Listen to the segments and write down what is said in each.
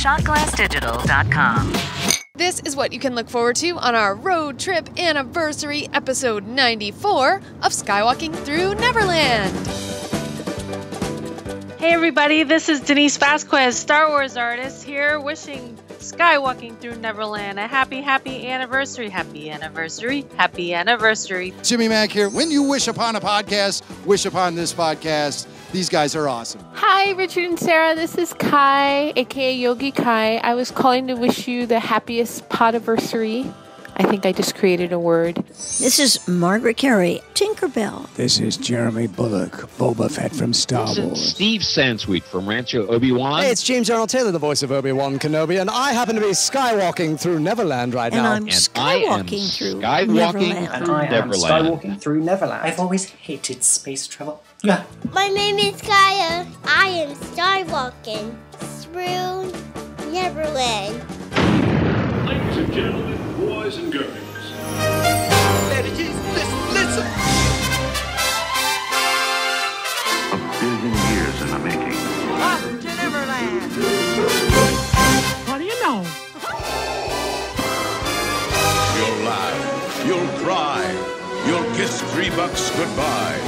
shotglassdigital.com. This is what you can look forward to on our road trip anniversary episode 94 of Skywalking Through Neverland. Hey everybody, this is Denise Vasquez, Star Wars artist, here wishing Skywalking Through Neverland a happy anniversary, happy anniversary, happy anniversary. Jimmy Mack here. When you wish upon a podcast, wish upon this podcast. These guys are awesome. Hi, Richard and Sarah. This is Kai, aka Yogi Kai. I was calling to wish you the happiest podiversary. I think I just created a word. This is Margaret Kerry, Tinkerbell. This is Jeremy Bullock, Boba Fett from Star Wars. This is Steve Sansweet from Rancho Obi-Wan. Hey, it's James Arnold Taylor, the voice of Obi-Wan Kenobi, and I happen to be skywalking through Neverland right now. And I'm skywalking through Neverland. And I am skywalking through Neverland. I've always hated space travel. Yeah. My name is Ky'a. I am skywalking through Neverland. Ladies and gentlemen, boys and girls. Ladies, listen! A billion years in the making. Off to Neverland! What do you know? You'll laugh, you'll cry, you'll kiss $3 goodbye.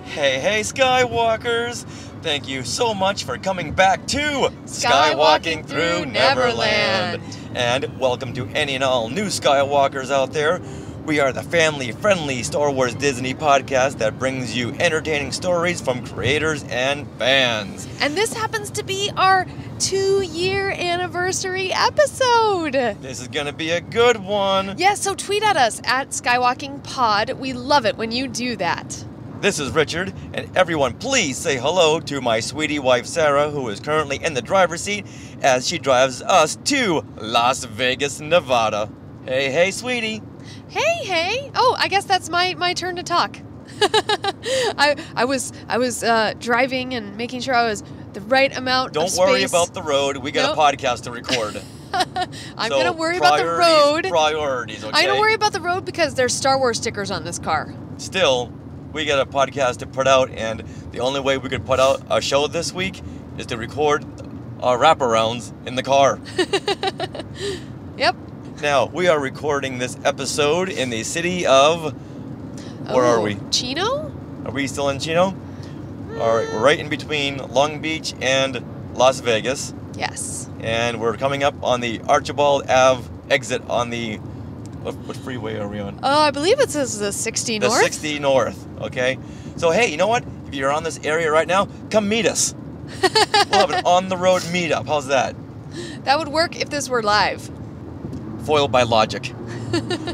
Hey, Skywalkers! Thank you so much for coming back to Skywalking Through Neverland. And welcome to any and all new Skywalkers out there. We are the family-friendly Star Wars Disney podcast that brings you entertaining stories from creators and fans. And this happens to be our 2-year anniversary episode. This is going to be a good one. Yeah, so tweet at us at SkywalkingPod. We love it when you do that. This is Richard, and everyone please say hello to my sweetie wife Sarah, who is currently in the driver's seat as she drives us to Las Vegas, Nevada. Hey, sweetie. Hey. Oh, I guess that's my turn to talk. I was driving and making sure I was the right amount of space. Don't worry about the road. We got a podcast to record. I'm going to worry about the road. Priorities, okay? I don't worry about the road because there's Star Wars stickers on this car. Still, we got a podcast to put out, and the only way we could put out a show this week is to record our wraparounds in the car. Yep. Now, we are recording this episode in the city of... Where are we? Chino? Are we still in Chino? All right, we're right in between Long Beach and Las Vegas. Yes. And we're coming up on the Archibald Ave exit on the... What freeway are we on? I believe it says the 60 North. The 60 North, okay? So, hey, you know what? If you're on this area right now, come meet us. We'll have an on-the-road meetup. How's that? That would work if this were live. Foiled by logic.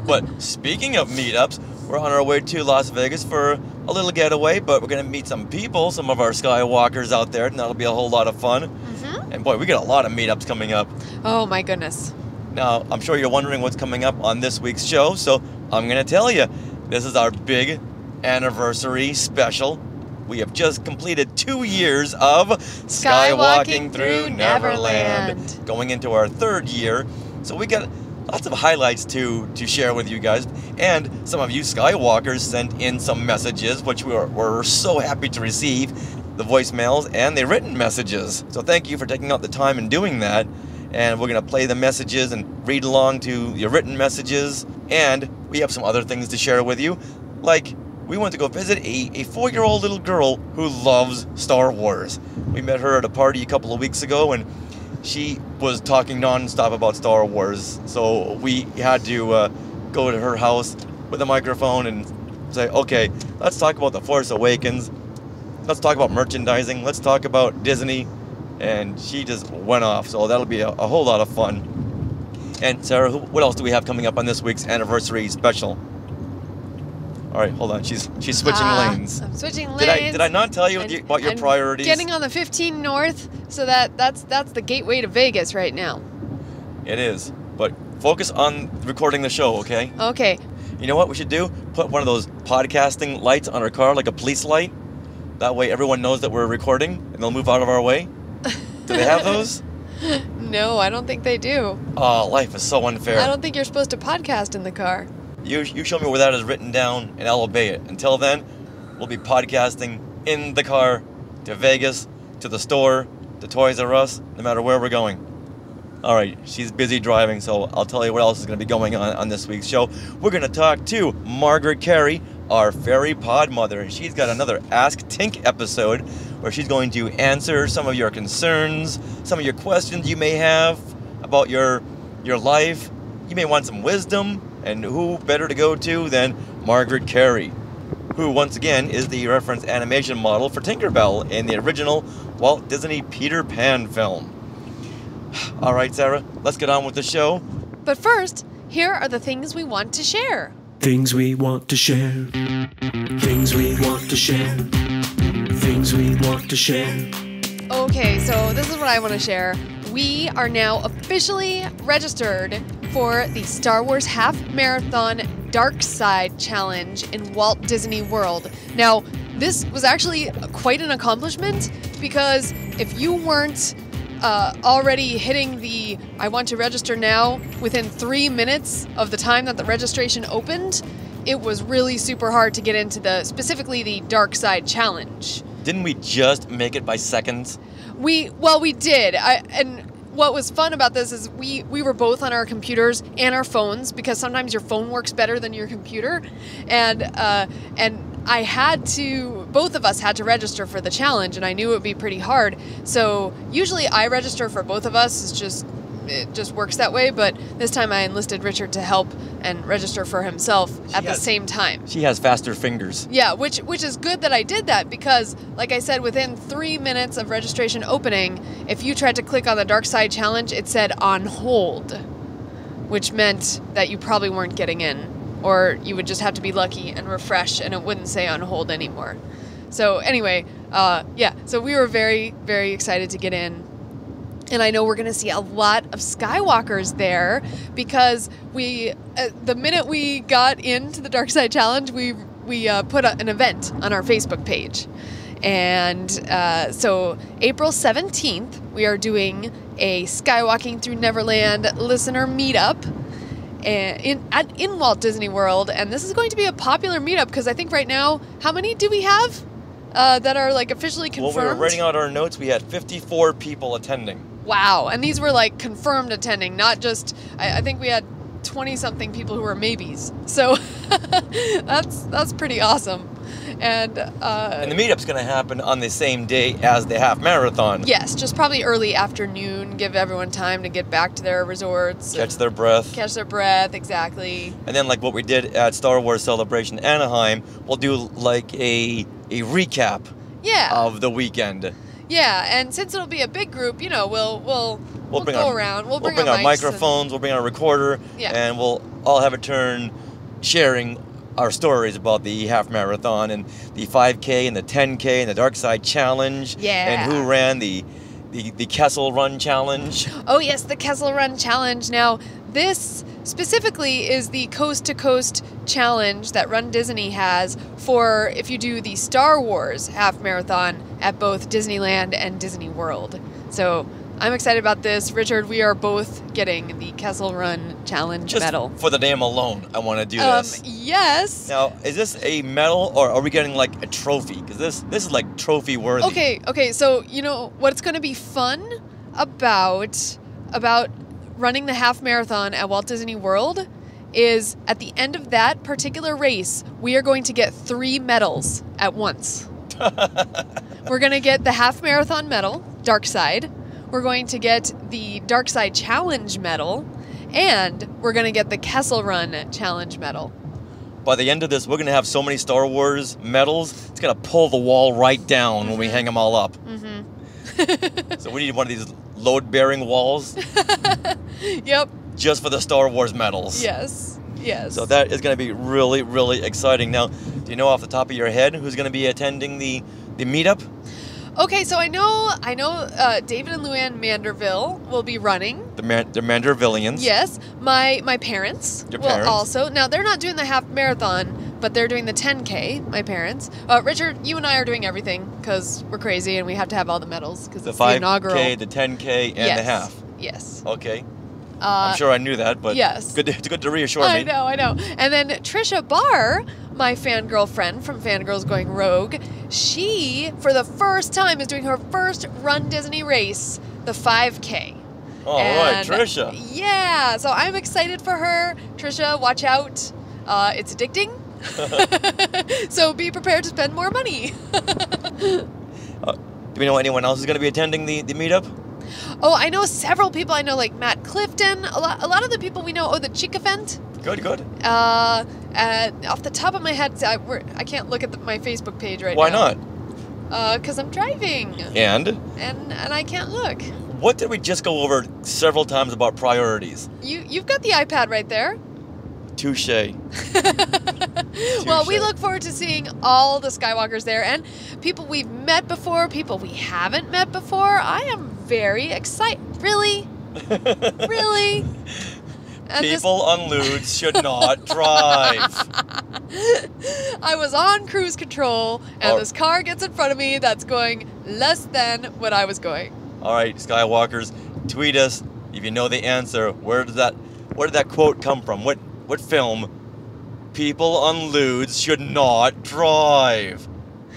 But speaking of meetups, we're on our way to Las Vegas for a little getaway, but we're going to meet some people, some of our Skywalkers out there, and that'll be a whole lot of fun. Mm-hmm. And boy, we got a lot of meetups coming up. Oh, my goodness. Now, I'm sure you're wondering what's coming up on this week's show, so I'm going to tell you. This is our big anniversary special. We have just completed 2 years of Skywalking Through Neverland. Going into our 3rd year. So we got lots of highlights to share with you guys. And some of you Skywalkers sent in some messages, which we're so happy to receive. The voicemails and the written messages. So thank you for taking out the time and doing that. And we're going to play the messages and read along to your written messages. And we have some other things to share with you. Like, we went to go visit a 4-year-old little girl who loves Star Wars. We met her at a party a couple of weeks ago, and she was talking non-stop about Star Wars. So we had to go to her house with a microphone and say, okay, let's talk about The Force Awakens. Let's talk about merchandising. Let's talk about Disney. And she just went off, so that'll be a whole lot of fun. And Sarah, what else do we have coming up on this week's anniversary special? All right, hold on. She's switching lanes. I'm switching lanes. Did I not tell you about your priorities? Getting on the 15 North, so that's the gateway to Vegas right now. It is, but focus on recording the show, okay? Okay. You know what we should do? Put one of those podcasting lights on our car, like a police light. That way everyone knows that we're recording, and they'll move out of our way. Do they have those? No, I don't think they do. Oh, life is so unfair. I don't think you're supposed to podcast in the car. You show me where that is written down, and I'll obey it. Until then, we'll be podcasting in the car to Vegas to the store, to Toys R Us, no matter where we're going. All right, she's busy driving, so I'll tell you what else is going to be going on this week's show. We're going to talk to Margaret Kerry, our fairy pod mother. She's got another Ask Tink episode where she's going to answer some of your concerns, some of your questions you may have about your life. You may want some wisdom, and who better to go to than Margaret Kerry, who once again is the reference animation model for Tinkerbell in the original Walt Disney Peter Pan film. All right, Sarah, let's get on with the show. But first, here are the things we want to share. Things we want to share. Things we want to share. Things we want to share. Okay, so this is what I want to share. We are now officially registered for the Star Wars Half Marathon Dark Side Challenge in Walt Disney World. Now, this was actually quite an accomplishment because if you weren't already hitting the I want to register now within 3 minutes of the time that the registration opened, it was really super hard to get into specifically the Dark Side Challenge. Didn't we just make it by seconds? We did. And what was fun about this is we were both on our computers and our phones, because sometimes your phone works better than your computer, and both of us had to register for the challenge, and I knew it would be pretty hard. So usually I register for both of us. It just works that way. But this time I enlisted Richard to help and register for himself at the same time. She has faster fingers. Yeah, which is good that I did that, because, like I said, within 3 minutes of registration opening, if you tried to click on the Dark Side Challenge, it said on hold, which meant that you probably weren't getting in. Or you would just have to be lucky and refresh, and it wouldn't say on hold anymore. So anyway, so we were very, very excited to get in. And I know we're going to see a lot of Skywalkers there, because the minute we got into the Dark Side Challenge, we put an event on our Facebook page. And so April 17th, we are doing a Skywalking Through Neverland listener meetup in Walt Disney World, and this is going to be a popular meetup because I think right now, how many do we have that are like officially confirmed? Well, we were writing out our notes. We had 54 people attending. Wow, and these were like confirmed attending, not just. I think we had 20-something people who were maybes. So that's pretty awesome. And the meetup's going to happen on the same day as the half marathon. Yes, just probably early afternoon, give everyone time to get back to their resorts. Catch their breath, exactly. And then, like what we did at Star Wars Celebration Anaheim, we'll do like a recap of the weekend. Yeah, and since it'll be a big group, we'll go around. We'll bring our microphones, we'll bring our recorder, and we'll all have a turn sharing our stories about the half marathon and the 5K and the 10K and the Dark Side Challenge. Yeah. And who ran the Kessel Run Challenge. Oh yes, the Kessel Run Challenge. Now, this specifically is the Coast to Coast Challenge that Run Disney has for if you do the Star Wars half marathon at both Disneyland and Disney World. So I'm excited about this. Richard, we are both getting the Kessel Run Challenge medal. Just for the name alone, I want to do this. Yes. Now, is this a medal, or are we getting like a trophy? Because this is like trophy worthy. Okay. So what's going to be fun about running the half marathon at Walt Disney World is at the end of that particular race, we are going to get 3 medals at once. We're going to get the half marathon medal, Dark Side. We're going to get the Dark Side Challenge medal, and we're going to get the Kessel Run Challenge medal. By the end of this, we're going to have so many Star Wars medals, it's going to pull the wall right down when we hang them all up. Mm-hmm. So we need one of these load-bearing walls. Yep. Just for the Star Wars medals. Yes. So that is going to be really, really exciting. Now, do you know off the top of your head who's going to be attending the meetup? Okay, so I know David and Luann Manderville will be running. The Mandervillians. Yes. My parents Your will parents. also. Now, they're not doing the half marathon, but they're doing the 10K, my parents. Richard, you and I are doing everything because we're crazy and we have to have all the medals because it's the inaugural. The 5K, the 10K, and the half. Yes. Okay. I'm sure I knew that, but yes. It's good to reassure me. I know. And then Tricia Barr, my fangirl friend from Fangirls Going Rogue, she, for the first time, is doing her first Run Disney race, the 5K. All right, Tricia. Yeah, so I'm excited for her. Tricia, watch out. It's addicting. So be prepared to spend more money. Do we know anyone else is going to be attending the meetup? Oh, I know several people. I know like Matt Clifton. A lot of the people we know. Oh, the Chica Vent. Good. Off the top of my head, I can't look at my Facebook page right now. Why not? Because I'm driving. And I can't look. What did we just go over several times about priorities? You've got the iPad right there. Touche. Well, we look forward to seeing all the Skywalkers there and people we've met before, people we haven't met before. I am very excited. Really? Really? And people on LOVES should not drive. I was on cruise control, and this car gets in front of me that's going less than what I was going. All right, Skywalkers, tweet us if you know the answer. Where did that quote come from? What film? People on LOVES should not drive.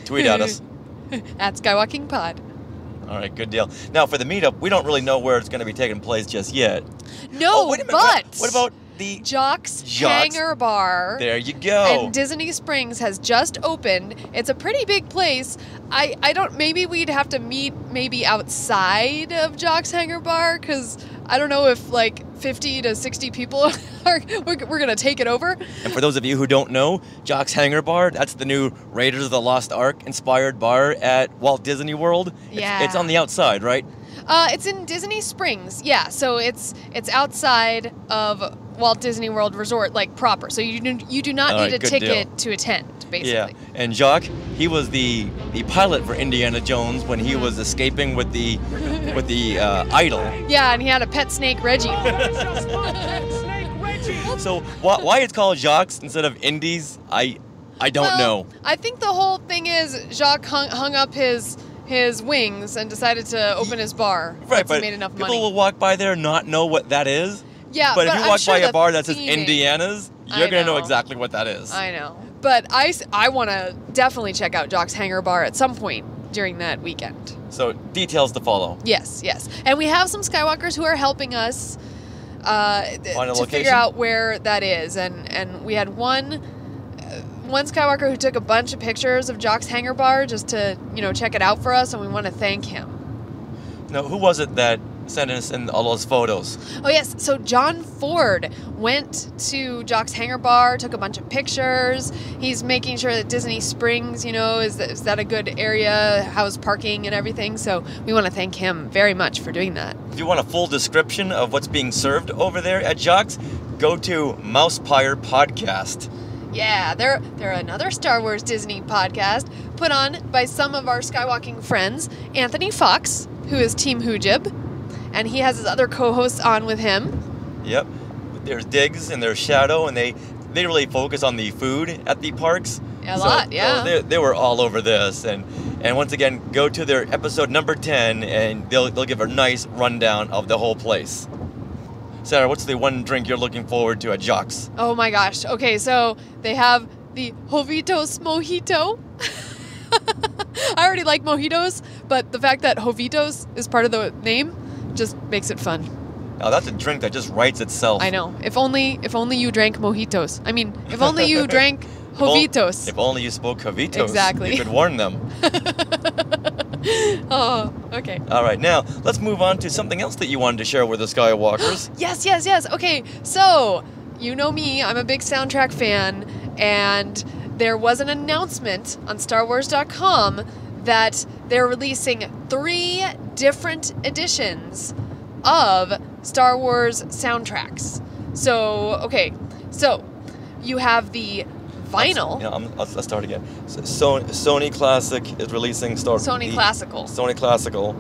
Tweet at us. At Skywalking Pod. All right, good deal. Now, for the meetup, we don't really know where it's going to be taking place just yet. No, wait a minute. But what about the Jock's Hangar Bar? There you go. And Disney Springs has just opened. It's a pretty big place. I don't. Maybe we'd have to meet maybe outside of Jock's Hangar Bar because I don't know if like 50 to 60 people we're gonna take it over. And for those of you who don't know, Jock's Hangar Bar, that's the new Raiders of the Lost Ark inspired bar at Walt Disney World. Yeah. It's on the outside, right? It's in Disney Springs. Yeah, so it's outside of Walt Disney World Resort, like proper. So you do not need a ticket to attend, basically. Yeah, and Jock, he was the pilot for Indiana Jones when he was escaping with the idol. Yeah, and he had a pet snake, Reggie. So why it's called Jock's instead of Indies, I don't know. I think the whole thing is Jacques hung up his wings and decided to open his bar. Right, but he made enough people money. will walk by there and not know what that is. Yeah, but if you walk by a bar that says theming. Indiana's, you're going to know exactly what that is. I know. But I want to definitely check out Jock's Hangar Bar at some point during that weekend. So details to follow. Yes. And we have some Skywalkers who are helping us to figure out where that is. And we had one Skywalker who took a bunch of pictures of Jock's Hangar Bar just to, check it out for us, and we want to thank him. Now, who was it that sent us in all those photos? Oh, yes. So John Ford went to Jock's Hangar Bar, took a bunch of pictures. He's making sure that Disney Springs, is that a good area, how's parking and everything. So we want to thank him very much for doing that. If you want a full description of what's being served over there at Jock's, go to Mousepire Podcast. Yeah, they're another Star Wars Disney podcast put on by some of our Skywalking friends, Anthony Fox, who is Team Hoojib, and he has his other co-hosts on with him. Yep. There's Diggs and there's Shadow, and they really focus on the food at the parks. A lot, yeah. They were all over this, and once again, go to their episode number 10, and they'll give a nice rundown of the whole place. Sarah, what's the one drink you're looking forward to at Jock's? Oh my gosh. Okay, so they have the Jovitos Mojito. I already like mojitos, but the fact that Jovitos is part of the name just makes it fun. Now that's a drink that just writes itself. I know. If only you drank mojitos. I mean, if only you drank Jovitos. If only you spoke Jovitos. Exactly. You could warn them. Oh, okay. All right, now let's move on to something else that you wanted to share with the Skywalkers. Yes. Okay, so you know me, I'm a big soundtrack fan, and there was an announcement on StarWars.com that they're releasing 3 different editions of Star Wars soundtracks. So you have the vinyl. Let's start again. So Sony Classic is releasing Classical. Sony Classical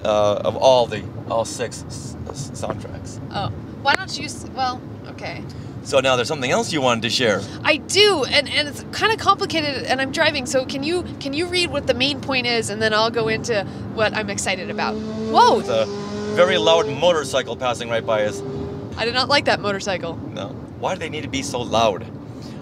of all 6 soundtracks. Oh, why don't you? Well, okay. So now there's something else you wanted to share. I do, and it's kind of complicated, and I'm driving. So can you read what the main point is, and then I'll go into what I'm excited about. Whoa! It's a very loud motorcycle passing right by us. I did not like that motorcycle. No. Why do they need to be so loud?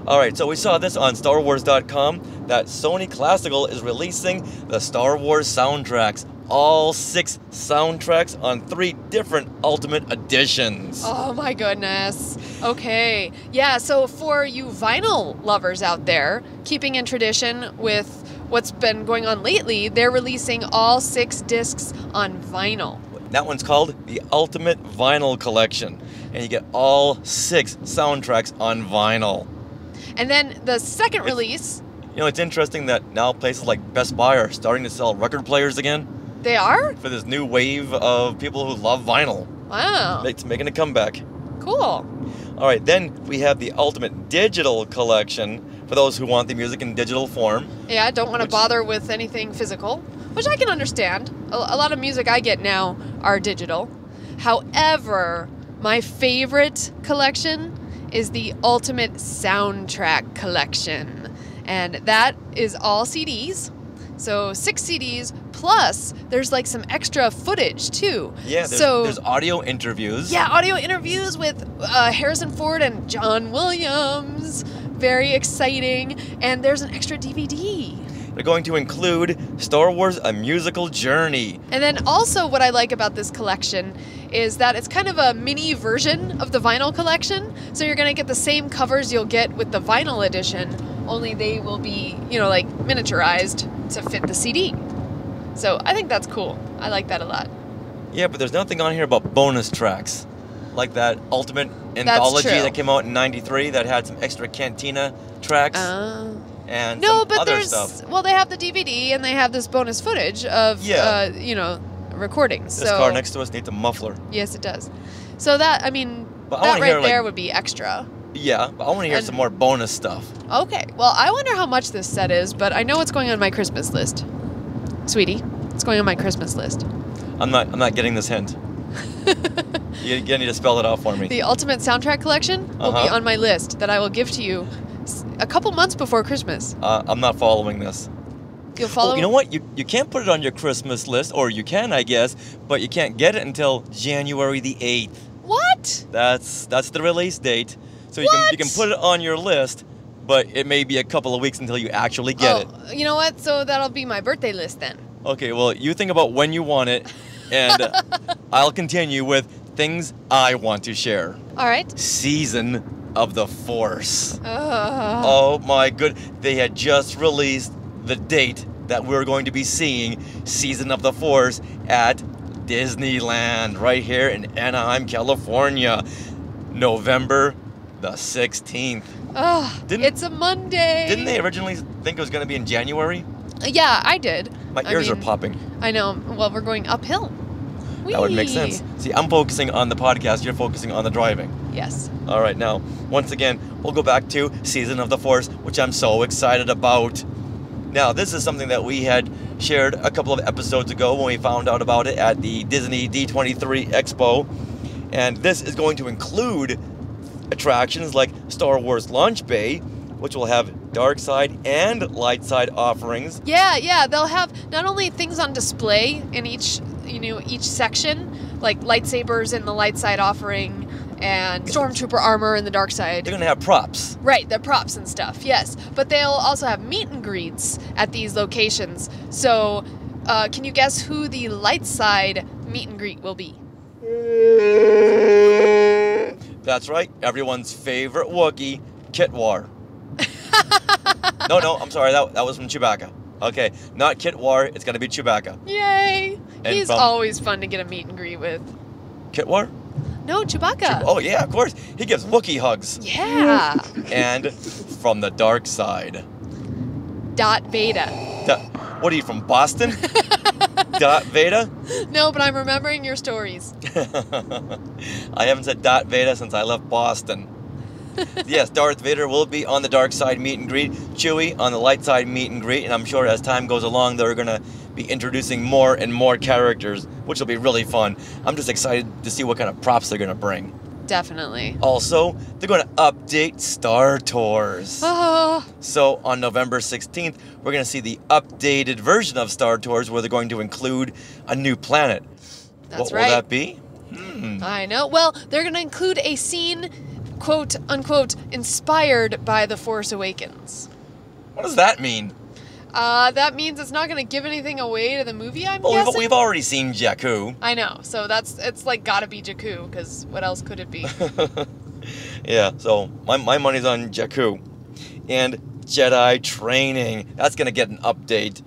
All right, so we saw this on StarWars.com that Sony Classical is releasing the Star Wars soundtracks. All 6 soundtracks on 3 different Ultimate Editions. Oh my goodness. Okay. Yeah, so for you vinyl lovers out there, keeping in tradition with what's been going on lately, they're releasing all 6 discs on vinyl. That one's called the Ultimate Vinyl Collection. And you get all 6 soundtracks on vinyl. And then the second release... You know, it's interesting that now places like Best Buy are starting to sell record players again. They are? For this new wave of people who love vinyl. Wow. It's making a comeback. Cool. All right, then we have the Ultimate Digital Collection for those who want the music in digital form. Yeah, don't want to bother with anything physical, which I can understand. A lot of music I get now are digital. However, my favorite collection is the Ultimate Soundtrack Collection. And that is all CDs. So 6 CDs, plus there's like some extra footage too. Yeah, there's audio interviews. Yeah, audio interviews with Harrison Ford and John Williams. Very exciting. And there's an extra DVD. They're going to include Star Wars: A Musical Journey. And then also what I like about this collection is that it's kind of a mini version of the vinyl collection. So you're going to get the same covers you'll get with the vinyl edition, only they will be, you know, like miniaturized to fit the CD. So I think that's cool. I like that a lot. Yeah, but there's nothing on here about bonus tracks. Like that Ultimate Anthology that came out in '93 that had some extra Cantina tracks. And some other stuff. Well, they have the DVD and they have this bonus footage of, you know, recordings. This car next to us needs a muffler. Yes, it does. So that, I mean, but that right there would be extra. Yeah, but I want to hear some more bonus stuff. Okay, well, I wonder how much this set is, but I know it's going on my Christmas list. Sweetie, it's going on my Christmas list. I'm not getting this hint. You need to spell it out for me. The Ultimate Soundtrack Collection will be on my list that I will give to you a couple months before Christmas. I'm not following this. You'll follow? Oh, you know what? You can't put it on your Christmas list, or you can, I guess, but you can't get it until January the 8th. What? That's the release date. So you can put it on your list, but it may be a couple of weeks until you actually get it. You know what? So that'll be my birthday list then. Okay, well, you think about when you want it, and I'll continue with things I want to share. All right. Season of the Force. Oh my good. They had just released the date that we're going to be seeing Season of the Force at Disneyland right here in Anaheim, California. November the 16th. It's a Monday. Didn't they originally think it was going to be in January? Yeah, I did. My ears are popping. I know. Well, we're going uphill. That would make sense. See, I'm focusing on the podcast. You're focusing on the driving. Yes. All right, now, once again, we'll go back to Season of the Force, which I'm so excited about. Now, this is something that we had shared a couple of episodes ago when we found out about it at the Disney D23 Expo. And this is going to include attractions like Star Wars Launch Bay, which will have dark side and light side offerings. Yeah, they'll have not only things on display in each section, like lightsabers in the light side offering and stormtrooper armor in the dark side. They're gonna have props. Right, the props and stuff, yes. But they'll also have meet and greets at these locations. So, can you guess who the light side meet and greet will be? That's right, everyone's favorite Wookiee, Kit War. No, I'm sorry, that was from Chewbacca. Okay, not Kit War, it's gonna be Chewbacca. Yay! He's always fun to get a meet and greet with. Kit War? No, Chewbacca. Oh yeah, of course. He gives Wookiee hugs. Yeah. And from the dark side. Veda. What are you, from Boston? Veda? No, but I'm remembering your stories. I haven't said Veda since I left Boston. Yes, Darth Vader will be on the dark side meet and greet, Chewie on the light side meet and greet, and I'm sure as time goes along they're going to be introducing more and more characters, which will be really fun. I'm just excited to see what kind of props they're going to bring. Definitely. Also, they're going to update Star Tours. So on November 16th, we're going to see the updated version of Star Tours where they're going to include a new planet. That's what will that be? I know. Well, they're going to include a scene quote unquote inspired by The Force Awakens. What does that mean? That means it's not going to give anything away to the movie, I'm Well, guessing? we've already seen Jakku. I know, so it's like gotta be Jakku, because what else could it be? Yeah, so my money's on Jakku. And Jedi training. That's going to get an update.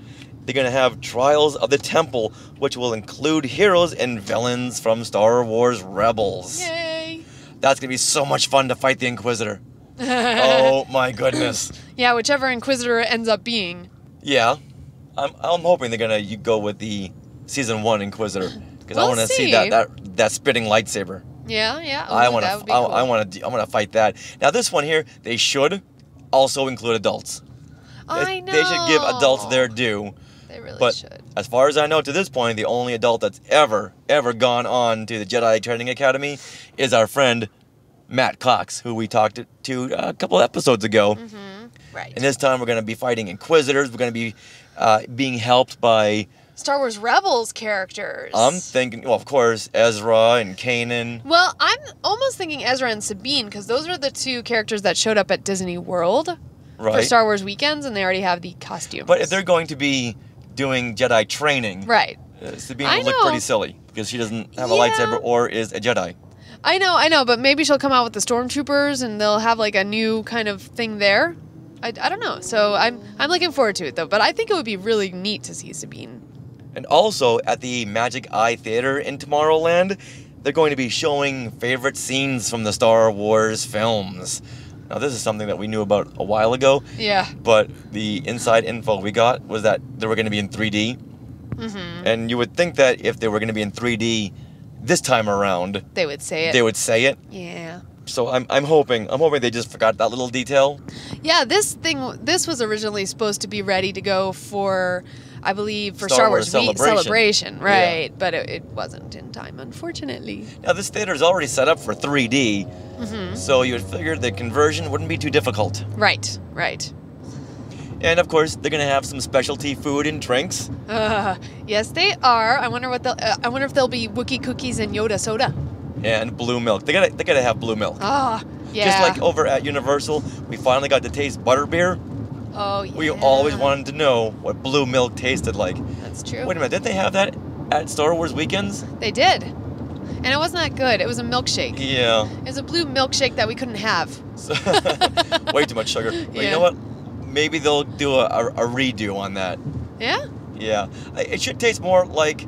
They're going to have Trials of the Temple, which will include heroes and villains from Star Wars Rebels. Yay! That's going to be so much fun to fight the Inquisitor. Oh my goodness. Yeah, whichever Inquisitor it ends up being. Yeah. I'm hoping they're going to go with the Season 1 Inquisitor. Because I want to see that spitting lightsaber. Yeah. I want to fight that. Now this one here, they should also include adults. I know. They should give adults their due. They really should. But as far as I know to this point, the only adult that's ever gone on to the Jedi Training Academy is our friend Matt Cox, who we talked to a couple episodes ago. Mm-hmm. Right. And this time we're going to be fighting Inquisitors. We're going to be being helped by Star Wars Rebels characters. I'm thinking, well, of course, Ezra and Kanan. Well, I'm almost thinking Ezra and Sabine, because those are the two characters that showed up at Disney World for Star Wars Weekends, and they already have the costumes. But if they're going to be doing Jedi training, right? Sabine will look pretty silly because she doesn't have a lightsaber or is a Jedi. I know, but maybe she'll come out with the stormtroopers, and they'll have like a new kind of thing there. I don't know. So I'm looking forward to it though. But I think it would be really neat to see Sabine. And also at the Magic Eye Theater in Tomorrowland, they're going to be showing favorite scenes from the Star Wars films. Now this is something that we knew about a while ago. Yeah. But the inside info we got was that they were going to be in 3D. Mm-hmm. And you would think that if they were going to be in 3D this time around, they would say it. They would say it. Yeah. So I'm hoping they just forgot that little detail. Yeah, this was originally supposed to be ready to go for, I believe, for Star Wars Celebration, right? Yeah. But it wasn't in time, unfortunately. Now this theater is already set up for 3D, so you would figure the conversion wouldn't be too difficult. Right. And of course, they're gonna have some specialty food and drinks. Yes, they are. I wonder if there'll be Wookiee cookies and Yoda soda. And blue milk. They gotta have blue milk. Ah, yeah. Just like over at Universal, we finally got to taste butterbeer. Oh yeah. We always wanted to know what blue milk tasted like. That's true. Wait a minute, didn't they have that at Star Wars Weekends? They did. And it wasn't that good. It was a milkshake. Yeah. It was a blue milkshake that we couldn't have. Way too much sugar. But you know what? Maybe they'll do a redo on that. Yeah? Yeah. It should taste more like,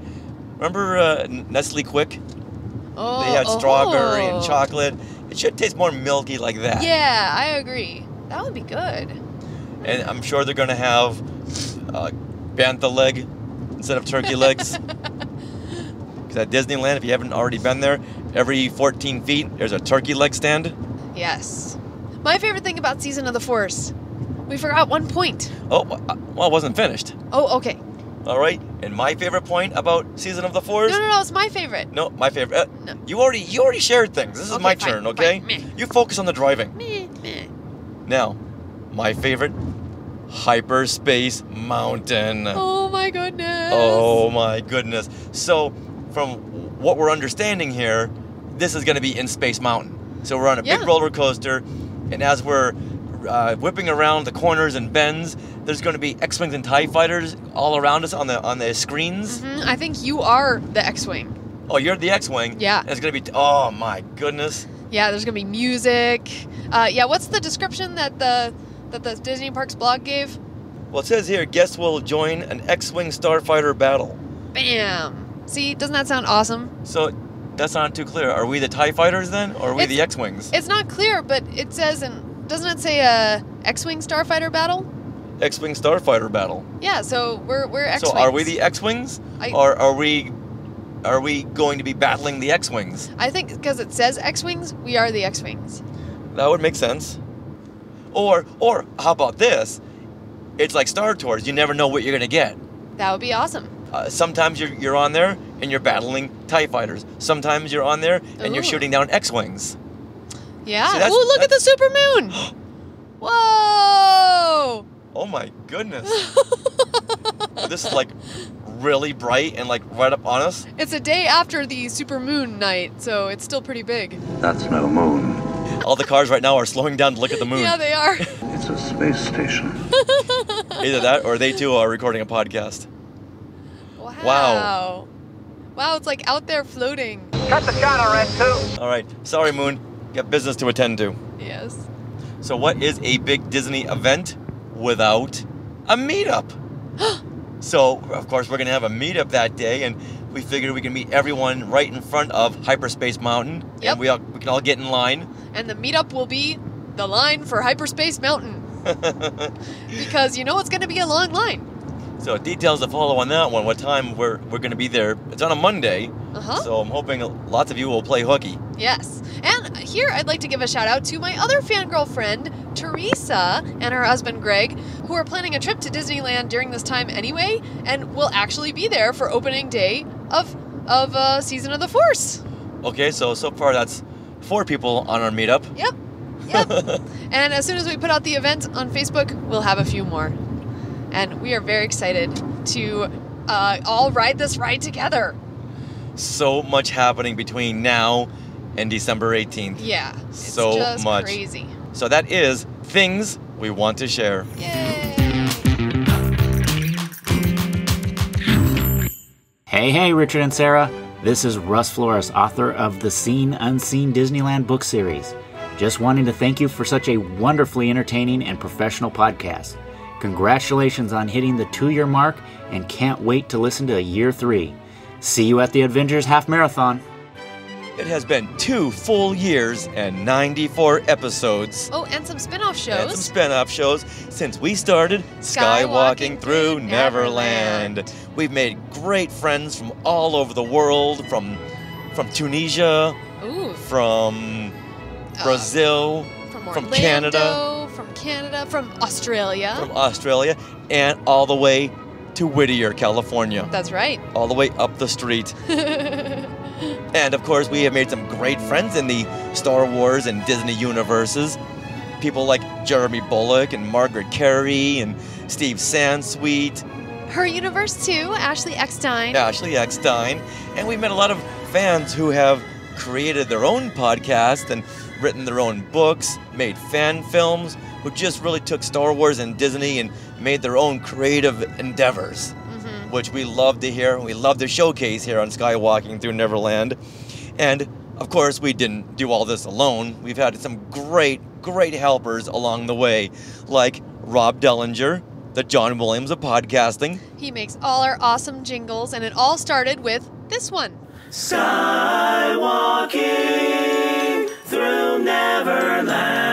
remember Nestle Quick? Oh, they had strawberry and chocolate. It should taste more milky like that. Yeah, I agree. That would be good. And I'm sure they're going to have bantha leg instead of turkey legs. Because at Disneyland, if you haven't already been there, every 14 feet, there's a turkey leg stand. Yes. My favorite thing about Season of the Force, we forgot one point. Oh, well, it wasn't finished. Oh, okay. All right, and my favorite point about Season of the Force? No, it's my favorite. No, my favorite. No. You already shared things. This is my turn, okay? Fine. You focus on the driving. Now, my favorite, Hyperspace Mountain. Oh my goodness. Oh my goodness. So, from what we're understanding here, this is going to be in Space Mountain. So we're on a big roller coaster, and as we're whipping around the corners and bends, there's going to be X-Wings and TIE Fighters all around us on the screens. I think you are the X-Wing. Oh, you're the X-Wing? Yeah. And it's going to be, oh my goodness. Yeah, there's going to be music. What's the description that the Disney Parks blog gave? Well, it says here, guests will join an X-Wing starfighter battle. Bam. See, doesn't that sound awesome? So, that's not too clear. Are we the TIE Fighters then, or are we the X-Wings? It's not clear, but it says, doesn't it say X-Wing starfighter battle? X-Wing starfighter battle. Yeah, so we're X-Wings. So are we the X-Wings, or are we going to be battling the X-Wings? I think because it says X-Wings, we are the X-Wings. That would make sense. Or how about this? It's like Star Tours. You never know what you're gonna get. That would be awesome. Sometimes you're on there and you're battling TIE Fighters. Sometimes you're on there and you're shooting down X-Wings. Yeah. Ooh, look at the supermoon. Whoa! Oh my goodness. This is like really bright and like right up on us. It's a day after the supermoon night, so it's still pretty big. That's no moon. All the cars right now are slowing down to look at the moon. Yeah, they are. It's a space station. Either that or they too are recording a podcast. Wow. Wow, it's like out there floating. Cut the shot on Red 2. All right. Sorry, Moon. Got business to attend to. Yes. So what is a big Disney event without a meetup? So, of course, we're going to have a meetup that day, and we figured we can meet everyone right in front of Hyperspace Mountain. Yep. And we can all get in line. And the meetup will be the line for Hyperspace Mountain. Because you know it's going to be a long line. So details to follow on that one, what time we're going to be there. It's on a Monday, so I'm hoping lots of you will play hooky. Yes. And here I'd like to give a shout out to my other fangirl friend, Tricia, and her husband Greg, who are planning a trip to Disneyland during this time anyway, and will actually be there for opening day of Season of the Force. Okay, so far that's 4 people on our meetup. Yep. And as soon as we put out the event on Facebook, we'll have a few more. And we are very excited to all ride this ride together. So much happening between now and December 18th. Yeah, so just much. Crazy. So that is things we want to share. Yay! Hey, Richard and Sarah. This is Russ Flores, author of the Seen Unseen Disneyland book series. Just wanting to thank you for such a wonderfully entertaining and professional podcast. Congratulations on hitting the 2-year mark, and can't wait to listen to year 3. See you at the Avengers Half Marathon. It has been 2 full years and 94 episodes. Oh, and some spin-off shows. Since we started Skywalking through Neverland. We've made great friends from all over the world, from Tunisia, from Brazil, from Canada, from Australia, and all the way to Whittier, California. That's right. All the way up the street. And of course, we have made some great friends in the Star Wars and Disney universes. People like Jeremy Bullock and Margaret Kerry and Steve Sansweet. Her universe too, Ashley Eckstein. And we met a lot of fans who have created their own podcast and written their own books, made fan films, who just really took Star Wars and Disney and made their own creative endeavors, which we love to hear and we love to showcase here on Skywalking Through Neverland. And of course, we didn't do all this alone. We've had some great helpers along the way, like Rob Dellinger, the John Williams of podcasting. He makes all our awesome jingles, and it all started with this one. Skywalking through Neverland.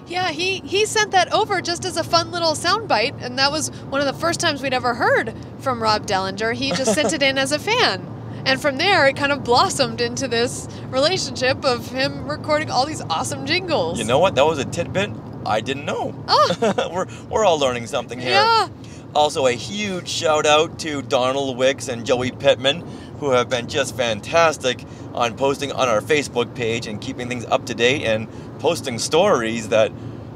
Yeah, he sent that over just as a fun little soundbite, and that was one of the first times we'd ever heard from Rob Dellinger. He just sent it in as a fan. And from there, it kind of blossomed into this relationship of him recording all these awesome jingles. You know what? That was a tidbit I didn't know. Oh. we're all learning something here. Yeah. Also, a huge shout out to Donald Wicks and Joey Pittman, who have been just fantastic on posting on our Facebook page and keeping things up to date and posting stories that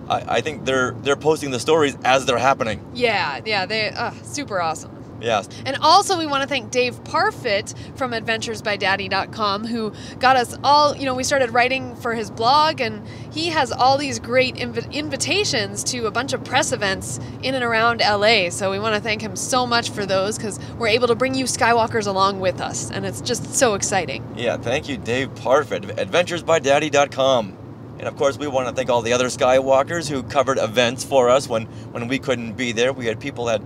I think they're posting the stories as they're happening. Yeah, they super awesome. Yes. And also we want to thank Dave Parfit from adventuresbydaddy.com, who got us all, we started writing for his blog, and he has all these great invitations to a bunch of press events in and around LA. So we want to thank him so much for those, because we're able to bring you Skywalkers along with us, and it's just so exciting. Yeah, thank you, Dave Parfit, adventuresbydaddy.com. And of course, we want to thank all the other Skywalkers who covered events for us when we couldn't be there. We had people at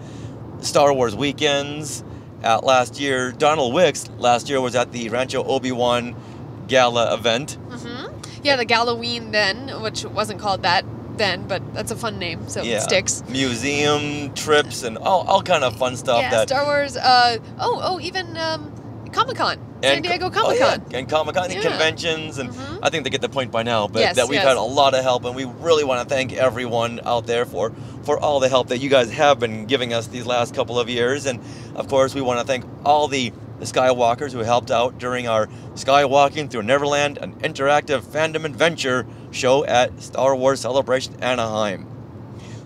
Star Wars weekends last year. Donald Wicks last year was at the Rancho Obi-Wan Gala event. Yeah, the Galloween then, which wasn't called that then, but that's a fun name, so it sticks. Museum trips and all kind of fun stuff. Yeah, Star Wars, even Comic-Con. San Diego Comic-Con. And Comic-Con and conventions, and I think they get the point by now, but yes, that we've had a lot of help, and we really want to thank everyone out there for all the help that you guys have been giving us these last couple of years. And of course, we want to thank all the Skywalkers who helped out during our Skywalking Through Neverland, an interactive fandom adventure show at Star Wars Celebration Anaheim.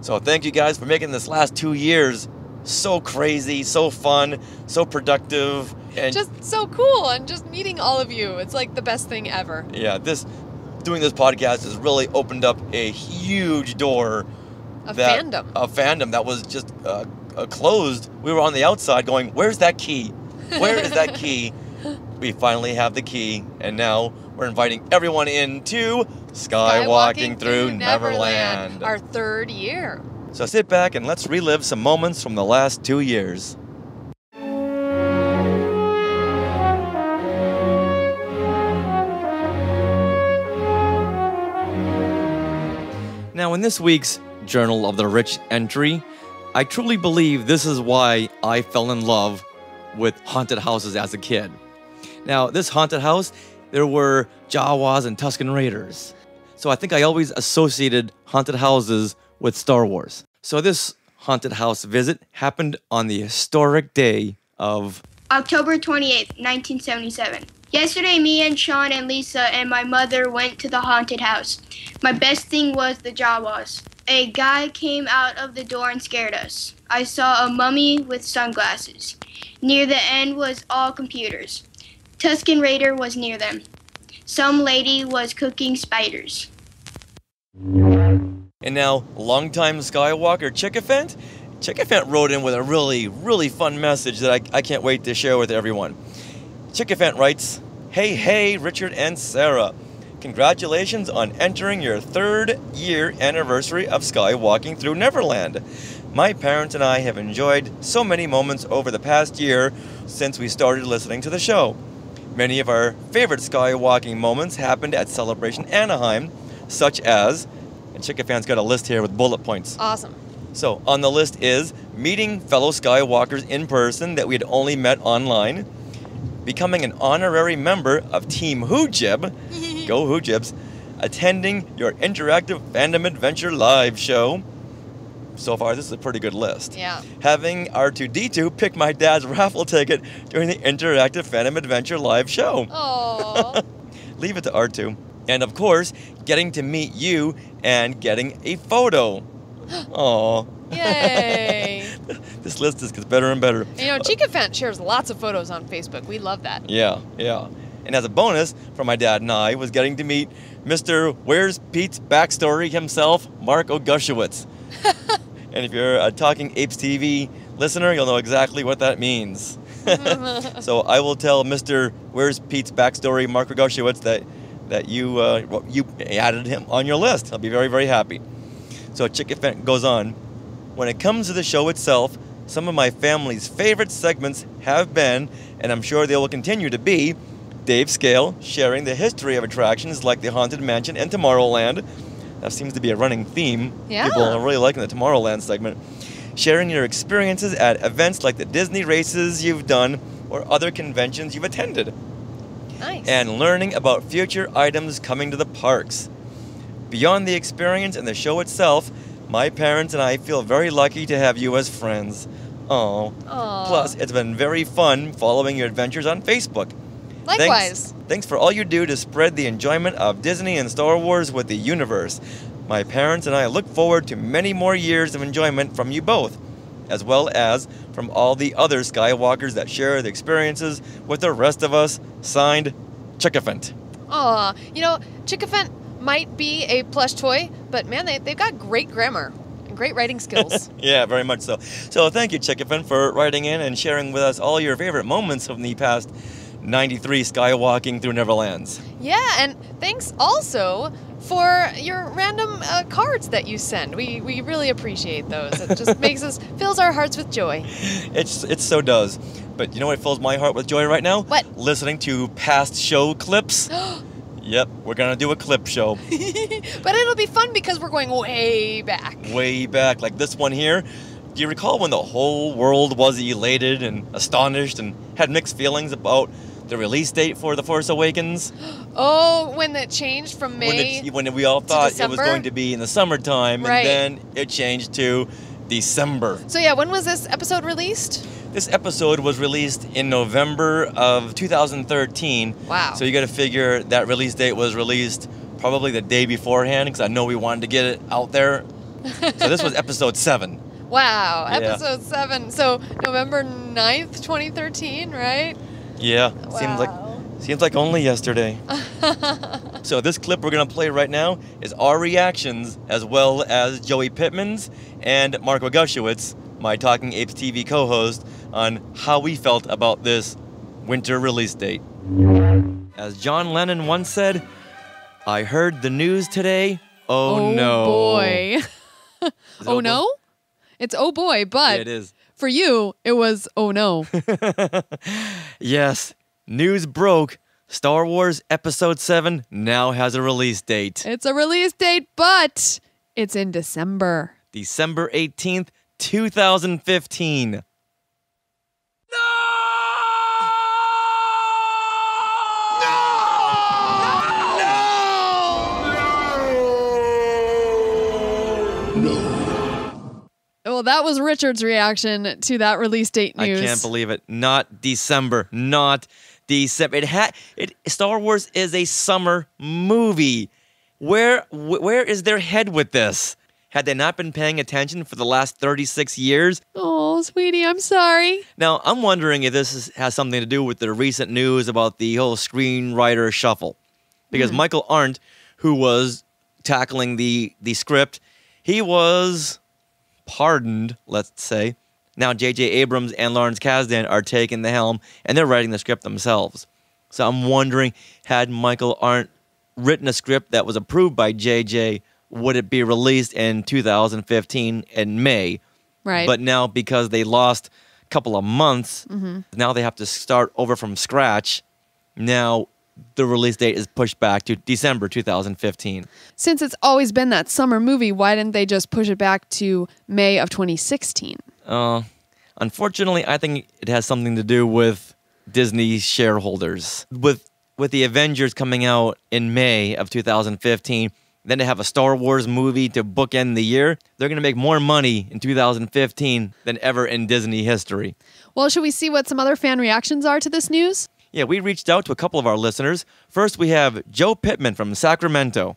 So thank you guys for making this last 2 years so crazy, so fun, so productive, and just so cool, and just meeting all of you. It's like the best thing ever. Yeah, this doing this podcast has really opened up a huge door. Fandom. A fandom that was just closed. We were on the outside going, where's that key? Where is that key? We finally have the key, and now we're inviting everyone into Skywalking through Neverland. Our 3rd year. So sit back and let's relive some moments from the last 2 years. Now, in this week's Journal of the Rich entry, I truly believe this is why I fell in love with haunted houses as a kid. Now, this haunted house, there were Jawas and Tusken Raiders. So I think I always associated haunted houses with Star Wars. So this haunted house visit happened on the historic day of October 28th, 1977. Yesterday, me and Sean and Lisa and my mother went to the haunted house. My best thing was the Jawas. A guy came out of the door and scared us. I saw a mummy with sunglasses. Near the end was all computers. Tusken Raider was near them. Some lady was cooking spiders. And now, longtime Skywalker Chickafant wrote in with a really fun message that I can't wait to share with everyone. Chickafant writes, Hey, Richard and Sarah. Congratulations on entering your 3rd year anniversary of Skywalking through Neverland. My parents and I have enjoyed so many moments over the past year since we started listening to the show. Many of our favorite Skywalking moments happened at Celebration Anaheim, such as, and Chickafant's got a list here with bullet points. Awesome. So on the list is meeting fellow Skywalkers in person that we had only met online, becoming an honorary member of Team Hoojib, go Hoojibs, attending your interactive Fandom Adventure live show. So far, this is a pretty good list. Yeah. Having R2-D2 pick my dad's raffle ticket during the interactive Fandom Adventure live show. Aww. Leave it to R2. And of course, getting to meet you and getting a photo. Aww. Yay. This list just gets better and better. You know, Chickafant shares lots of photos on Facebook. We love that. Yeah. And as a bonus from my dad and I was getting to meet Mr. Where's Pete's Backstory himself, Mark Ogushewitz. And if you're a Talking Apes TV listener, you'll know exactly what that means. So I will tell Mr. Where's Pete's Backstory, Mark Ogushewitz, that you added him on your list. I'll be very happy. So Chickafant goes on. When it comes to the show itself, some of my family's favorite segments have been, and I'm sure they will continue to be, Dave Scale sharing the history of attractions like the Haunted Mansion and Tomorrowland. That seems to be a running theme. Yeah. People are really liking the Tomorrowland segment. Sharing your experiences at events like the Disney races you've done or other conventions you've attended. Nice. And learning about future items coming to the parks. Beyond the experience and the show itself, my parents and I feel very lucky to have you as friends. Aww. Plus, it's been very fun following your adventures on Facebook. Likewise. Thanks for all you do to spread the enjoyment of Disney and Star Wars with the universe. My parents and I look forward to many more years of enjoyment from you both, as well as from all the other Skywalkers that share the experiences with the rest of us. Signed, Chickafant. Aw, you know, Chickafant might be a plush toy, but man, they've got great grammar and great writing skills. Yeah, very much so. So thank you, Chickafant, for writing in and sharing with us all your favorite moments from the past 93 Skywalking through Neverlands. Yeah, and thanks also for your random cards that you send. We really appreciate those. It just fills our hearts with joy. It so does. But you know what fills my heart with joy right now? What? Listening to past show clips. Yep, we're gonna do a clip show. But it'll be fun because we're going way back. Way back, like this one here. Do you recall when the whole world was elated and astonished and had mixed feelings about the release date for The Force Awakens? Oh, when it changed from May when we all thought it was December? Going to be in the summertime, Right. And then it changed to December. So yeah, when was this episode released? This episode was released in November of 2013. Wow. So you got to figure that release date was released probably the day beforehand, because I know we wanted to get it out there. So this was episode 7. Wow, Yeah. episode 7. So November 9th, 2013, right? Yeah, Wow. seems like only yesterday. So this clip we're going to play right now is our reactions, as well as Joey Pittman's and Mark Wagushiewicz, my Talking Apes TV co-host, on how we felt about this winter release date. As John Lennon once said, I heard the news today. Oh no. Oh boy. Oh no? It's oh boy, but Yeah, it is. For you, it was oh no. Yes, news broke. Star Wars Episode 7 now has a release date. It's a release date, but it's in December. December 18th, 2015. Well, that was Richard's reaction to that release date news. I can't believe it. Not December. Not December. Star Wars is a summer movie. Where is their head with this? Had they not been paying attention for the last 36 years? Oh, sweetie, I'm sorry. Now, I'm wondering if this has something to do with the recent news about the whole screenwriter shuffle. Because Michael Arndt, who was tackling the script, he was pardoned, let's say. Now J.J. Abrams and Lawrence Kasdan are taking the helm, and they're writing the script themselves. So I'm wondering, had Michael Arndt written a script that was approved by J.J., would it be released in 2015 in May? Right. But now, because they lost a couple of months, now they have to start over from scratch. Now the release date is pushed back to December 2015. Since it's always been that summer movie, why didn't they just push it back to May of 2016? Unfortunately, I think it has something to do with Disney shareholders. With the Avengers coming out in May of 2015, then to have a Star Wars movie to bookend the year, they're going to make more money in 2015 than ever in Disney history. Well, should we see what some other fan reactions are to this news? Yeah, we reached out to a couple of our listeners. First, we have Joe Pittman from Sacramento.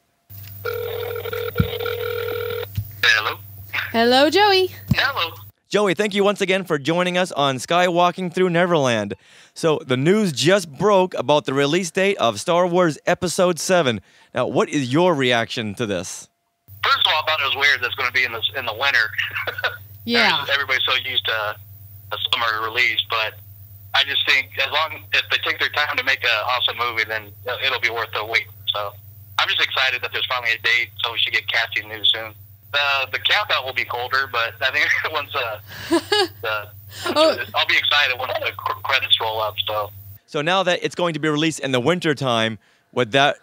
Hello. Hello, Joey. Hello. Joey, thank you once again for joining us on Skywalking Through Neverland. So, the news just broke about the release date of Star Wars Episode 7. Now, what is your reaction to this? First of all, I thought it was weird that it's going to be in the winter. Yeah. Everybody's so used to a summer release, but I just think if they take their time to make an awesome movie, then it'll be worth the wait. So I'm just excited that there's finally a date, so we should get casting news soon. The countdown will be colder, but I think once I'll be excited when the credits roll up. So now that it's going to be released in the winter time, would that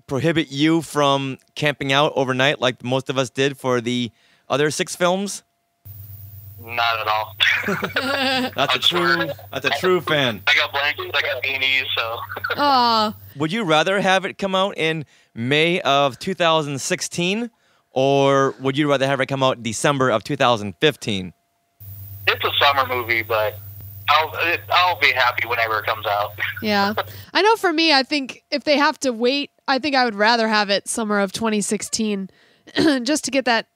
prohibit you from camping out overnight like most of us did for the other 6 films? Not at all. That's a true fan. I got blankets, I got beanies, so. Aw. Would you rather have it come out in May of 2016, or would you rather have it come out December of 2015? It's a summer movie, but I'll be happy whenever it comes out. Yeah. I know for me, I think if they have to wait, I think I would rather have it summer of 2016 just to get that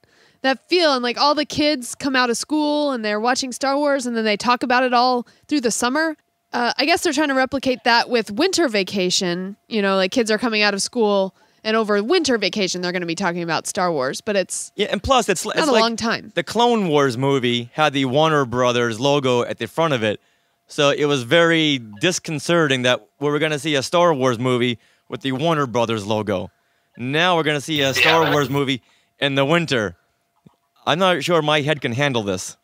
feel. And like all the kids come out of school and they're watching Star Wars and then they talk about it all through the summer. I guess they're trying to replicate that with winter vacation. You know, like kids are coming out of school and over winter vacation, they're going to be talking about Star Wars, but it's and plus it's not a like long time. The Clone Wars movie had the Warner Brothers logo at the front of it, so it was very disconcerting that we were going to see a Star Wars movie with the Warner Brothers logo. Now we're going to see a Star Wars movie in the winter. I'm not sure my head can handle this.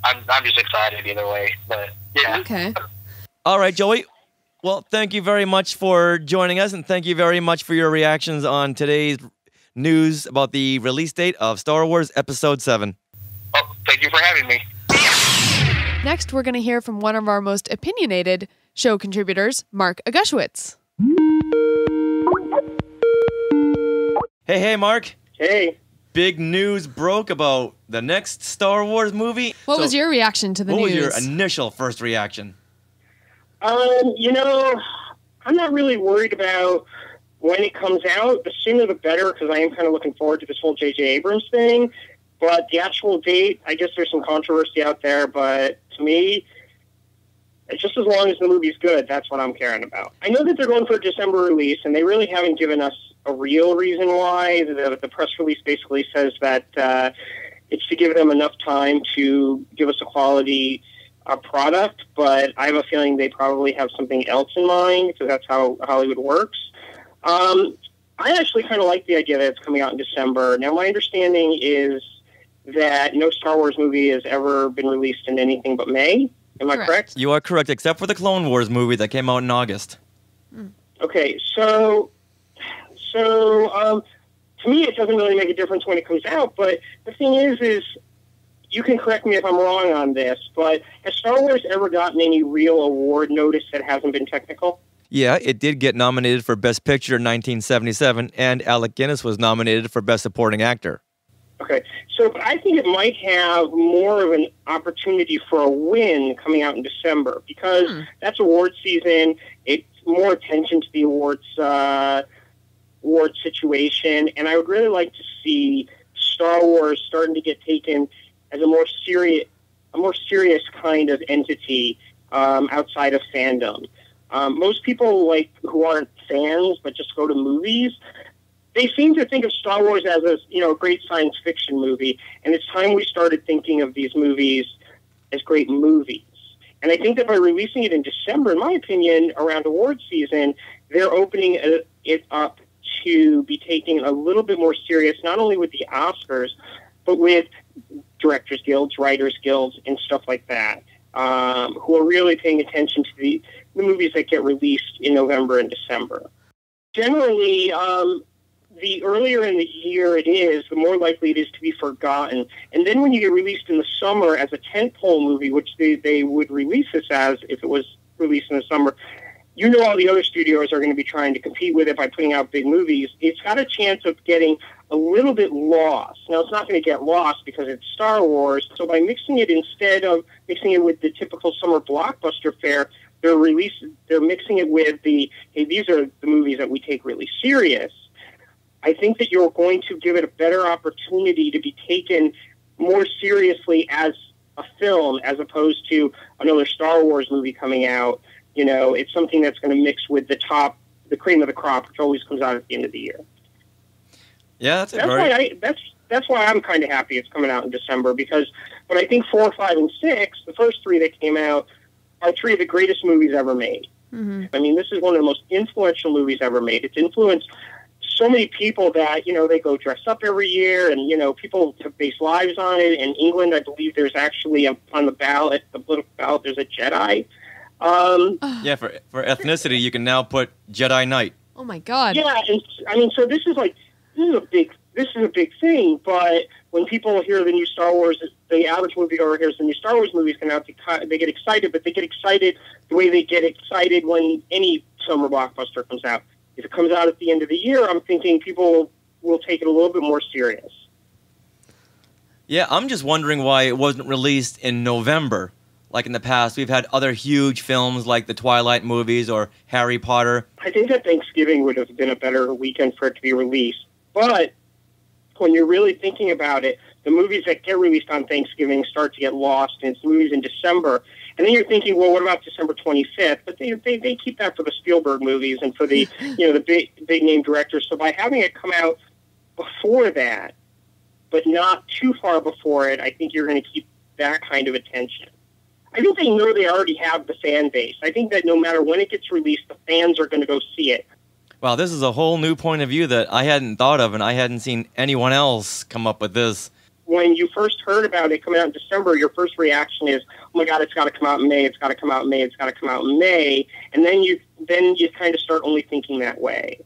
I'm just excited either way, but yeah. Okay. All right, Joey. Well, thank you very much for joining us, and thank you very much for your reactions on today's news about the release date of Star Wars Episode 7. Oh, thank you for having me. Next, we're going to hear from one of our most opinionated show contributors, Mark Wagushiewicz. Hey, Mark. Hey. Big news broke about the next Star Wars movie. What was your reaction to the news? What was your initial first reaction? You know, I'm not really worried about when it comes out. The sooner the better, because I am kind of looking forward to this whole J.J. Abrams thing. But the actual date, I guess there's some controversy out there. But to me, Just as long as the movie's good, that's what I'm caring about. I know that they're going for a December release, and they really haven't given us a real reason why. The press release basically says that it's to give them enough time to give us a quality product, but I have a feeling they probably have something else in mind, because that's how Hollywood works. I actually kind of like the idea that it's coming out in December. Now, my understanding is that no Star Wars movie has ever been released in anything but May. Am I correct? You are correct, except for the Clone Wars movie that came out in August. Okay, so to me, it doesn't really make a difference when it comes out, but the thing is you can correct me if I'm wrong on this, but has Star Wars ever gotten any real award notice that hasn't been technical? Yeah, it did get nominated for Best Picture in 1977, and Alec Guinness was nominated for Best Supporting Actor. Okay, so I think it might have more of an opportunity for a win coming out in December, because that's award season. It's more attention to the award situation, and I would really like to see Star Wars starting to get taken as a more serious kind of entity outside of fandom. Most people who aren't fans but just go to movies, they seem to think of Star Wars as a great science fiction movie, and it's time we started thinking of these movies as great movies. And I think that by releasing it in December, in my opinion, around award season, they're opening it up to be taken a little bit more serious, not only with the Oscars, but with directors' guilds, writers' guilds, and stuff like that, who are really paying attention to the movies that get released in November and December. Generally, the earlier in the year it is, the more likely it is to be forgotten. And then when you get released in the summer as a tentpole movie, which they would release this as if it was released in the summer, all the other studios are going to be trying to compete with it by putting out big movies. It's got a chance of getting a little bit lost. Now, it's not going to get lost because it's Star Wars. So by mixing it, instead of mixing it with the typical summer blockbuster fare, they're mixing it with hey, these are the movies that we take really serious. I think that you're going to give it a better opportunity to be taken more seriously as a film, as opposed to another Star Wars movie coming out. It's something that's going to mix with the cream of the crop, which always comes out at the end of the year. Yeah, that's why I'm kind of happy it's coming out in December, because when I think 4, 5, and 6, the first 3 that came out are 3 of the greatest movies ever made. Mm-hmm. I mean, this is one of the most influential movies ever made. It's influenced so many people that, they go dress up every year, and, people have based lives on it. In England, I believe there's actually on the political ballot, there's a Jedi. Yeah, for ethnicity, you can now put Jedi Knight. Oh my God. Yeah, and so this is a big thing, but when people hear the new Star Wars, the average moviegoer hears the new Star Wars movies come out, they get excited, but they get excited the way they get excited when any summer blockbuster comes out. If it comes out at the end of the year, I'm thinking people will take it a little bit more serious. Yeah, I'm just wondering why it wasn't released in November. Like in the past, we've had other huge films like the Twilight movies or Harry Potter. I think that Thanksgiving would have been a better weekend for it to be released. But when you're really thinking about it, the movies that get released on Thanksgiving start to get lost, and it's movies in December. And then you're thinking, well, what about December 25th? But they keep that for the Spielberg movies and for the the big name directors. So by having it come out before that, but not too far before it, I think you're going to keep that kind of attention. I think they know they already have the fan base. I think that no matter when it gets released, the fans are going to go see it. Wow, this is a whole new point of view that I hadn't thought of, and I hadn't seen anyone else come up with this. When you first heard about it coming out in December, your first reaction is, oh my God, it's got to come out in May, it's got to come out in May, it's got to come out in May. And then you kind of start only thinking that way.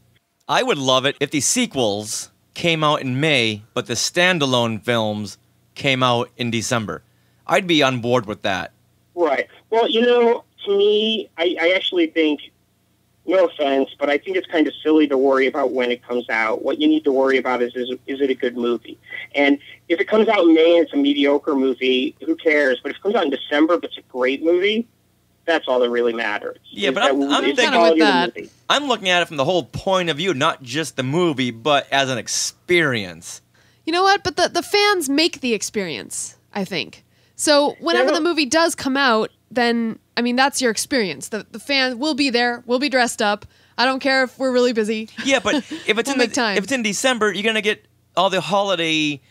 I would love it if the sequels came out in May, but the standalone films came out in December. I'd be on board with that. Right. Well, to me, I actually think, no offense, but I think it's kind of silly to worry about when it comes out. What you need to worry about is it a good movie? And if it comes out in May and it's a mediocre movie, who cares? But if it comes out in December but it's a great movie, that's all that really matters. Yeah, but I'm thinking with that. I'm looking at it from the whole point of view, not just the movie, but as an experience. You know what? But the fans make the experience, I think. So whenever the movie does come out, then, I mean, that's your experience. The fans will be there. We'll be dressed up. I don't care if we're really busy. Yeah, but if it's if it's in December, you're gonna get all the holiday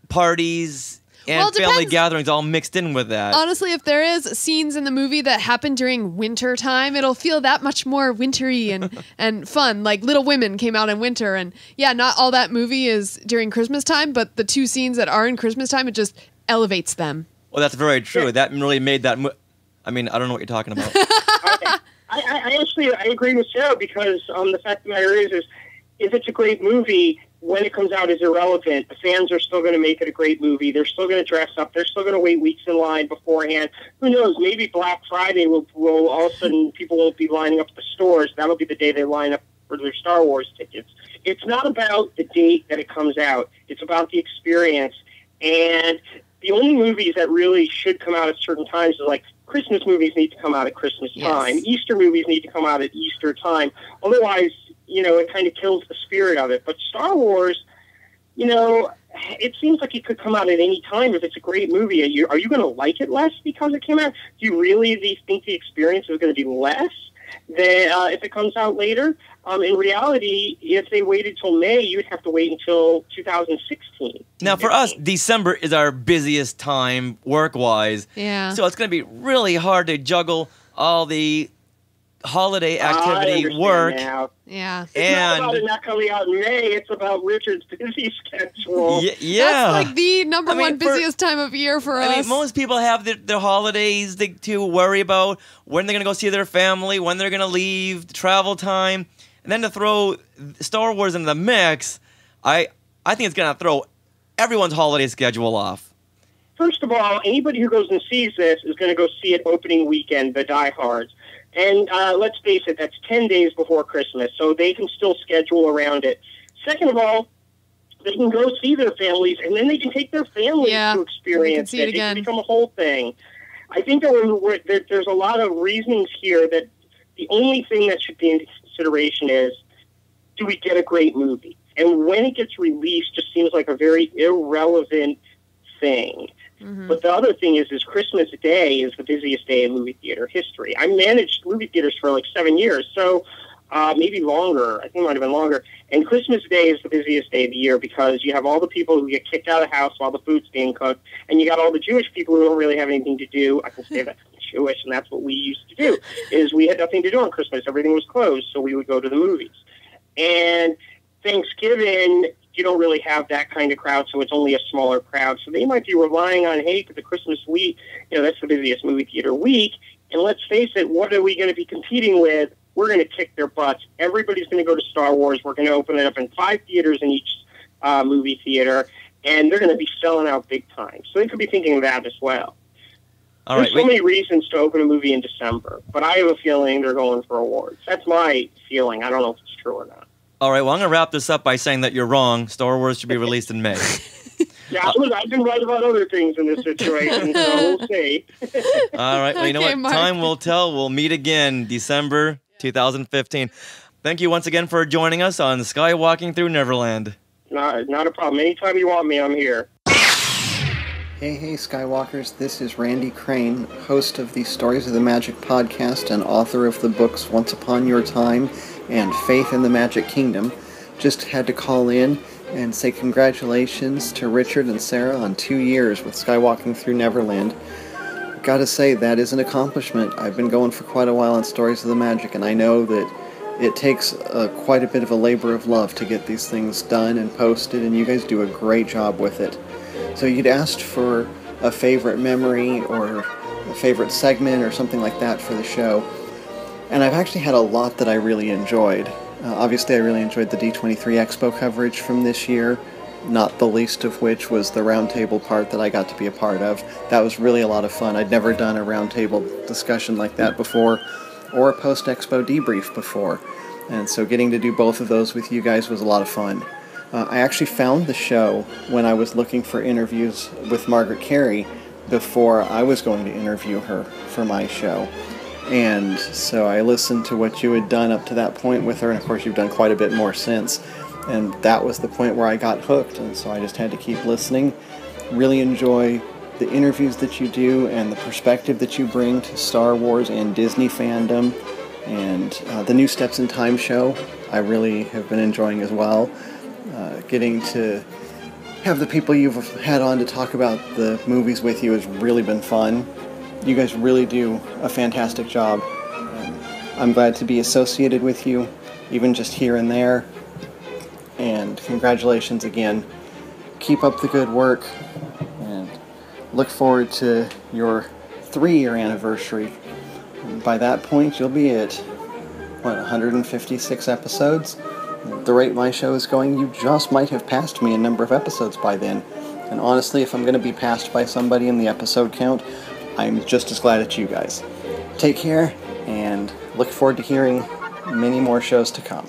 parties and family gatherings all mixed in with that. Honestly, if there is scenes in the movie that happen during winter time, it'll feel that much more wintry and fun. Like Little Women came out in winter, and yeah, not all that movie is during Christmas time, but the 2 scenes that are in Christmas time, it just elevates them. Well, that's very true. Yeah. That really made that. I mean, I don't know what you're talking about. I agree with Sarah, because the fact of the matter is if it's a great movie, when it comes out is irrelevant. The fans are still going to make it a great movie. They're still going to dress up. They're still going to wait weeks in line beforehand. Who knows? Maybe Black Friday will all of a sudden people won't be lining up at the stores. That'll be the day they line up for their Star Wars tickets. It's not about the date that it comes out. It's about the experience. And the only movies that really should come out at certain times is like Christmas movies need to come out at Christmas time. Easter movies need to come out at Easter time. Otherwise, it kind of kills the spirit of it. But Star Wars, it seems like it could come out at any time. If it's a great movie, are you going to like it less because it came out? Do you really think the experience is going to be less than if it comes out later? In reality, if they waited till May, you'd have to wait until 2016. Now, for us, December is our busiest time work-wise. Yeah. So it's going to be really hard to juggle all the holiday activity work. Now. Yeah. It's not about it not coming out in May. It's about Richard's busy schedule. Yeah. That's like the number one busiest time of year for us. I mean, most people have their holidays to worry about, when they're going to go see their family, when they're going to leave, travel time. And then to throw Star Wars in the mix, I think it's going to throw everyone's holiday schedule off. First of all, anybody who goes and sees this is going to go see it opening weekend, the diehards. And let's face it, that's 10 days before Christmas, so they can still schedule around it. Second of all, they can go see their families, and then they can take their families to experience it. It can become a whole thing. I think that there's a lot of reasonings here that the only thing that should be in consideration is, do we get a great movie? And when it gets released just seems like a very irrelevant thing. Mm-hmm. But the other thing is Christmas Day is the busiest day in movie theater history. I managed movie theaters for like 7 years, so maybe longer. I think it might have been longer. And Christmas Day is the busiest day of the year because you have all the people who get kicked out of the house while the food's being cooked, and you got all the Jewish people who don't really have anything to do. I can say that I'm Jewish, and that's what we used to do, is we had nothing to do on Christmas. Everything was closed, so we would go to the movies. And Thanksgiving, you don't really have that kind of crowd, so it's only a smaller crowd. So they might be relying on, hey, for the Christmas week, that's the busiest movie theater week. And let's face it, what are we going to be competing with? We're going to kick their butts. Everybody's going to go to Star Wars. We're going to open it up in 5 theaters in each movie theater, and they're going to be selling out big time. So they could be thinking of that as well. There's so many reasons to open a movie in December, but I have a feeling they're going for awards. That's my feeling. I don't know if it's true or not. All right, well, I'm going to wrap this up by saying that you're wrong. Star Wars should be released in May. Yeah, I've been right about other things in this situation, so we'll see. All right, well, you know what? Mark. Time will tell. We'll meet again December 2015. Thank you once again for joining us on Skywalking Through Neverland. Not a problem. Anytime you want me, I'm here. Hey, Skywalkers. This is Randy Crane, host of the Stories of the Magic podcast and author of the books Once Upon Your Time and Faith in the Magic Kingdom. Just had to call in and say congratulations to Richard and Sarah on 2 years with Skywalking Through Neverland. Gotta say, that is an accomplishment. I've been going for quite a while on Stories of the Magic, and I know that it takes quite a bit of a labor of love to get these things done and posted, and you guys do a great job with it. So you'd asked for a favorite memory or a favorite segment or something like that for the show. And I've actually had a lot that I really enjoyed. Obviously, I really enjoyed the D23 Expo coverage from this year, not the least of which was the roundtable part that I got to be a part of. That was really a lot of fun. I'd never done a roundtable discussion like that before, or a post-Expo debrief before. And so getting to do both of those with you guys was a lot of fun. I actually found the show when I was looking for interviews with Margaret Kerry before I was going to interview her for my show. And so I listened to what you had done up to that point with her, and of course you've done quite a bit more since. And that was the point where I got hooked, and so I just had to keep listening. Really enjoy the interviews that you do and the perspective that you bring to Star Wars and Disney fandom, and the New Steps in Time show, I really have been enjoying as well. Getting to have the people you've had on to talk about the movies with you has really been fun. You guys really do a fantastic job. I'm glad to be associated with you, even just here and there. And congratulations again. Keep up the good work, and look forward to your 3-year anniversary. And by that point, you'll be at, 156 episodes? At the rate my show is going, you just might have passed me a number of episodes by then. And honestly, if I'm going to be passed by somebody in the episode count, I'm just as glad it's you guys. Take care, and look forward to hearing many more shows to come.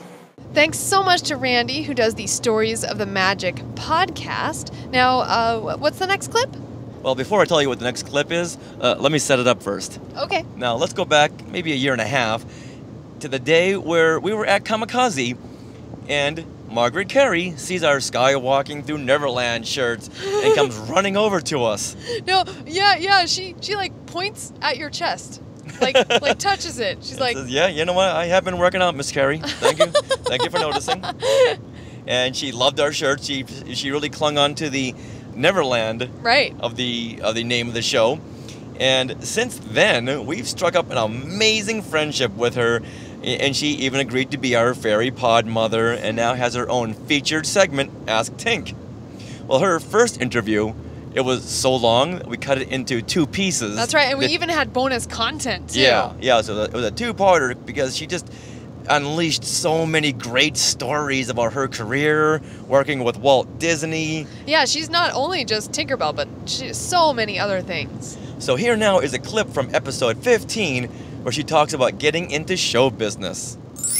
Thanks so much to Randy, who does the Stories of the Magic podcast. Now, what's the next clip? Well, before I tell you what the next clip is, let me set it up first. Okay. Now, let's go back maybe a year and a half to the day where we were at Kamikaze, and Margaret Kerry sees our Skywalking through Neverland shirts and comes running over to us. No, yeah, she like points at your chest. Like touches it. She's like, says, yeah, you know what? I have been working out, Miss Kerry. Thank you. Thank you for noticing. And she loved our shirt. She really clung on to the Neverland right of the name of the show. And since then, we've struck up an amazing friendship with her, and she even agreed to be our fairy pod mother, and now has her own featured segment, Ask Tink. Well, her first interview, it was so long that we cut it into 2 pieces. That's right, and we even had bonus content, too. Yeah, so it was a 2-parter because she just unleashed so many great stories about her career, working with Walt Disney. Yeah, she's not only just Tinkerbell, but she has so many other things. So here now is a clip from episode 15 where she talks about getting into show business.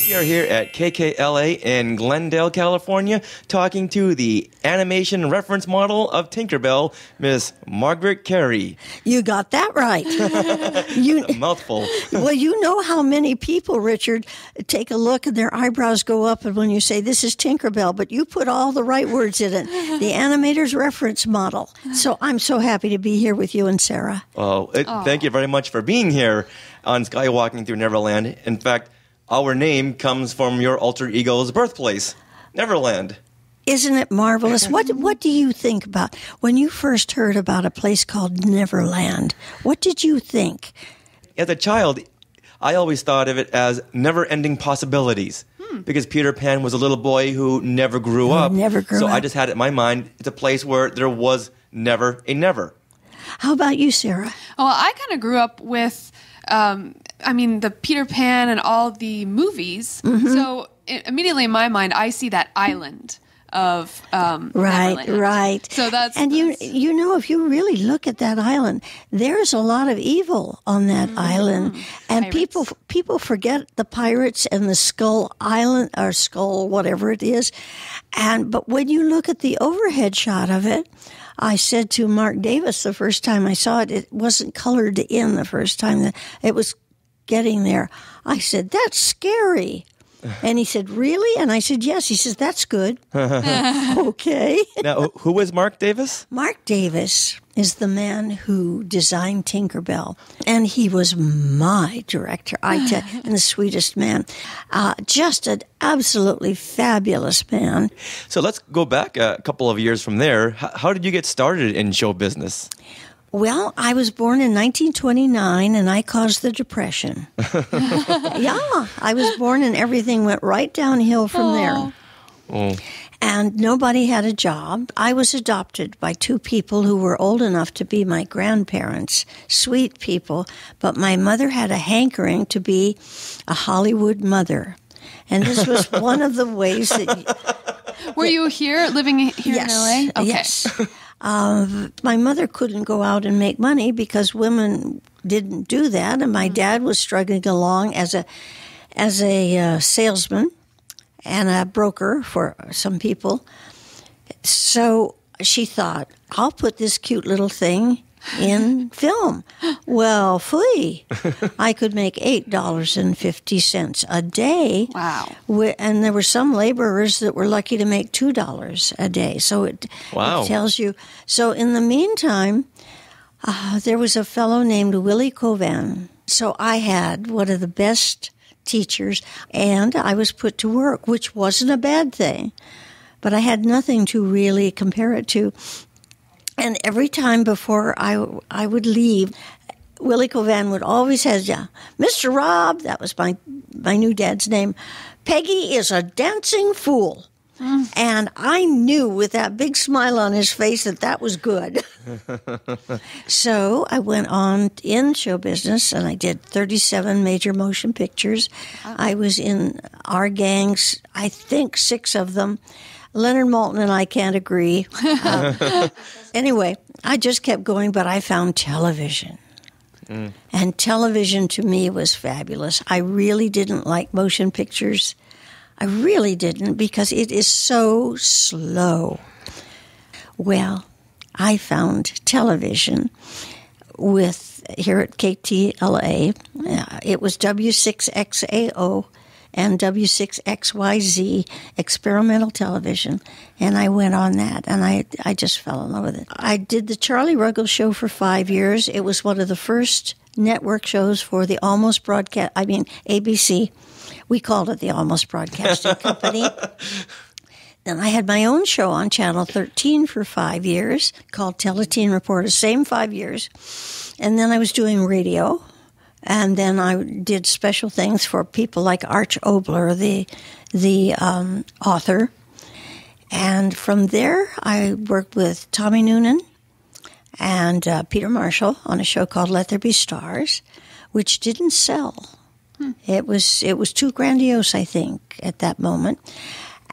We are here at KKLA in Glendale, California, talking to the animation reference model of Tinkerbell, Miss Margaret Kerry. You got that right. A mouthful. Well, you know how many people, Richard, take a look and their eyebrows go up when you say, this is Tinkerbell, but you put all the right words in it. The animator's reference model. So I'm so happy to be here with you and Sarah. Thank you very much for being here on Skywalking Through Neverland. In fact, our name comes from your alter ego's birthplace, Neverland. Isn't it marvelous? What do you think about when you first heard about a place called Neverland? What did you think? As a child, I always thought of it as never-ending possibilities. Because Peter Pan was a little boy who never grew up. So I just had it in my mind, it's a place where there was never a never. How about you, Sarah? Well, I kind of grew up with the Peter Pan and all the movies. Mm-hmm. So immediately in my mind, I see that island of Neverland. Right. So that's you know, if you really look at that island, there's a lot of evil on that island, and pirates. people forget the pirates and the Skull Island or Skull, whatever it is, but when you look at the overhead shot of it. I said to Mark Davis the first time I saw it, it wasn't colored in the first time that it was getting there. I said, that's scary. And he said, really? And I said, yes. He says, that's good. Okay. Now, who is Mark Davis? Mark Davis is the man who designed Tinkerbell. And he was my director, and the sweetest man. Just an absolutely fabulous man. So let's go back a couple of years from there. How did you get started in show business? Well, I was born in 1929, and I caused the Depression. Yeah, I was born, and everything went right downhill from there. Oh. And nobody had a job. I was adopted by 2 people who were old enough to be my grandparents, sweet people, but my mother had a hankering to be a Hollywood mother. And this was one of the ways that... Were you living here in LA? Okay. Yes. My mother couldn't go out and make money because women didn't do that, and my dad was struggling along as a salesman and a broker for some people. So she thought, I'll put this cute little thing in film. Well, phooey. I could make $8.50 a day. Wow. And there were some laborers that were lucky to make $2 a day. So it tells you. So in the meantime, There was a fellow named Willie Covan. So I had one of the best teachers, and I was put to work, which wasn't a bad thing. But I had nothing to really compare it to. And every time before I would leave, Willie Covan would always have, Mr. Rob, that was my new dad's name, Peggy is a dancing fool. And I knew with that big smile on his face that was good. So I went on in show business, and I did 37 major motion pictures. Wow. I was in our gangs, I think 6 of them. Leonard Maltin and I can't agree. Anyway, I just kept going, but I found television. And television to me was fabulous. I really didn't like motion pictures. I really didn't, because it is so slow. Well, I found television here at KTLA. It was W6XAO and W6XYZ experimental television, and I went on that, and I just fell in love with it. I did the Charlie Ruggles Show for 5 years. It was one of the first network shows for the Almost Broadcast, ABC. We called it the Almost Broadcasting Company. Then I had my own show on Channel 13 for 5 years called Teleteen Reporter, same 5 years. And then I was doing radio. And then I did special things for people like Arch Obler, the author. And from there, I worked with Tommy Noonan and Peter Marshall on a show called Let There Be Stars, which didn't sell. It was too grandiose, I think, at that moment.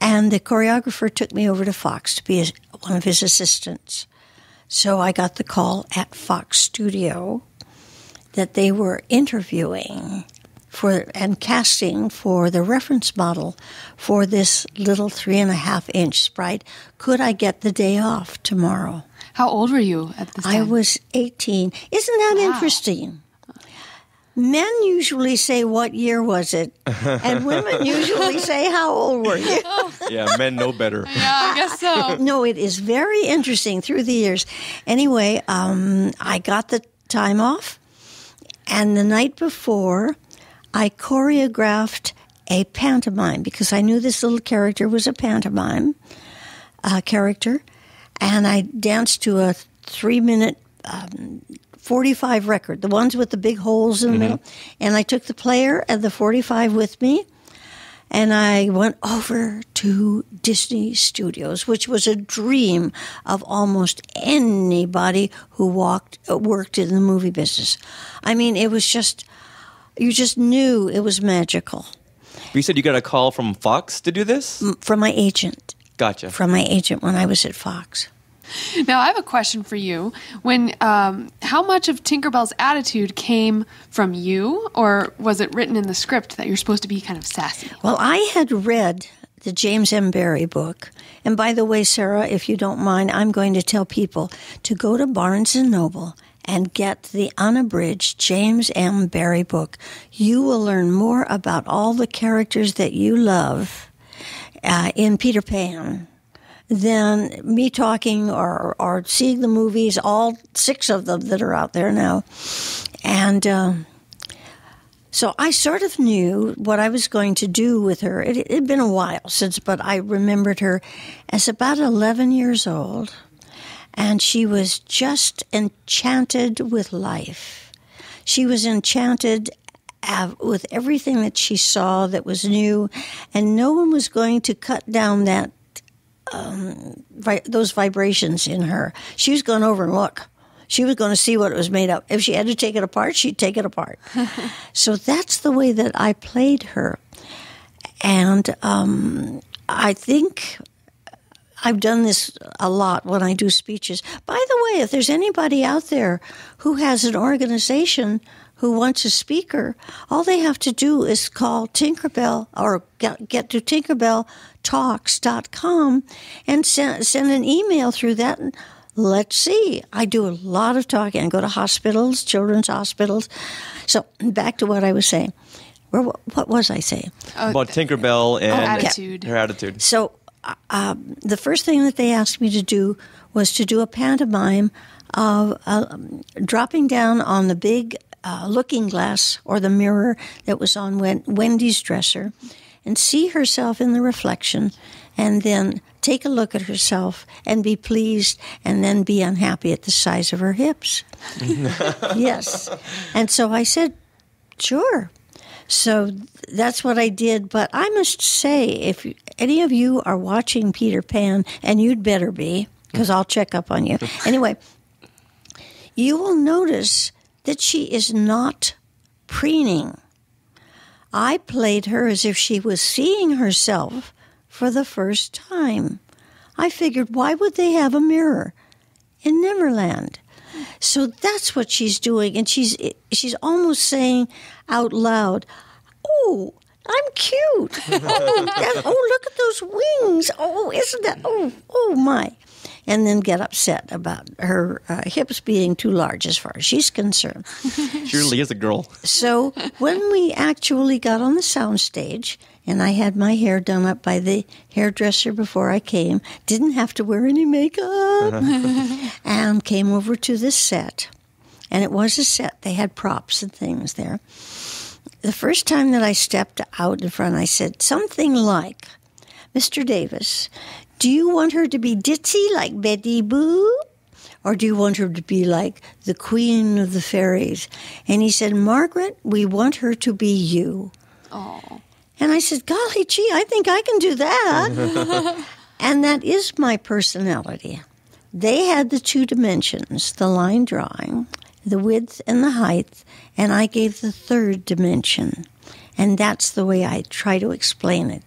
And the choreographer took me over to Fox to be one of his assistants. So I got the call at Fox Studio that they were interviewing and casting for the reference model for this little 3.5-inch sprite. Could I get the day off tomorrow? How old were you at this time? I was 18. Isn't that interesting? Men usually say, what year was it? And women usually say, how old were you? Yeah, men know better. Yeah, I guess so. No, it is very interesting through the years. Anyway, I got the time off, and the night before, I choreographed a pantomime because I knew this little character was a pantomime character, and I danced to a 3-minute 45 record, the ones with the big holes in the middle. And I took the player and the 45 with me, and I went over to Disney Studios, which was a dream of almost anybody who worked in the movie business. I mean, it was just, you just knew it was magical. You said you got a call from Fox to do this? From my agent. Gotcha. From my agent when I was at Fox. Now, I have a question for you. How much of Tinkerbell's attitude came from you, or was it written in the script that you're supposed to be kind of sassy? Well, I had read the James M. Barrie book. And by the way, Sarah, if you don't mind, I'm going to tell people to go to Barnes & Noble and get the unabridged James M. Barrie book. You will learn more about all the characters that you love in Peter Pan than me talking or seeing the movies, all 6 of them that are out there now. And so I sort of knew what I was going to do with her. It had been a while since, but I remembered her as about 11 years old, and she was just enchanted with life. She was enchanted with everything that she saw that was new, and no one was going to cut down that those vibrations in her. She was going over and look. She was going to see what it was made of. If she had to take it apart, she'd take it apart. So that's the way that I played her. And I think I've done this a lot when I do speeches. By the way, if there's anybody out there who has an organization who wants a speaker, all they have to do is call Tinkerbell or get to tinkerbelltalks.com and send an email through that. And let's see. I do a lot of talking. I go to hospitals, children's hospitals. So back to what I was saying. What was I saying? About Tinkerbell and her attitude. So the first thing that they asked me to do was to do a pantomime dropping down on the big looking glass or the mirror that was on Wendy's dresser and see herself in the reflection and then take a look at herself and be pleased and then be unhappy at the size of her hips. Yes. And so I said, sure. So that's what I did. But I must say, if any of you are watching Peter Pan, and you'd better be, because I'll check up on you. Anyway, you will notice that she is not preening. I played her as if she was seeing herself for the first time. I figured, why would they have a mirror in Neverland? So that's what she's doing, and she's almost saying out loud, "Oh, I'm cute. Oh, look at those wings. Oh, isn't that? Oh my!" And then get upset about her hips being too large as far as she's concerned. She really is a girl. So when we actually got on the soundstage, and I had my hair done up by the hairdresser before I came, didn't have to wear any makeup, and came over to this set. And it was a set. They had props and things there. The first time that I stepped out in front, I said something like, "Mr. Davis, do you want her to be ditzy like Betty Boo? Or do you want her to be like the Queen of the Fairies?" And he said, "Margaret, we want her to be you." Oh. And I said, "Golly gee, I think I can do that." And that is my personality. They had the two dimensions, the line drawing, the width and the height, and I gave the third dimension. And that's the way I try to explain it.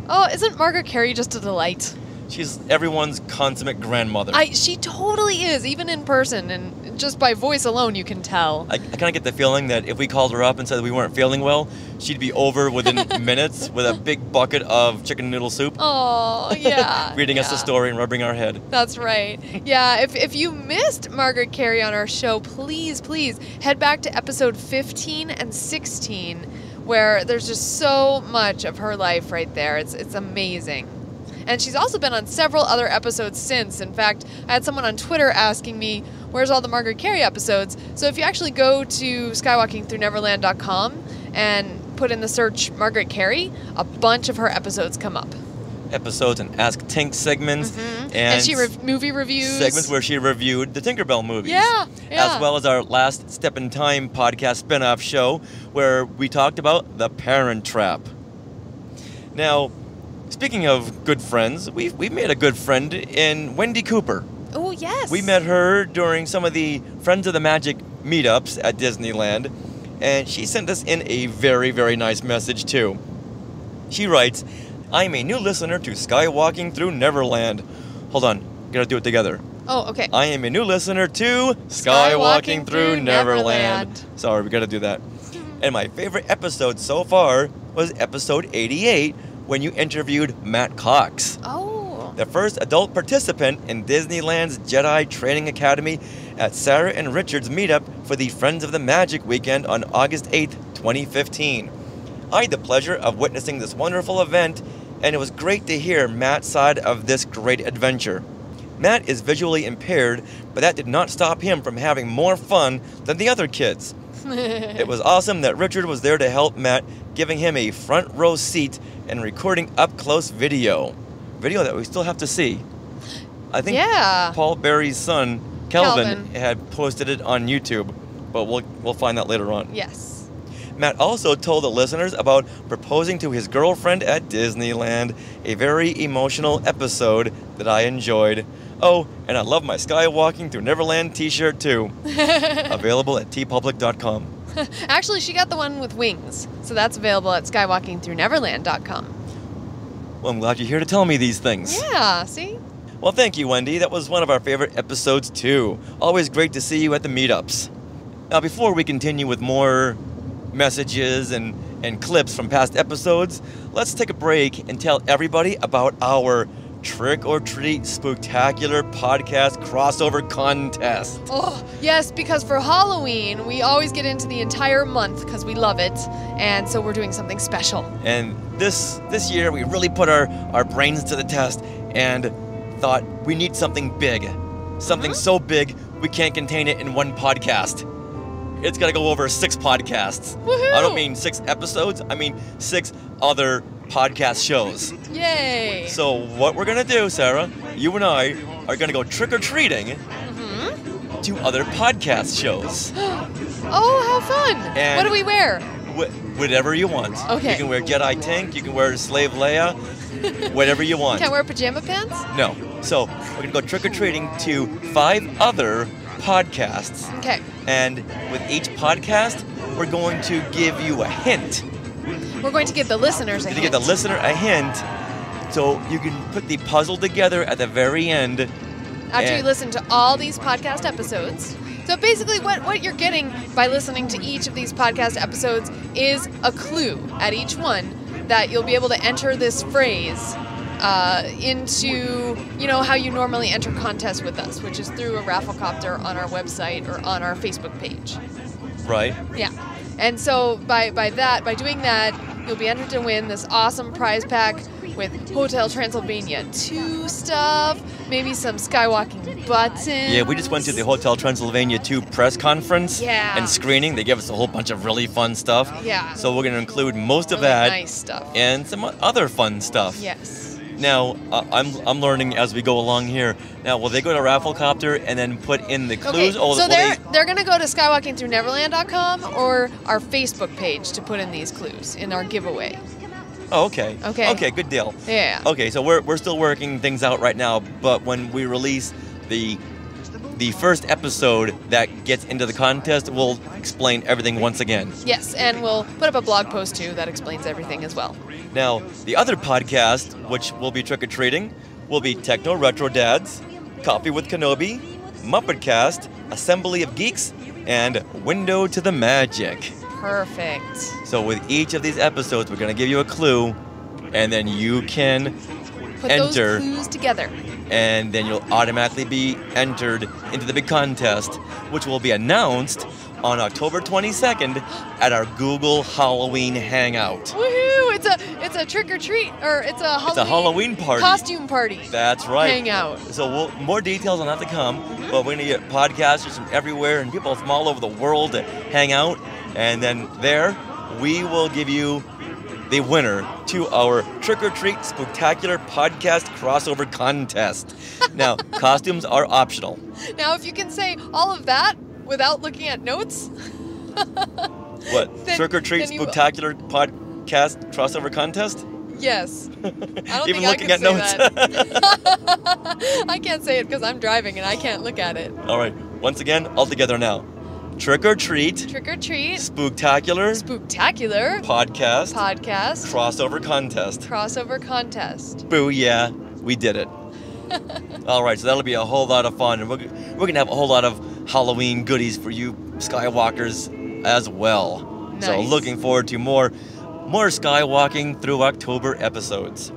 Oh, isn't Margaret Kerry just a delight? She's everyone's consummate grandmother. She totally is, even in person, and just by voice alone you can tell. I kind of get the feeling that if we called her up and said we weren't feeling well, she'd be over within minutes with a big bucket of chicken noodle soup. Oh, yeah. Reading us the story and rubbing our head. That's right. Yeah, if you missed Margaret Kerry on our show, please head back to episode 15 and 16, where there's just so much of her life right there. It's amazing. And she's also been on several other episodes since. In fact, I had someone on Twitter asking me, where's all the Margaret Kerry episodes? So if you actually go to skywalkingthroughneverland.com and put in the search Margaret Kerry, a bunch of her episodes come up. Episodes and Ask Tink segments. Mm-hmm. And she movie reviews. Segments where she reviewed the Tinkerbell movies. Yeah. As well as our last Step in Time podcast spin-off show where we talked about The Parent Trap. Now, speaking of good friends, we've made a good friend in Wendy Cooper. Oh, yes. We met her during some of the Friends of the Magic meetups at Disneyland, and she sent us in a very, very nice message, too. She writes, "I'm a new listener to Skywalking Through Neverland." Hold on, gotta do it together. Oh, okay. I am a new listener to Skywalking Through Neverland. Sorry, we gotta do that. And my favorite episode so far was episode 88, when you interviewed Matt Cox. Oh. The first adult participant in Disneyland's Jedi Training Academy at Sarah and Richard's meetup for the Friends of the Magic weekend on August 8th, 2015. I had the pleasure of witnessing this wonderful event, and it was great to hear Matt's side of this great adventure. Matt is visually impaired, but that did not stop him from having more fun than the other kids. It was awesome that Richard was there to help Matt, giving him a front row seat and recording up-close video that we still have to see. I think Paul Berry's son, Calvin, had posted it on YouTube, but we'll find that later on. Yes. Matt also told the listeners about proposing to his girlfriend at Disneyland, a very emotional episode that I enjoyed. Oh, and I love my Skywalking Through Neverland t-shirt too. Available at tpublic.com. Actually, she got the one with wings, so that's available at skywalkingthroughneverland.com. Well, I'm glad you're here to tell me these things. Yeah, see? Well, thank you, Wendy. That was one of our favorite episodes too. Always great to see you at the meetups. Now, before we continue with more messages and clips from past episodes, let's take a break and tell everybody about our Trick or Treat Spooktacular Podcast Crossover Contest. Oh, yes, because for Halloween, we always get into the entire month because we love it, and so we're doing something special. And this year, we really put our brains to the test and thought we need something big. Something so big we can't contain it in one podcast. It's got to go over 6 podcasts. Woohoo! I don't mean 6 episodes. I mean 6 other podcast shows. Yay! So what we're going to do, Sarah, you and I are going to go trick-or-treating to other podcast shows. Oh, how fun! And what do we wear? Whatever you want. Okay. You can wear Jedi Tank, you can wear Slave Leia, whatever you want. Can I wear pajama pants? No. So we're going to go trick-or-treating to 5 other podcasts. Okay. And with each podcast, we're going to give you a hint. We're going to give the listeners a hint. To give the listener a hint, so you can put the puzzle together at the very end. After you listen to all these podcast episodes. So basically what you're getting by listening to each of these podcast episodes is a clue at each one that you'll be able to enter this phrase into, how you normally enter contests with us, which is through a rafflecopter on our website or on our Facebook page. Right. Yeah. And so by doing that, you'll be entered to win this awesome prize pack with Hotel Transylvania 2 stuff, maybe some Skywalking buttons. Yeah, we just went to the Hotel Transylvania 2 press conference and screening. They gave us a whole bunch of really fun stuff. Yeah. So we're going to include most of really that. Nice stuff. And some other fun stuff. Yes. Now, I'm learning as we go along here. Now, will they go to Rafflecopter and then put in the clues? Okay, or so will they're going to go to skywalkingthroughneverland.com or our Facebook page to put in these clues in our giveaway. Oh, okay. Okay. Okay, good deal. Yeah. Okay, so we're still working things out right now, but when we release the first episode that gets into the contest, we'll explain everything once again. Yes, and we'll put up a blog post too that explains everything as well. Now, the other podcast, which will be trick-or-treating, will be TechnoRetro Dads, Coffee with Kenobi, Muppetcast, Assembly of Geeks, and Window to the Magic. Perfect. So with each of these episodes, we're going to give you a clue, and then you can Put enter. those clues together. And then you'll automatically be entered into the big contest, which will be announced on October 22nd at our Google Halloween Hangout. Woohoo! It's a trick or treat, or it's a Halloween party. Costume party. That's right. Hangout. So more details on that to come, but we're going to get podcasters from everywhere and people from all over the world to hang out, and then there we will give you the winner to our Trick or Treat Spooktacular Podcast Crossover Contest. Now, costumes are optional. Now, if you can say all of that without looking at notes. What? Trick or Treat Spooktacular Podcast Crossover Contest? Yes. I don't Even think looking I at can notes. say that. I can't say it because I'm driving and I can't look at it. All right. Once again, all together now. Trick or Treat. Trick or Treat. Spooktacular. Spooktacular. Podcast. Crossover Contest. Crossover contest. Booyah. We did it. All right, so that'll be a whole lot of fun. And we're going to have a whole lot of Halloween goodies for you Skywalkers as well. Nice. So looking forward to more Skywalking through October episodes.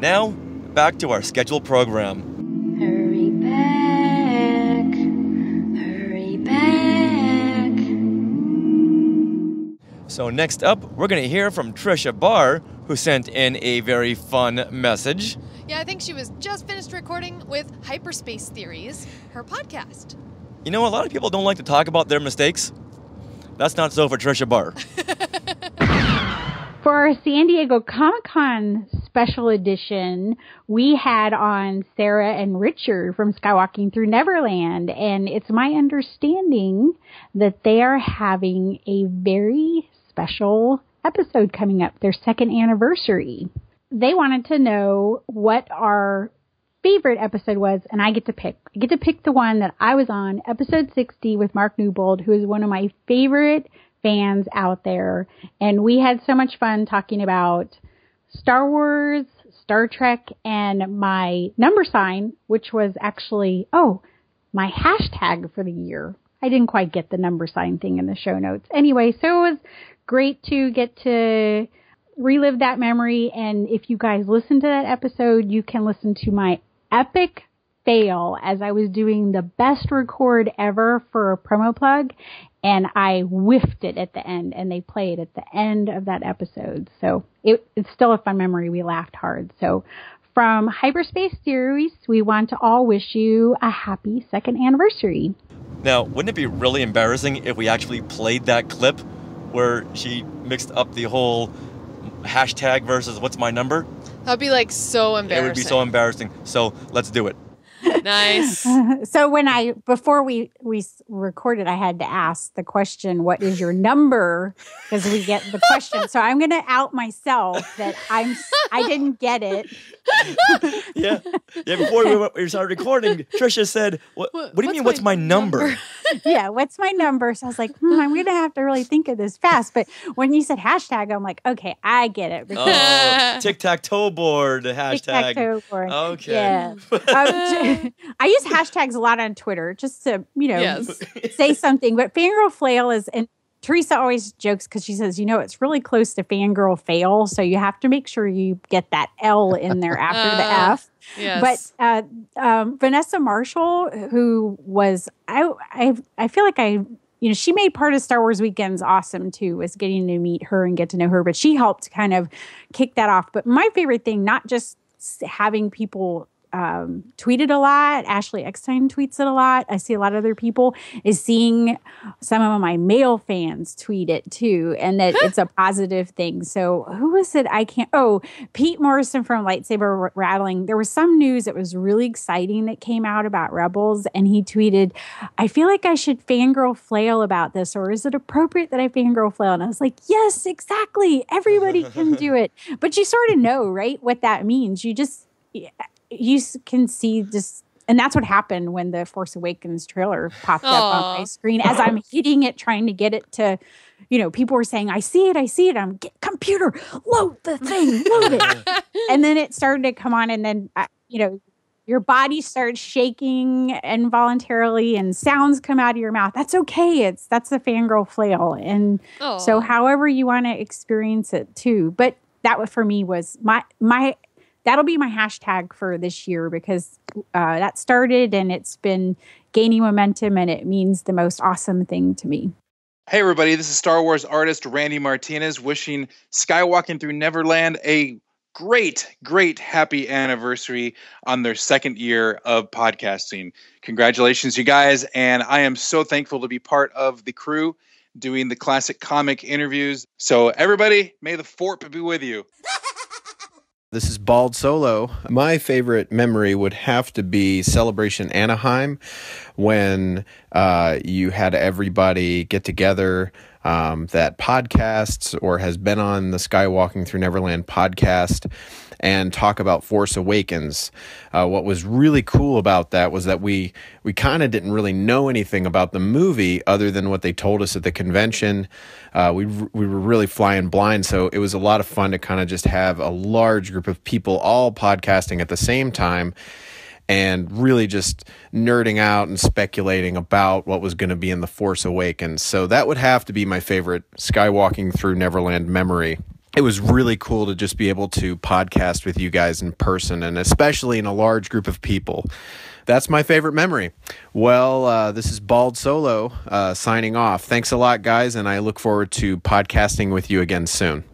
Now, back to our scheduled program. Hurry back. Hurry back. So next up, we're going to hear from Tricia Barr, who sent in a very fun message. Yeah, I think she was just finished recording with Hyperspace Theories, her podcast. You know, a lot of people don't like to talk about their mistakes. That's not so for Tricia Barr. For our San Diego Comic-Con special edition, we had on Sarah and Richard from Skywalking Through Neverland, and it's my understanding that they are having a very special episode coming up, their 2nd anniversary. They wanted to know what our favorite episode was, and I get to pick. I get to pick the one that I was on, episode 60 with Mark Newbold, who is one of my favorite fans out there. And we had so much fun talking about Star Wars, Star Trek, and my number sign, which was actually, my hashtag for the year. I didn't quite get the number sign thing in the show notes. Anyway, so it was great to get to relive that memory. And if you guys listen to that episode, you can listen to my epic fail as I was doing the best record ever for a promo plug, and I whiffed it at the end, and they play it at the end of that episode. So it's still a fun memory. We laughed hard. So From Hyperspace Series, we want to all wish you a happy 2nd anniversary. Now, wouldn't it be really embarrassing if we actually played that clip where she mixed up the whole hashtag versus what's my number? That'd be like so embarrassing. It would be so embarrassing. So let's do it. Nice. So before we recorded, I had to ask the question, what is your number? Because we get the question. So I'm going to out myself that I didn't get it. Yeah. Before we started recording, Tricia said, what do you mean, what's my number? Yeah, what's my number? So I was like, I'm going to have to really think of this fast. But when you said hashtag, I'm like, okay, I get it. Oh, tic-tac-toe board hashtag. Tic-tac-toe board. Okay. Yeah. I use hashtags a lot on Twitter just to, say something. But fangirl flail is, and Teresa always jokes because she says, it's really close to fangirl fail. So you have to make sure you get that L in there after the F. Yes. But Vanessa Marshall, who was, I feel like she made part of Star Wars Weekends awesome too, was getting to meet her and get to know her. But she helped kind of kick that off. But my favorite thing, not just having people tweet it a lot. Ashley Eckstein tweets it a lot. I see a lot of other people is seeing some of my male fans tweet it too, and that it's a positive thing. So who was it? Pete Morrison from Lightsaber Rattling. There was some news that was really exciting that came out about Rebels, and he tweeted, I feel like I should fangirl flail about this, or is it appropriate that I fangirl flail? And I was like, yes, exactly. Everybody can do it. But you sort of know, right, what that means. You can see just, and that's what happened when the Force Awakens trailer popped up on my screen as I'm hitting it, trying to get it to, people were saying, I see it. I'm computer, load the thing, load it. And then it started to come on, and then, your body starts shaking involuntarily and sounds come out of your mouth. That's okay. That's the fangirl flail. And so however you want to experience it too. But that for me was that'll be my hashtag for this year, because that started and it's been gaining momentum, and it means the most awesome thing to me. Hey, everybody. This is Star Wars artist Randy Martinez wishing Skywalking Through Neverland a great, great happy anniversary on their 2nd year of podcasting. Congratulations, you guys. And I am so thankful to be part of the crew doing the classic comic interviews. So everybody, may the Forp be with you. This is Bald Solo. My favorite memory would have to be Celebration Anaheim, when you had everybody get together that podcasts or has been on the Skywalking Through Neverland podcast and talk about Force Awakens. What was really cool about that was that we kind of didn't really know anything about the movie other than what they told us at the convention. We were really flying blind, so it was a lot of fun to kind of just have a large group of people all podcasting at the same time and really just nerding out and speculating about what was going to be in The Force Awakens. So that would have to be my favorite Skywalking Through Neverland memory. It was really cool to just be able to podcast with you guys in person, and especially in a large group of people. That's my favorite memory. Well, this is Bald Solo signing off. Thanks a lot, guys, and I look forward to podcasting with you again soon.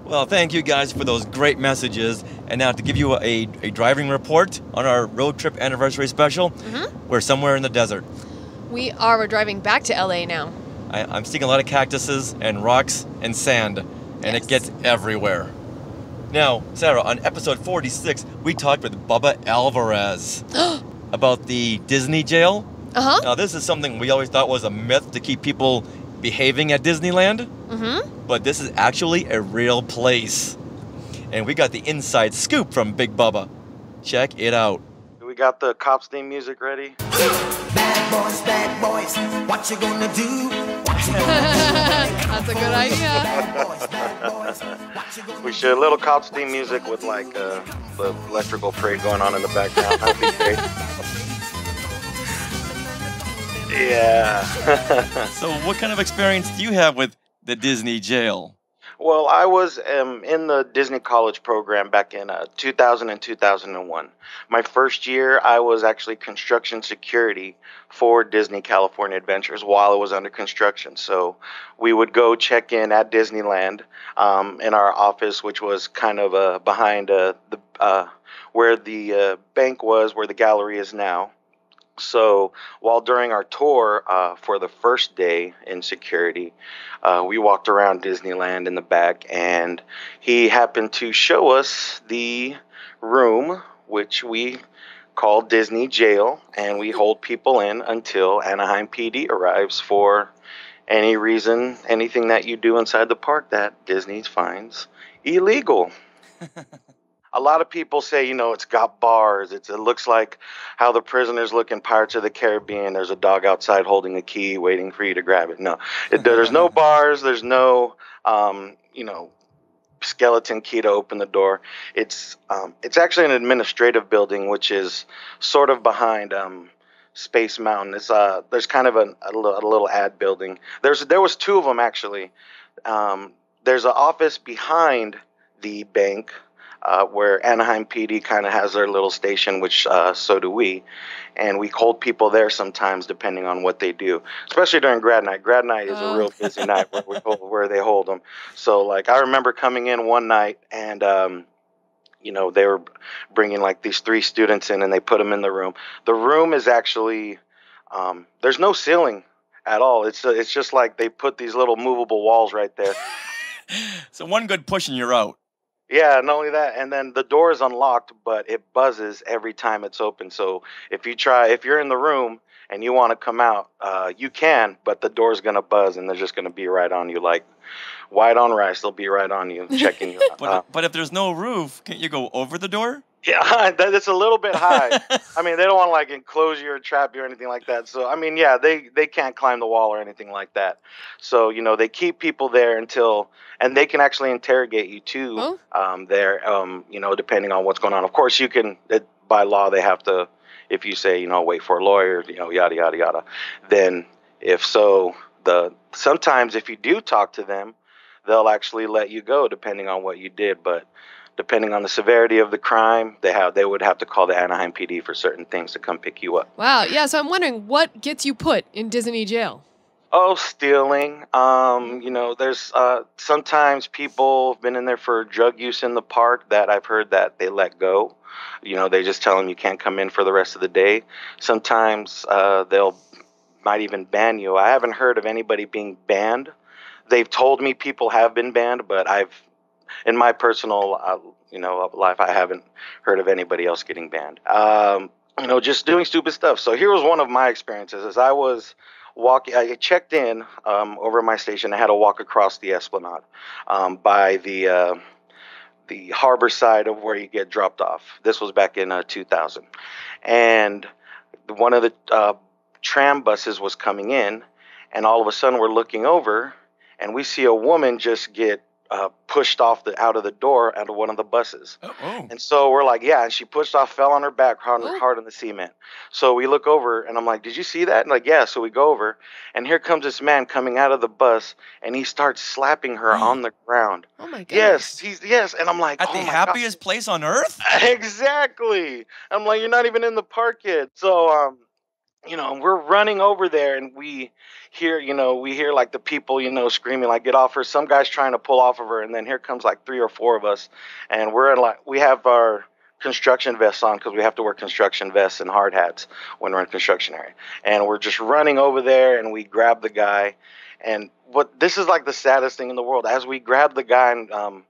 Well, thank you guys for those great messages. And now to give you a driving report on our road trip anniversary special, we're somewhere in the desert. We're driving back to LA now. I'm seeing a lot of cactuses and rocks and sand, and it gets everywhere. Now, Sarah, on episode 46, we talked with Bubba Alvarez about the Disney jail. Now, this is something we always thought was a myth to keep people behaving at Disneyland. But this is actually a real place. And we got the inside scoop from Big Bubba. Check it out. We got the Cops theme music ready. Bad boys, what you gonna do? That's a good idea. We should a little Cops theme music with like the electrical parade going on in the background. That'd be great. Yeah. So what kind of experience do you have with the Disney jail? Well, I was in the Disney College program back in 2000 and 2001. My first year, I was actually construction security for Disney California Adventures while it was under construction. So we would go check in at Disneyland in our office, which was kind of behind the bank was, where the gallery is now. So while during our tour for the first day in security, we walked around Disneyland in the back, and he happened to show us the room, which we call Disney Jail, and we hold people in until Anaheim PD arrives for any reason, anything that you do inside the park that Disney finds illegal. A lot of people say, it's got bars. It looks like how the prisoners look in Pirates of the Caribbean. There's a dog outside holding a key, waiting for you to grab it. No, there's no bars. There's no, skeleton key to open the door. It's actually an administrative building, which is sort of behind Space Mountain. There's kind of a little ad building. There was two of them actually. There's an office behind the bank. Where Anaheim PD kind of has their little station, which so do we. And we hold people there sometimes depending on what they do, especially during grad night. Grad night is a real busy night where they hold them. So, like, I remember coming in one night and, they were bringing, like, these 3 students in and they put them in the room. The room is actually, there's no ceiling at all. It's just like they put these little movable walls right there. So one good push and you're out. Yeah, not only that, and then the door is unlocked, but it buzzes every time it's open. So if you're in the room and you want to come out, you can, but the door's going to buzz and they're just going to be right on you, like white on rice. They'll be right on you, checking you out. But if there's no roof, can't you go over the door? Yeah, it's a little bit high. I mean, they don't want to, like, enclose you or trap you or anything like that. So, I mean, yeah, they can't climb the wall or anything like that. So, they keep people there and they can actually interrogate you too there, depending on what's going on. Of course, by law, they have to, if you say, wait for a lawyer, yada, yada, yada. Then sometimes if you do talk to them, they'll actually let you go depending on what you did. But depending on the severity of the crime, they would have to call the Anaheim PD for certain things to come pick you up. Wow, yeah, so I'm wondering, what gets you put in Disney jail? Oh, stealing. There's sometimes people have been in there for drug use in the park that I've heard that they let go. They just tell them you can't come in for the rest of the day. Sometimes might even ban you. I haven't heard of anybody being banned. They've told me people have been banned, but in my personal, life, I haven't heard of anybody else getting banned. Just doing stupid stuff. So here was one of my experiences. As I was walking, I checked in over my station. I had to walk across the Esplanade by the harbor side of where you get dropped off. This was back in 2000. And one of the tram buses was coming in, and all of a sudden we're looking over, and we see a woman just get pushed out of the door out of one of the buses. And so we're like, yeah, and she pushed off, fell on her back hard on the cement. So we look over and I'm like, did you see that? And like, yeah. So we go over and here comes this man coming out of the bus and he starts slapping her on the ground. Oh my goodness. Yes. And I'm like, at the happiest place on earth? Exactly. I'm like, you're not even in the park yet. So, we're running over there and we hear like the people, screaming, like, get off her. Some guy's trying to pull off of her. And then here comes like 3 or 4 of us. And we have our construction vests on because we have to wear construction vests and hard hats when we're in construction area. And we're just running over there and we grab the guy. And this is like the saddest thing in the world. As we grab the guy and,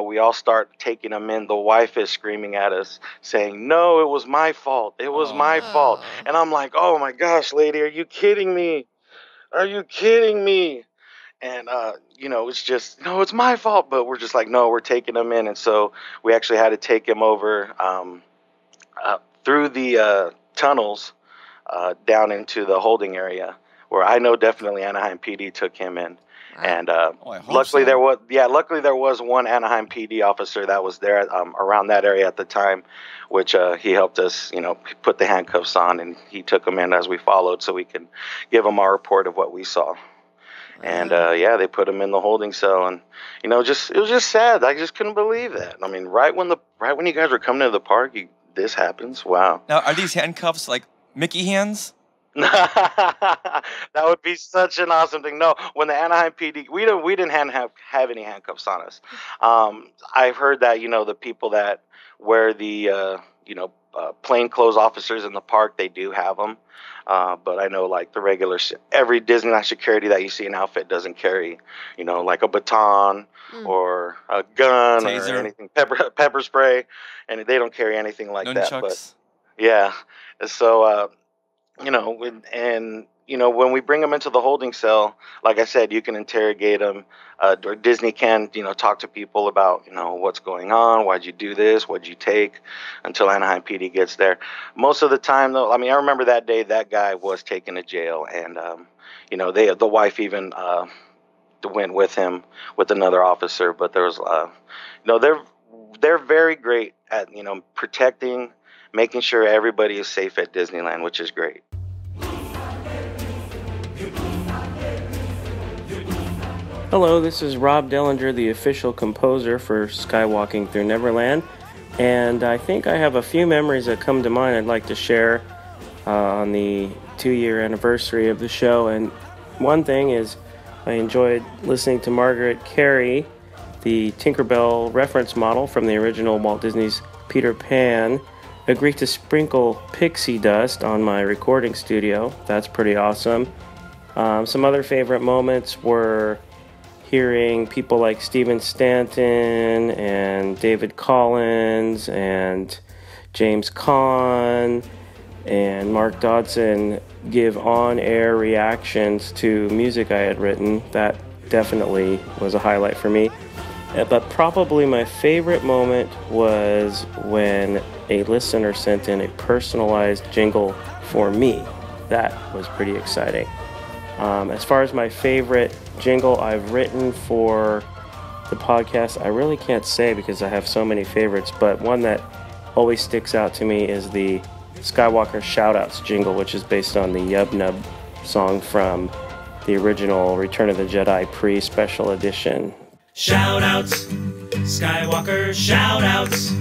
we all start taking him in. The wife is screaming at us saying, no, it was my fault. It was my fault. And I'm like, oh my gosh, lady, are you kidding me? Are you kidding me? And, it's just, no, it's my fault. But we're just like, no, we're taking him in. And so we actually had to take him over through the tunnels down into the holding area where I know definitely Anaheim PD took him in. And luckily there was one Anaheim PD officer that was there around that area at the time, which he helped us, put the handcuffs on, and he took them in as we followed so we can give him our report of what we saw. And they put him in the holding cell, and it was just sad. I just couldn't believe that. I mean, right when you guys were coming to the park, this happens. Wow. Now, are these handcuffs like Mickey hands? That would be such an awesome thing. No, when the Anaheim PD, we didn't have any handcuffs on us. I've heard that the people that wear the plainclothes officers in the park, they do have them. But I know like the regular every Disneyland security that you see in outfit doesn't carry like a baton or a gun Taser. or anything, pepper spray, and they don't carry anything like that. Nunchucks. But yeah, so. When we bring them into the holding cell, like I said, you can interrogate them, or Disney can, talk to people about, what's going on, why'd you do this, what'd you take, until Anaheim PD gets there. Most of the time, though, I remember that day that guy was taken to jail, and, the wife even went with him with another officer, but there was, they're very great at, protecting, making sure everybody is safe at Disneyland, which is great. Hello, this is Rob Dellinger, the official composer for Skywalking Through Neverland, and I think I have a few memories that come to mind I'd like to share on the 2-year anniversary of the show. And one thing is I enjoyed listening to Margaret Kerry, the Tinkerbell reference model from the original Walt Disney's Peter Pan, agree to sprinkle pixie dust on my recording studio. That's pretty awesome. Some other favorite moments were hearing people like Stephen Stanton and David Collins and James Caan and Mark Dodson give on-air reactions to music I had written. That definitely was a highlight for me. But probably my favorite moment was when a listener sent in a personalized jingle for me. That was pretty exciting. As far as my favorite jingle I've written for the podcast, I really can't say because I have so many favorites, but one that always sticks out to me is the Skywalker Shoutouts jingle, which is based on the Yub Nub song from the original Return of the Jedi pre-special edition. Shoutouts, Skywalker shoutouts.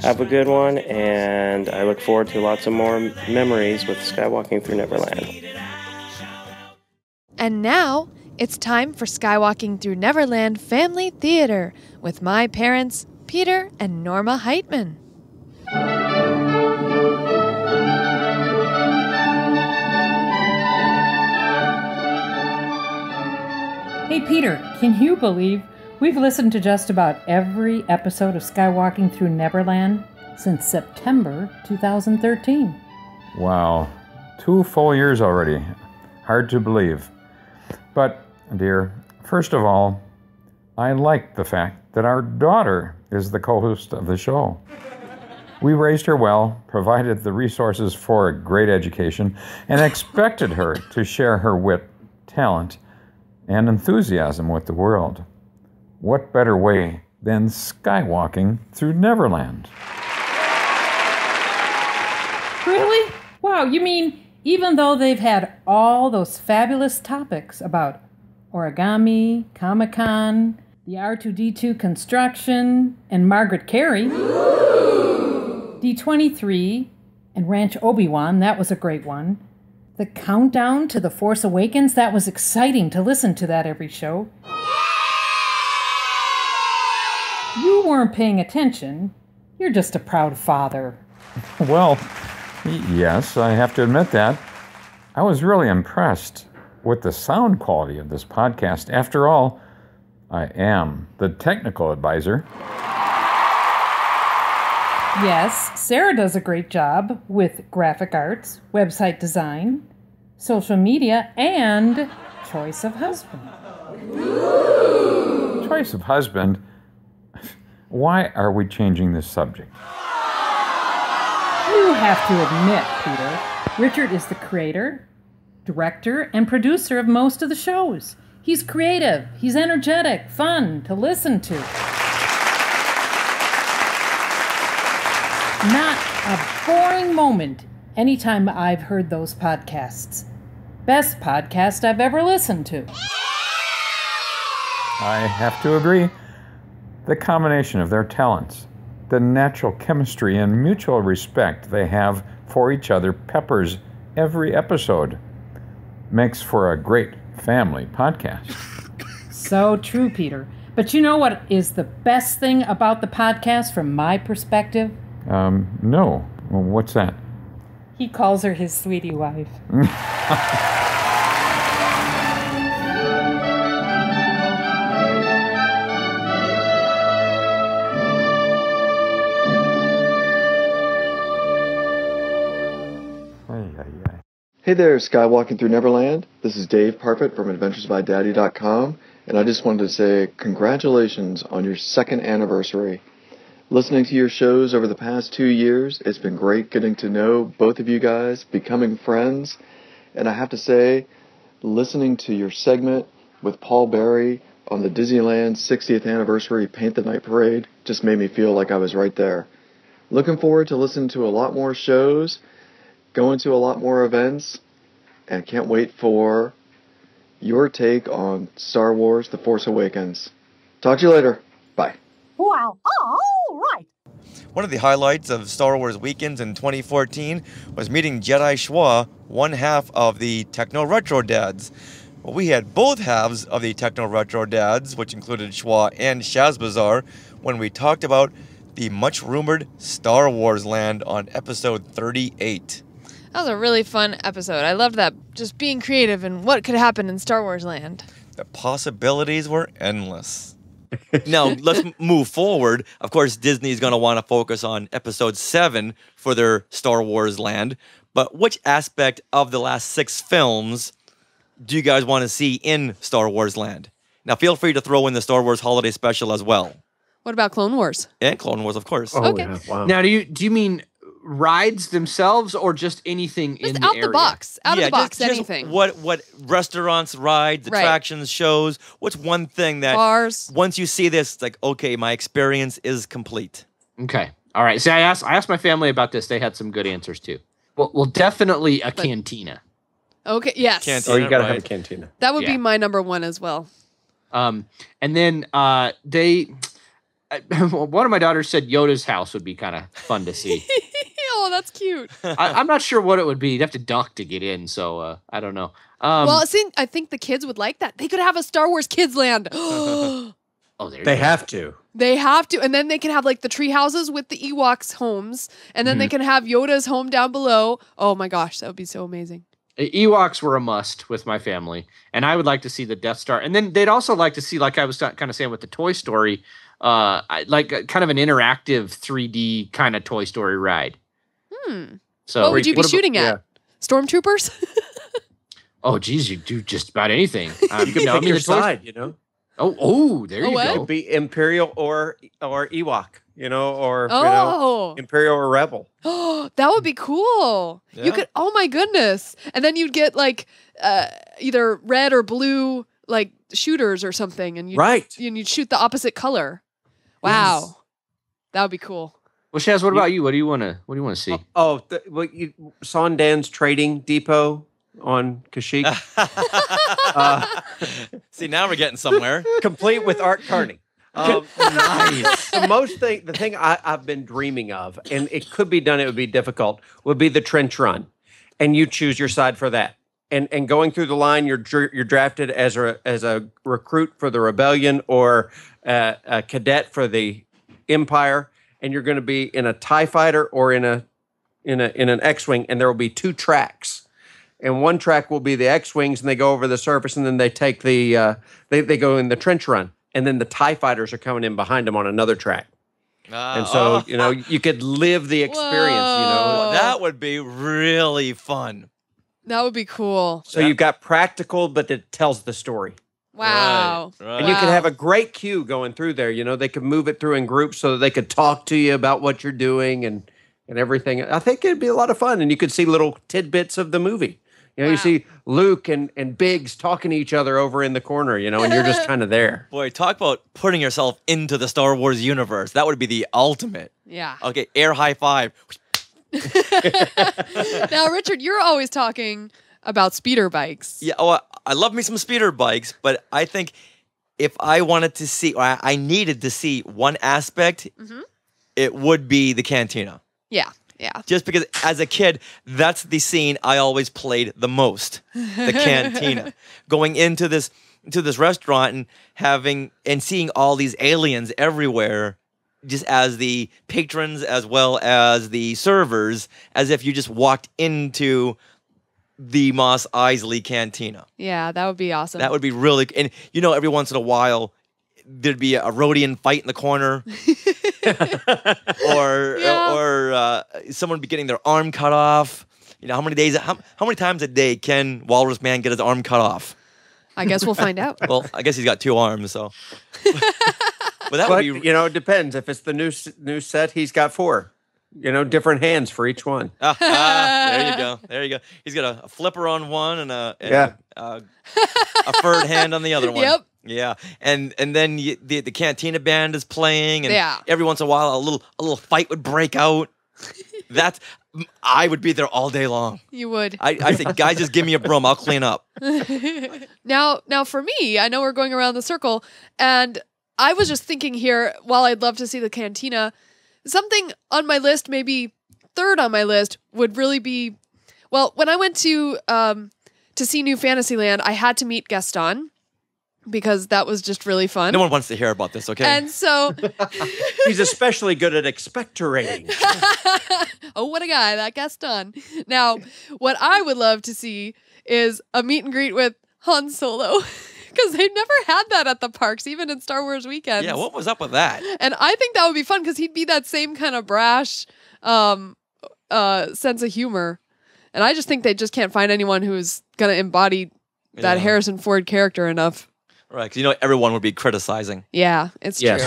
Have a good one, and I look forward to lots of more memories with Skywalking Through Neverland. And now, it's time for Skywalking Through Neverland Family Theater with my parents, Peter and Norma Heitman. Hey Peter, can you believe we've listened to just about every episode of Skywalking Through Neverland since September 2013? Wow, 2 full years already. Hard to believe. But, dear, first of all, I like the fact that our daughter is the co-host of the show. We raised her well, provided the resources for a great education, and expected her to share her wit, talent, and enthusiasm with the world. What better way than Skywalking Through Neverland? Really? Wow, you mean even though they've had all those fabulous topics about origami, Comic-Con, the R2-D2 construction, and Margaret Kerry, D23, and Ranch Obi-Wan, that was a great one. The countdown to The Force Awakens, that was exciting to listen to that every show. You weren't paying attention. You're just a proud father. Well, yes, I have to admit that. I was really impressed with the sound quality of this podcast. After all, I am the technical advisor. Yes, Sarah does a great job with graphic arts, website design, social media, and choice of husband. Choice of husband? Why are we changing this subject? You have to admit, Peter, Richard is the creator, director, and producer of most of the shows. He's creative, he's energetic, fun to listen to. Not a boring moment anytime I've heard those podcasts. Best podcast I've ever listened to. I have to agree. The combination of their talents, the natural chemistry and mutual respect they have for each other peppers every episode makes for a great family podcast. So true, Peter. But you know what is the best thing about the podcast from my perspective? No. Well, what's that? He calls her his sweetie wife. Hey there, Skywalking Through Neverland. This is Dave Parfit from AdventuresByDaddy.com, and I just wanted to say congratulations on your 2nd anniversary. Listening to your shows over the past 2 years, it's been great getting to know both of you guys, becoming friends, and I have to say, listening to your segment with Paul Berry on the Disneyland 60th Anniversary Paint the Night Parade just made me feel like I was right there. Looking forward to listening to a lot more shows, going to a lot more events, and can't wait for your take on Star Wars The Force Awakens. Talk to you later. Bye. Wow. All right. One of the highlights of Star Wars Weekends in 2014 was meeting Jedi Schwa, one half of the TechnoRetro dads. Well, we had both halves of the TechnoRetro dads, which included Schwa and Shazbazar, when we talked about the much-rumored Star Wars land on episode 38. That was a really fun episode. I loved that, just being creative and what could happen in Star Wars land. The possibilities were endless. Now, let's move forward. Of course, Disney is going to want to focus on episode 7 for their Star Wars land. But which aspect of the last 6 films do you guys want to see in Star Wars land? Now, feel free to throw in the Star Wars Holiday Special as well. What about Clone Wars? And Clone Wars, of course. Okay. Yeah. Wow. Now, do you mean rides themselves or just anything in the out area? the box. Out of the box, just anything. What restaurants, rides, Right. attractions, shows, what's one thing that Bars. once you see this, it's like, okay, my experience is complete. Okay. All right. See, I asked my family about this. They had some good answers too. Well, definitely a cantina. Okay, yes. Cantina, you gotta right. have a cantina. That would Yeah. be my number 1 as well. And then one of my daughters said Yoda's house would be kind of fun to see. Oh, that's cute. I'm not sure what it would be. You'd have to duck to get in, so I don't know. Well, see, I think the kids would like that. They could have a Star Wars Kids Land. oh, They have to. They have to. And then they can have like the tree houses with the Ewoks homes. And then they can have Yoda's home down below. Oh my gosh, that would be so amazing. Ewoks were a must with my family, and I would like to see the Death Star. And then they'd also like to see, like I was kind of saying with the Toy Story, like kind of an interactive 3D kind of Toy Story ride. So what would you be shooting at? Stormtroopers? Oh, geez, you do just about anything. You can pick your side, you know. Oh, there you It go. could be Imperial or Ewok, you know, or Oh. Imperial or Rebel. Oh, that would be cool. You Yeah. could, oh my goodness. And then you'd get like either red or blue like shooters or something. And you'd shoot the opposite color. Wow. Yes. That would be cool. Well, Shaz, what about you? What do you want to see? You saw Dan's trading depot on Kashyyyk. See, now we're getting somewhere. Complete with Art Carney. Nice. The thing I've been dreaming of, and it could be done, it would be difficult, would be the trench run. And you choose your side for that. And going through the line, you're drafted as a recruit for the rebellion or a cadet for the Empire, and you're going to be in a TIE fighter or in an X-wing, and there will be 2 tracks. And one track will be the X-wings, and they go over the surface, and then they take the they go in the trench run, and then the TIE fighters are coming in behind them on another track. And so you could live the experience. Well, that would be really fun. That would be cool. So you've got practical, but it tells the story. Wow. Right. And you could have a great queue going through there. You know, they could move it through in groups so that they could talk to you about what you're doing and everything. I think it'd be a lot of fun. And you could see little tidbits of the movie. You know, you see Luke and Biggs talking to each other over in the corner, you know, and you're just kind of there. Boy, talk about putting yourself into the Star Wars universe. That would be the ultimate. Yeah. Okay, air high five. Now, Richard, you're always talking about speeder bikes. Yeah, I love me some speeder bikes, but I think if I wanted to see, or I needed to see one aspect, it would be the cantina. Yeah. Yeah. Just because as a kid, that's the scene I always played the most. The cantina. Going into this restaurant and seeing all these aliens everywhere, just as the patrons as well as the servers, as if you just walked into the Mos Eisley Cantina. Yeah, that would be awesome. That would be really, and every once in a while, there'd be a Rhodian fight in the corner, or someone be getting their arm cut off. How many times a day can Walrus Man get his arm cut off? I guess we'll find out. Well, I guess he's got 2 arms, so. But that would be, it depends. If it's the new set, he's got 4. Different hands for each one. There you go. There you go. He's got a flipper on one and a furred hand on the other one. Yep. Yeah, and then the Cantina band is playing, and every once in a while a little fight would break out. I would be there all day long. You would. I say, guys, just give me a broom, I'll clean up. Now for me, I know we're going around the circle, and I was just thinking here, while I'd love to see the Cantina, something on my list, maybe third on my list, would really be, well, when I went to see New Fantasyland, I had to meet Gaston, because that was just really fun. No one wants to hear about this, okay? And so... He's especially good at expectorating. Oh, what a guy, that Gaston. Now, what I would love to see is a meet and greet with Han Solo. Because they've never had that at the parks, even in Star Wars weekends. Yeah, what was up with that? And I think that would be fun, because he'd be that same kind of brash sense of humor. And I just think they just can't find anyone who's going to embody that Harrison Ford character enough. Right, because everyone would be criticizing. Yeah, it's true.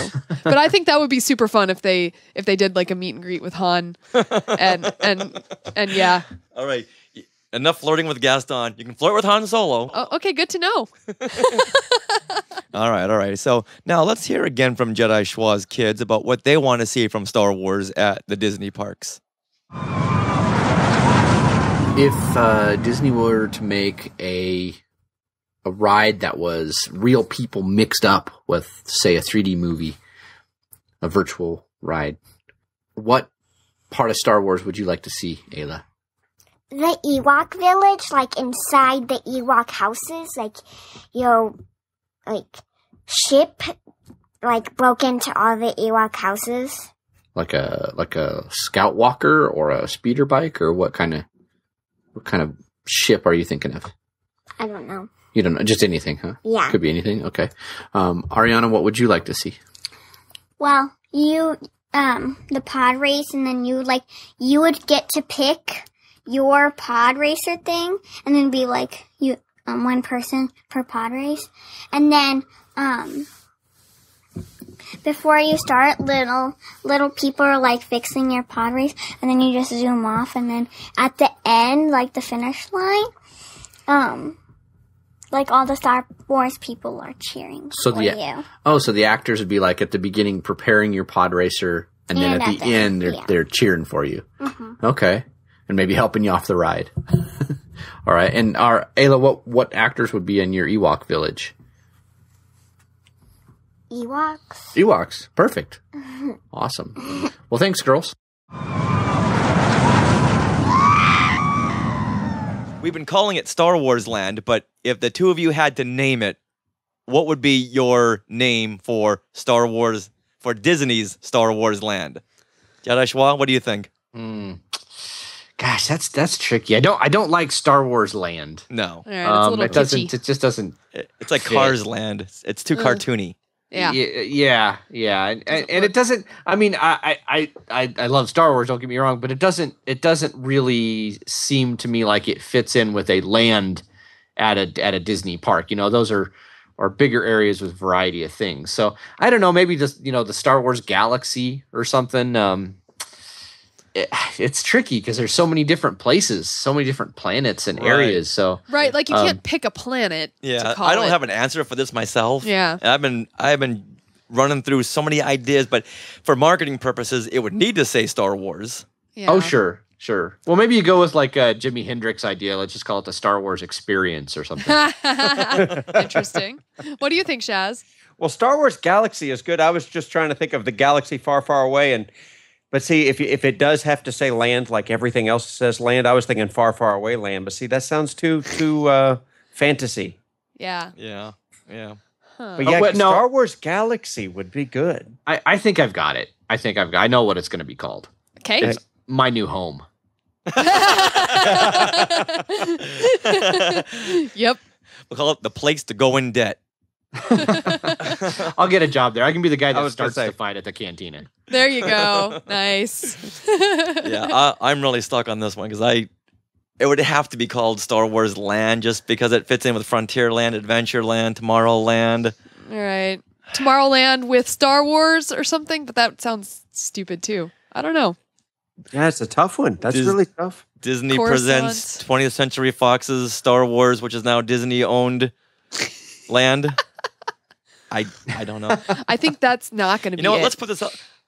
But I think that would be super fun if they did like a meet and greet with Han, and yeah. All right, enough flirting with Gaston. You can flirt with Han Solo. Oh, okay, good to know. All right. So now let's hear again from Jedi Schwa's kids about what they want to see from Star Wars at the Disney parks. If Disney were to make a ride that was real people mixed up with, say, a 3D movie, a virtual ride, what part of Star Wars would you like to see, Ayla? The Ewok village, like inside the Ewok houses, ship, broke into all the Ewok houses. Like a scout walker or a speeder bike, or what kind of ship are you thinking of? I don't know. You don't know, just anything, huh? Yeah. Could be anything. Okay. Ariana, what would you like to see? Well, the pod race, and then you would get to pick your pod racer thing, and then be one person per pod race, and then before you start, little people are fixing your pod race, and then you just zoom off, and then at the end, the finish line, all the Star Wars people are cheering for you. Oh, so the actors would be at the beginning preparing your pod racer, and then at the end they're cheering for you. Mm-hmm. Okay, and maybe helping you off the ride. All right, and Ayla, what actors would be in your Ewok village? Ewoks. Perfect. Awesome. Well, thanks, girls. We've been calling it Star Wars Land, but if the two of you had to name it, what would be your name for Star Wars, for Disney's Star Wars Land? Jedi Schwa, what do you think? Gosh, that's tricky. I don't like Star Wars Land. No, it just doesn't. It's like fit. Cars Land. It's too cartoony. Yeah, and it doesn't. I mean, I love Star Wars. Don't get me wrong, but it doesn't really seem to me like it fits in with a land at a Disney park. Those are bigger areas with variety of things. So I don't know. Maybe just the Star Wars Galaxy or something. It's tricky because there's so many different places, so many different planets and areas. So right, you can't pick a planet. Yeah, I don't have an answer for this myself. Yeah, and I've been running through so many ideas, but for marketing purposes, it would need to say Star Wars. Yeah. Oh, sure. Well, maybe you go with Jimi Hendrix idea. Let's just call it the Star Wars Experience or something. Interesting. What do you think, Shaz? Well, Star Wars Galaxy is good. I was just trying to think of the galaxy far, far away, and But see, if it does have to say land like everything else says land, I was thinking far, far away land. But see, that sounds too fantasy. Yeah. Yeah. Yeah. Huh. But yeah, Star Wars Galaxy would be good. I think I've got it. I know what it's going to be called. Okay. It's My New Home. Yep. We'll call it the place to go in debt. I'll get a job there. I can be the guy that was gonna starts say. the fight at the cantina. There you go. Nice. Yeah, I'm really stuck on this one because it would have to be called Star Wars Land just because it fits in with Frontierland, Adventureland, Tomorrowland. All right. Tomorrowland with Star Wars or something, but that sounds stupid too. I don't know. Yeah, it's a tough one. That's really tough. Disney Coruscant. presents 20th Century Fox's Star Wars, which is now Disney-owned land. I don't know. I think that's not going to be You know what? it.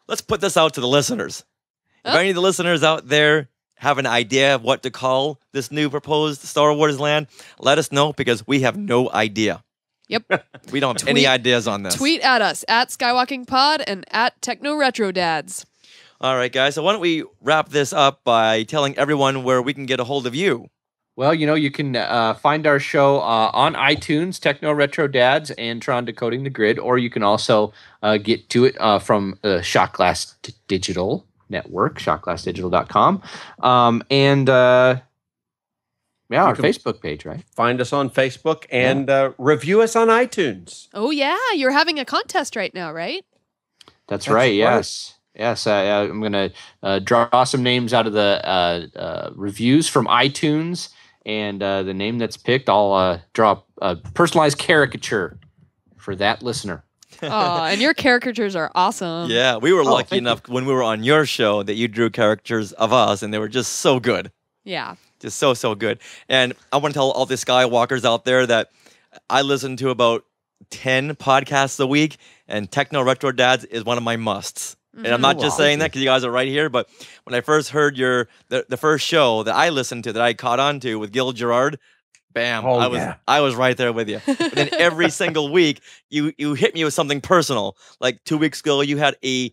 Let's put this out to the listeners. If any of the listeners out there have an idea of what to call this new proposed Star Wars land, let us know because we have no idea. Yep. We don't have any ideas on this. Tweet at us at Skywalking Pod and at TechnoRetro Dads. All right, guys. So why don't we wrap this up by telling everyone where we can get a hold of you? Well, you can find our show on iTunes, TechnoRetro Dads, and Tron Decoding the Grid, or you can also get to it from the Shot Glass Digital Network, shotglassdigital.com, and our Facebook page, right? Find us on Facebook and review us on iTunes. Oh, yeah. You're having a contest right now, right? That's right, yes. Yes, I'm going to draw some names out of the reviews from iTunes, and the name that's picked, I'll draw a personalized caricature for that listener. Oh, and your caricatures are awesome. Yeah, we were lucky enough when we were on your show that you drew caricatures of us, and they were just so good. Yeah. Just so good. And I want to tell all the Skywalkers out there that I listen to about 10 podcasts a week, and TechnoRetro Dads is one of my musts. And I'm not just saying that because you guys are right here, but when I first heard the first show that I listened to, that I caught on to with Gil Gerard, bam, I was right there with you. But then every single week, you hit me with something personal. Like 2 weeks ago, you had a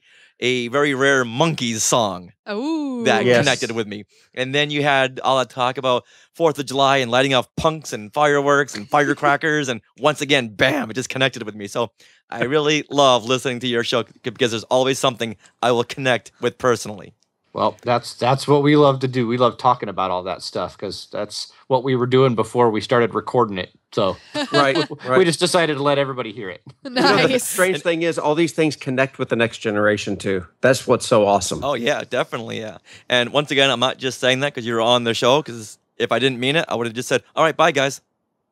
very rare Monkeys song that connected with me. And then you had all that talk about 4th of July and lighting off punks and fireworks and firecrackers. And once again, bam, it just connected with me. So I really love listening to your show because there's always something I will connect with personally. Well, that's what we love to do. We love talking about all that stuff because that's what we were doing before we started recording it. So right. We just decided to let everybody hear it. Nice. You know, the strange thing is all these things connect with the next generation too. That's what's so awesome. Oh, yeah, definitely, yeah. And once again, I'm not just saying that because you were on the show, because if I didn't mean it, I would have just said, all right, bye, guys.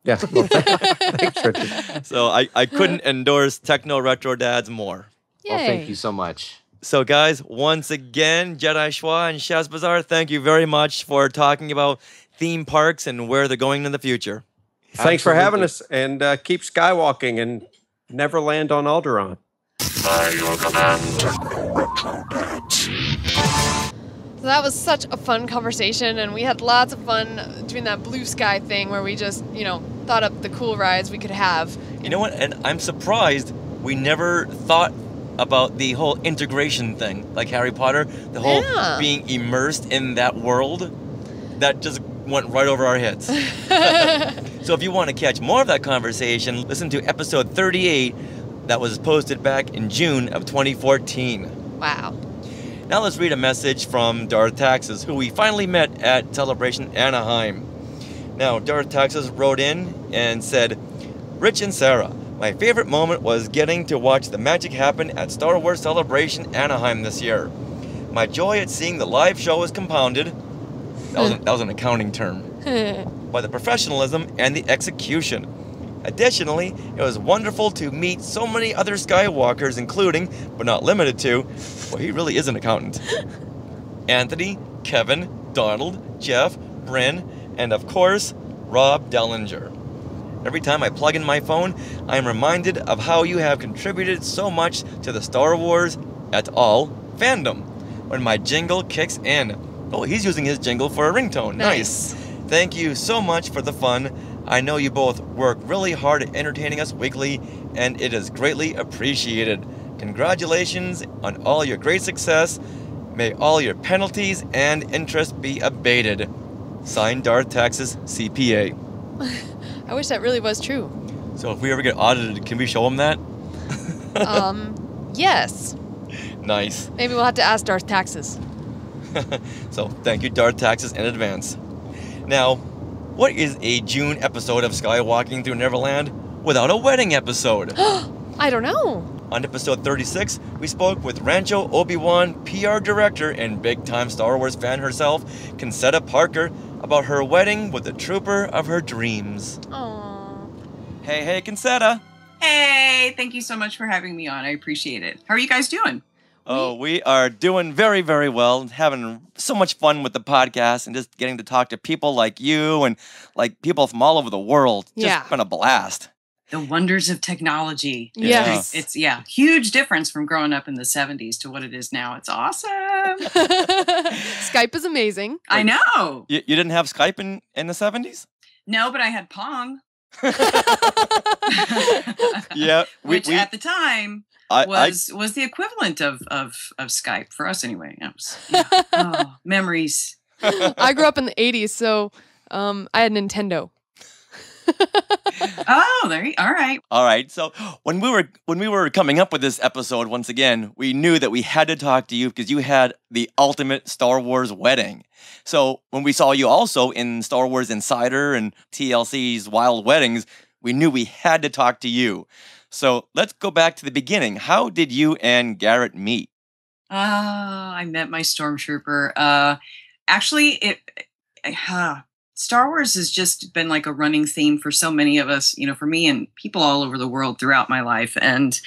Yeah. Thanks, Richard. So I couldn't endorse TechnoRetro Dads more. Yay. Well, thank you so much. So, guys, once again, Jedi Schwa and Shazbazar, thank you very much for talking about theme parks and where they're going in the future. Thanks for having us, and keep skywalking and never land on Alderaan. By your command, TechnoRetro Dads. So that was such a fun conversation, and we had lots of fun doing that blue sky thing where we just, thought up the cool rides we could have. You know what? And I'm surprised we never thought about the whole integration thing, like Harry Potter, the whole being immersed in that world. That just went right over our heads. So if you want to catch more of that conversation, listen to episode 38 that was posted back in June of 2014. Wow. Now let's read a message from Darth Taxes, who we finally met at Celebration Anaheim. Now, Darth Taxes wrote in and said, Rich and Sarah, my favorite moment was getting to watch the magic happen at Star Wars Celebration Anaheim this year. My joy at seeing the live show was compounded, that was an accounting term, by the professionalism and the execution. Additionally, it was wonderful to meet so many other Skywalkers, including, but not limited to, well, he really is an accountant, Anthony, Kevin, Donald, Jeff, Bryn, and of course, Rob Dellinger. Every time I plug in my phone, I am reminded of how you have contributed so much to the Star Wars et al. Fandom. When my jingle kicks in. Oh, he's using his jingle for a ringtone. Nice. Thank you so much for the fun. I know you both work really hard at entertaining us weekly, and it is greatly appreciated. Congratulations on all your great success. May all your penalties and interest be abated. Signed, Darth Tax's CPA. I wish that really was true. So if we ever get audited, can we show them that? Yes. Nice. Maybe we'll have to ask Darth Taxes. So thank you, Darth Taxes, in advance. Now, what is a June episode of Skywalking Through Neverland without a wedding episode? I don't know. On episode 36, we spoke with Rancho Obi-Wan PR director and big-time Star Wars fan herself, Consetta Parker, about her wedding with the trooper of her dreams. Aww. Hey, Consetta. Hey, thank you so much for having me on. I appreciate it. How are you guys doing? Oh, we are doing very, very well, having so much fun with the podcast and just getting to talk to people like you and like people from all over the world. Just been a blast. The wonders of technology. Yes. It's huge difference from growing up in the 70s to what it is now. It's awesome. Skype is amazing. I know. You didn't have Skype in the 70s? No, but I had Pong. Yeah. Which at the time was the equivalent of Skype for us anyway. Memories. I grew up in the 80s, so I had Nintendo. All right. So when we were coming up with this episode, once again, we knew that we had to talk to you because you had the ultimate Star Wars wedding. So when we saw you also in Star Wars Insider and TLC's Wild Weddings, we knew we had to talk to you. So let's go back to the beginning. How did you and Garrett meet? I met my stormtrooper. Actually, Star Wars has just been like a running theme for so many of us, for me and people all over the world throughout my life. And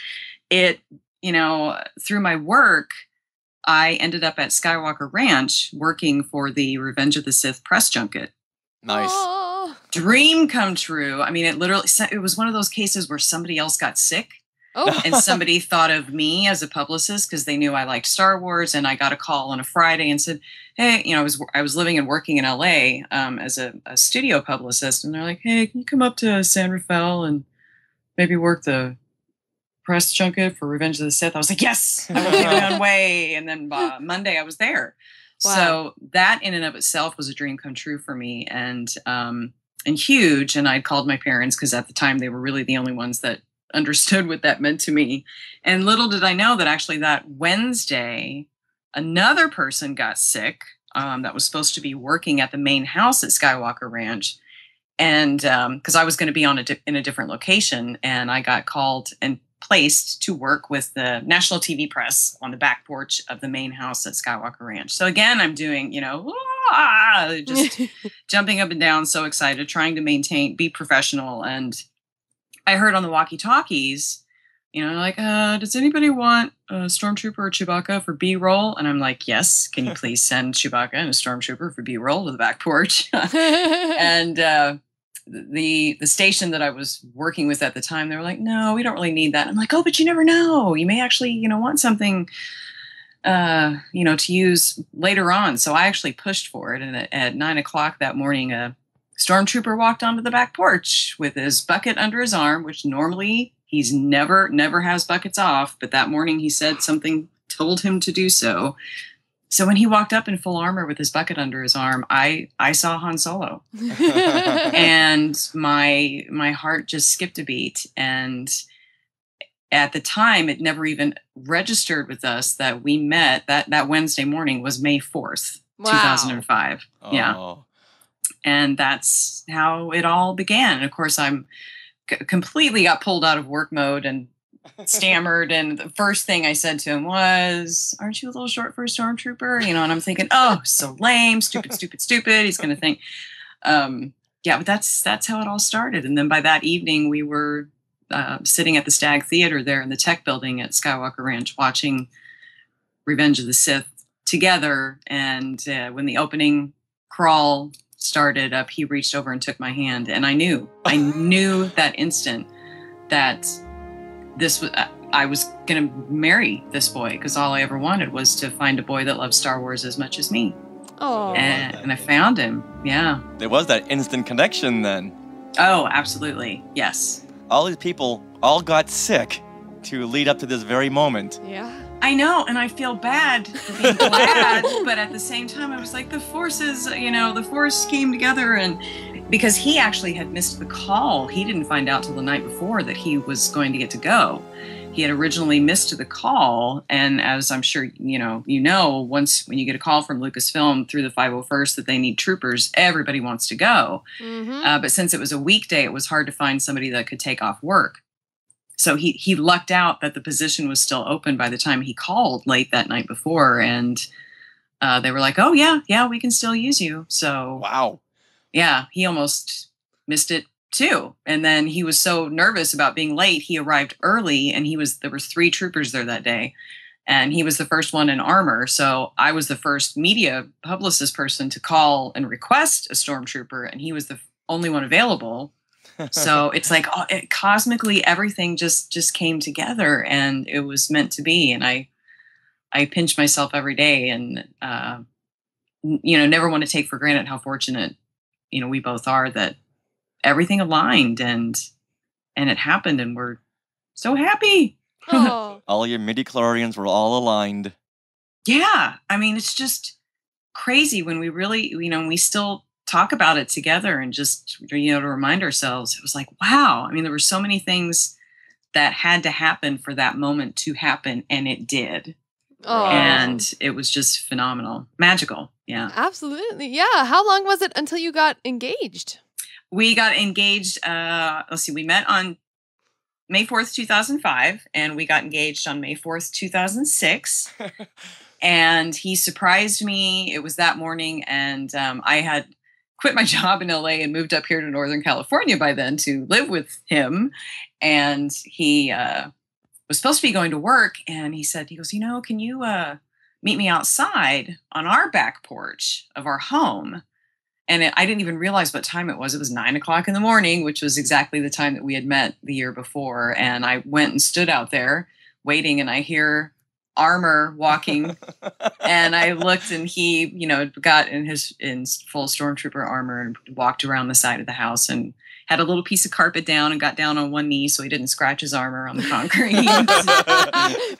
it, through my work, I ended up at Skywalker Ranch working for the Revenge of the Sith press junket. Nice. Dream come true. I mean, it was one of those cases where somebody else got sick. Oh. And somebody thought of me as a publicist because they knew I liked Star Wars, and I got a call on a Friday and said, "Hey, I was living and working in LA as a studio publicist," and they're like, "Hey, can you come up to San Rafael and maybe work the press junket for Revenge of the Sith?" I was like, "Yes, I will be my own way." And then Monday, I was there. Wow. So that in and of itself was a dream come true for me, and huge. And I called my parents because at the time they were really the only ones that understood what that meant to me. And little did I know that actually that Wednesday, another person got sick that was supposed to be working at the main house at Skywalker Ranch. And because I was going to be in a different location, and I got called and placed to work with the national TV press on the back porch of the main house at Skywalker Ranch. So again, I'm doing, just jumping up and down, so excited, trying to be professional. And I heard on the walkie-talkies, does anybody want a Stormtrooper or Chewbacca for B-roll? And I'm like, yes, can you please send Chewbacca and a Stormtrooper for B-roll to the back porch? And the station that I was working with at the time, they were like, no, we don't really need that. I'm like, oh, but you never know. You may actually, want something, to use later on. So I actually pushed for it. And at 9:00 that morning, a Stormtrooper walked onto the back porch with his bucket under his arm, which normally he's never has buckets off. But that morning he said something told him to do so. So when he walked up in full armor with his bucket under his arm, I saw Han Solo. And my heart just skipped a beat. And at the time, it never even registered with us that we met. That Wednesday morning was May 4th, 2005. Oh. Yeah. And that's how it all began. And of course, I'm completely got pulled out of work mode and stammered. And the first thing I said to him was, "Aren't you a little short for a stormtrooper?" And I'm thinking, oh, so lame, stupid. He's going to think, but that's how it all started. And then by that evening, we were sitting at the Stag Theater there in the Tech Building at Skywalker Ranch, watching Revenge of the Sith together. And when the opening crawl started up, he reached over and took my hand, and I knew that instant that I was going to marry this boy, because all I ever wanted was to find a boy that loved Star Wars as much as me. Oh, and I found him. Yeah, there was that instant connection then. Oh, absolutely, yes. All these people all got sick to lead up to this very moment. Yeah. I know, and I feel bad for being glad, but at the same time, I was like, the forces, the force came together, and because he actually had missed the call. He didn't find out till the night before that he was going to get to go. He had originally missed the call, and as I'm sure once when you get a call from Lucasfilm through the 501st that they need troopers, everybody wants to go. Mm-hmm. But since it was a weekday, it was hard to find somebody that could take off work. So he lucked out that the position was still open by the time he called late that night before, and they were like, "Oh yeah, we can still use you." So wow, yeah, he almost missed it too. And then he was so nervous about being late, he arrived early, and there were 3 troopers there that day, and he was the first one in armor. So I was the first media publicist person to call and request a stormtrooper, and he was the only one available. So it's like cosmically everything just came together, and it was meant to be. And I pinch myself every day, and never want to take for granted how fortunate we both are that everything aligned and it happened, and we're so happy. Oh. All your midi-chlorians were all aligned. Yeah, I mean, it's just crazy when we really we still talk about it together, and just to remind ourselves, it was like, wow. I mean, there were so many things that had to happen for that moment to happen, and it did. Oh. And it was just phenomenal, magical. Yeah, Absolutely. Yeah. How long was it until you got engaged? we got engaged. Let's see, we met on May 4th, 2005, and we got engaged on May 4th, 2006. And he surprised me. It was that morning, and I had quit my job in LA and moved up here to Northern California by then to live with him. And he was supposed to be going to work, and he goes, can you meet me outside on our back porch of our home? And I didn't even realize what time it was. It was 9:00 in the morning, which was exactly the time that we had met the year before. And I went and stood out there waiting, and I hear Armor walking, and I looked, and he, got in full stormtrooper armor and walked around the side of the house and had a little piece of carpet down and got down on one knee so he didn't scratch his armor on the concrete.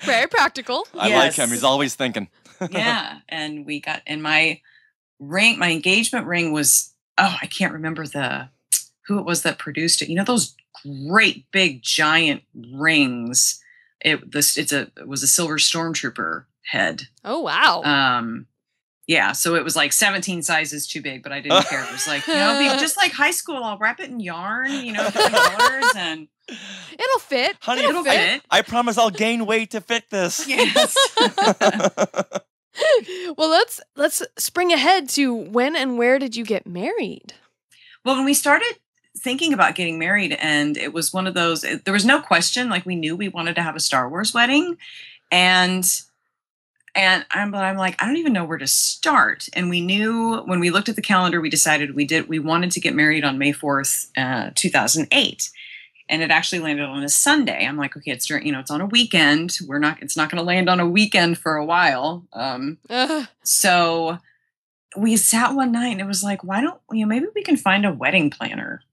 Very practical. I like him. He's always thinking. Yeah. And we got, and my engagement ring was, I can't remember who it was that produced it. Those great big giant rings. It was a silver stormtrooper head. Oh, wow. Yeah, so it was like 17 sizes too big, but I didn't care. It was like, just like high school, I'll wrap it in yarn, different colors, and it'll fit. Honey, it'll fit. I promise I'll gain weight to fit this. Yes. Well, let's spring ahead to when and where did you get married? Well, when we started thinking about getting married, and it was one of those, there was no question, like we knew we wanted to have a Star Wars wedding, and I'm like, I don't even know where to start. And we knew when we looked at the calendar, we decided we wanted to get married on May 4th, 2008. And it actually landed on a Sunday. I'm like, okay, it's during, it's on a weekend. It's not going to land on a weekend for a while. So we sat one night, and it was like, why don't, maybe we can find a wedding planner.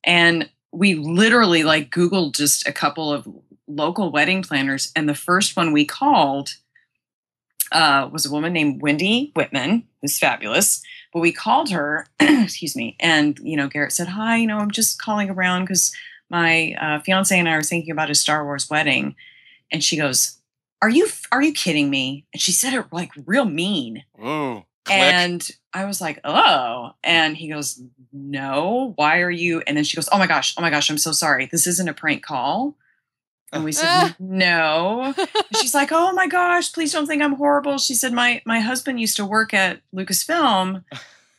And we literally Googled just a couple of local wedding planners. And the first one we called was a woman named Wendy Whitman, who's fabulous. But we called her, excuse me. And, Garrett said, hi, I'm just calling around because my fiance and I are thinking about a Star Wars wedding. And she goes, are you kidding me? And she said it real mean. Ooh. And I was like, oh. And he goes, no, why are you? And then she goes, oh my gosh, I'm so sorry. This isn't a prank call. And we said, no. And she's like, oh my gosh, please don't think I'm horrible. She said, my husband used to work at Lucasfilm,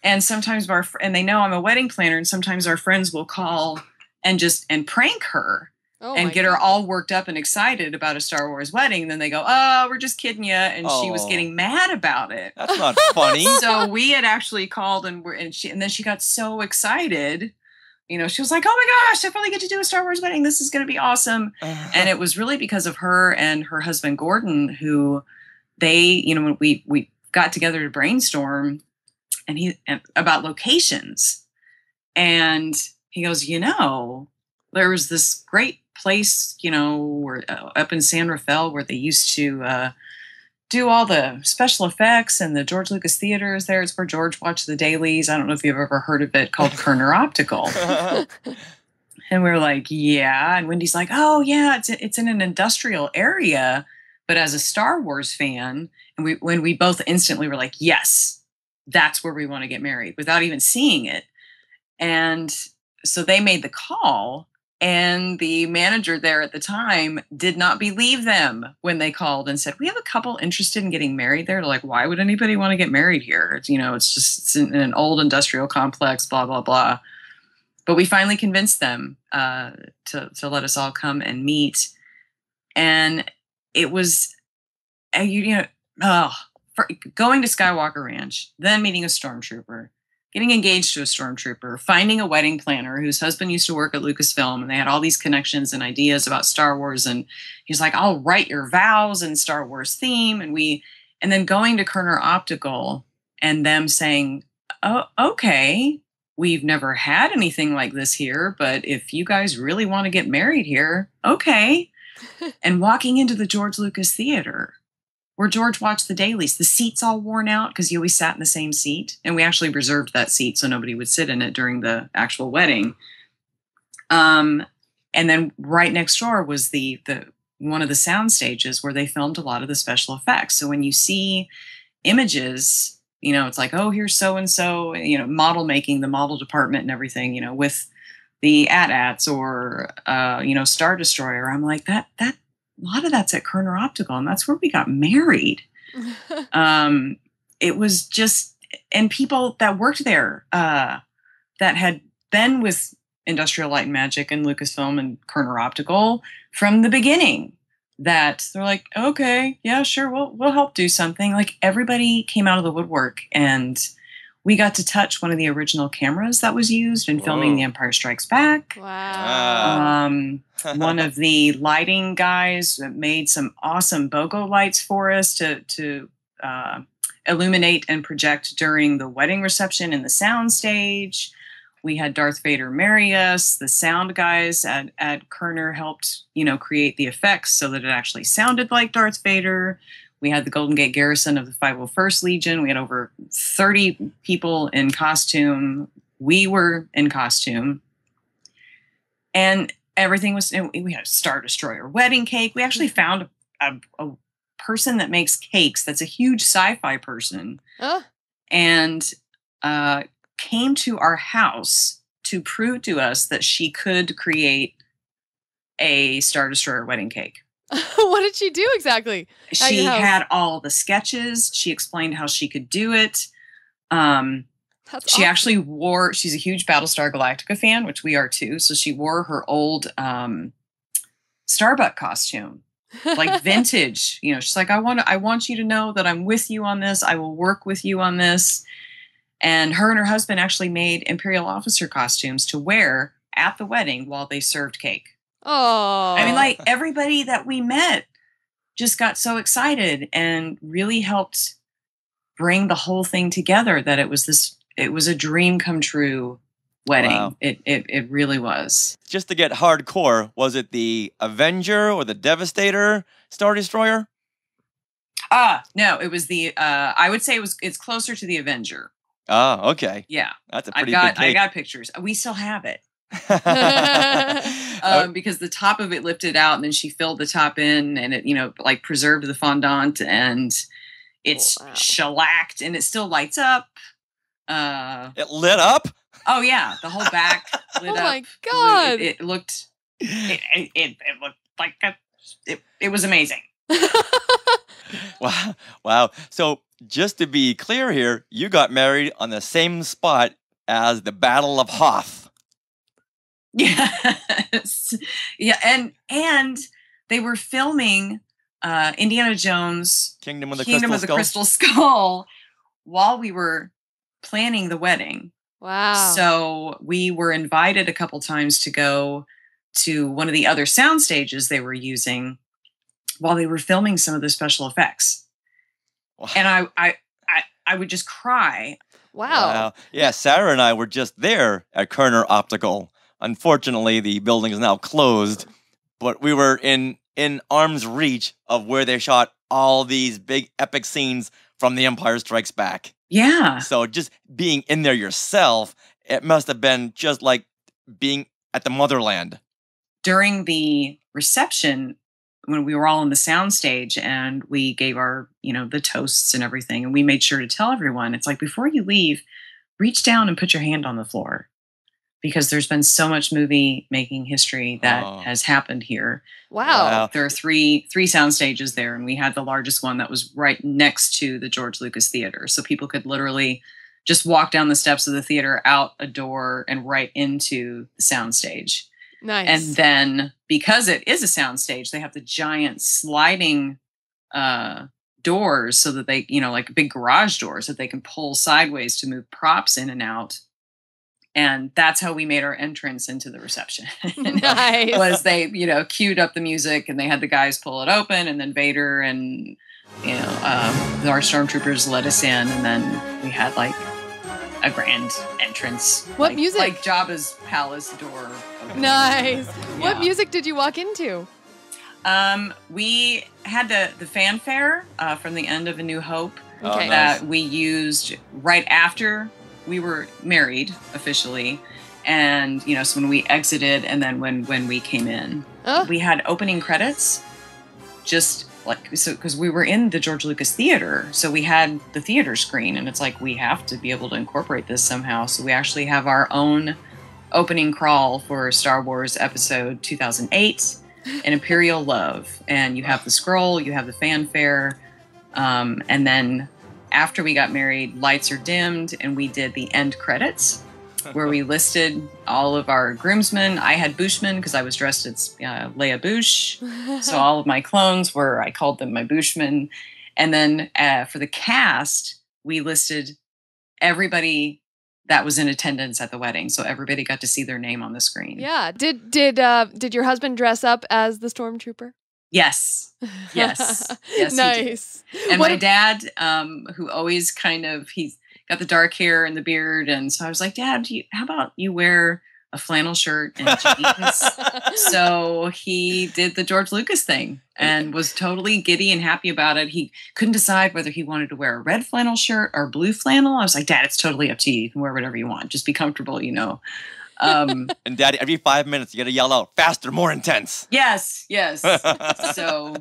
and sometimes and they know I'm a wedding planner, and sometimes our friends will call and prank her. And get her all worked up and excited about a Star Wars wedding. And then they go, oh, we're just kidding you. And she was getting mad about it. That's not funny. So we had actually called, and then she got so excited. She was like, oh my gosh, I finally get to do a Star Wars wedding. This is going to be awesome. And it was really because of her and her husband, Gordon, who when we got together to brainstorm about locations. And he goes, there was this great place, where up in San Rafael where they used to do all the special effects, and the George Lucas Theater is there. It's where George watched the dailies. I don't know if you've ever heard of it, called Kerner Optical. And we were like, yeah. And Wendy's like, oh yeah, it's in an industrial area. But as a Star Wars fan, and when we both instantly were like, yes, that's where we want to get married without even seeing it. And so they made the call, and the manager there at the time did not believe them when they called and said, we have a couple interested in getting married there. They're like, why would anybody want to get married here? It's in an old industrial complex, blah, blah, blah. But we finally convinced them to let us all come and meet. And it was, going to Skywalker Ranch, then meeting a stormtrooper, getting engaged to a stormtrooper, finding a wedding planner whose husband used to work at Lucasfilm, and they had all these connections and ideas about Star Wars. And he's like, I'll write your vows and Star Wars theme. And then going to Kerner Optical and them saying, oh, okay, we've never had anything like this here, but if you guys really want to get married here, okay. And walking into the George Lucas Theater, where George watched the dailies, the seats all worn out because he always sat in the same seat. And we actually reserved that seat so nobody would sit in it during the actual wedding. And then right next door was the one of the sound stages where they filmed a lot of the special effects. So when you see images, it's like, oh, here's so-and-so, model making, the model department and everything, with the AT-ATs or, Star Destroyer. I'm like, that a lot of that's at Kerner Optical, and that's where we got married. It was just, and people that worked there that had been with Industrial Light and Magic and Lucasfilm and Kerner Optical from the beginning, that they're like, okay, yeah, sure, we'll help do something. Like, everybody came out of the woodwork, and we got to touch one of the original cameras that was used in filming The Empire Strikes Back. Wow. One of the lighting guys made some awesome BOGO lights for us to illuminate and project during the wedding reception in the sound stage. We had Darth Vader marry us. The sound guys at Kerner helped, create the effects so that it actually sounded like Darth Vader. We had the Golden Gate Garrison of the 501st Legion. We had over 30 people in costume. We were in costume. And everything was, we had a Star Destroyer wedding cake. We actually found a person that makes cakes that's a huge sci-fi person. And came to our house to prove to us that she could create a Star Destroyer wedding cake. What did she do exactly? She had all the sketches. She explained how she could do it. She actually wore, she's a huge Battlestar Galactica fan, which we are too. So she wore her old Starbuck costume, like vintage. She's like, I want you to know that I'm with you on this. I will work with you on this. And her husband actually made Imperial officer costumes to wear at the wedding while they served cake. Oh, I mean, like, everybody that we met just got so excited and really helped bring the whole thing together, that it was a dream come true wedding. Wow. It really was. Just to get hardcore, was it the Avenger or the Devastator Star Destroyer? No, it was the, I would say it's closer to the Avenger. Oh, okay. Yeah. That's a pretty big cake. I got pictures. We still have it. Because the top of it lifted out, and then she filled the top in, and it, preserved the fondant, and it's shellacked, and it still lights up. It lit up? Oh, yeah. The whole back lit up. Oh, my God. It looked, it looked like it was amazing. Wow. So, just to be clear here, you got married on the same spot as the Battle of Hoth. Yes. Yeah, and they were filming Indiana Jones Kingdom of the Crystal Skull while we were planning the wedding. Wow. So we were invited a couple times to go to one of the other sound stages they were using while they were filming some of the special effects. And I would just cry. Wow. Yeah, Sarah and I were just there at Kerner Optical. Unfortunately, the building is now closed, but we were in arm's reach of where they shot all these big epic scenes from The Empire Strikes Back. Yeah. So just being in there yourself, it must have been just like being at the motherland. During the reception, when we were all on the soundstage and we gave our, the toasts and everything, and we made sure to tell everyone, it's like, before you leave, reach down and put your hand on the floor, because there's been so much movie making history that has happened here. Wow. There are three sound stages there, and we had the largest one that was right next to the George Lucas Theater. So people could literally just walk down the steps of the theater, out a door, and right into the sound stage. Nice. And then, because it is a sound stage, they have the giant sliding doors, so that they, like big garage doors that they can pull sideways to move props in and out. And that's how we made our entrance into the reception. Nice. Was they, queued up the music, and they had the guys pull it open, and then Vader and, our stormtroopers let us in, and then we had like a grand entrance. What music? Like Jabba's palace door. Nice. Yeah. What music did you walk into? We had the fanfare from the end of A New Hope Okay. that we used right after we were married officially, and so when we exited, and then when we came in, we had opening credits, just like, so, because we were in the George Lucas Theater, so we had the theater screen, and it's like, we have to be able to incorporate this somehow. So we actually have our own opening crawl for Star Wars Episode 2008, An Imperial Love, and you have the scroll, you have the fanfare, and then after we got married, lights are dimmed, and we did the end credits, where we listed all of our groomsmen. I had Bushmen because I was dressed as Leia Bush. So all of my clones I called them my Bushmen. And then for the cast, we listed everybody that was in attendance at the wedding. So everybody got to see their name on the screen. Yeah. Did your husband dress up as the stormtrooper? Yes. Yes. Yes. Nice. He did. And my dad, who always he's got the dark hair and the beard. And so I was like, Dad, how about you wear a flannel shirt and jeans? So he did the George Lucas thing and was totally giddy and happy about it. He couldn't decide whether he wanted to wear a red flannel shirt or blue flannel. I was like, Dad, it's totally up to you. You can wear whatever you want. Just be comfortable, And Daddy, every 5 minutes, you got to yell out, faster, more intense. Yes. So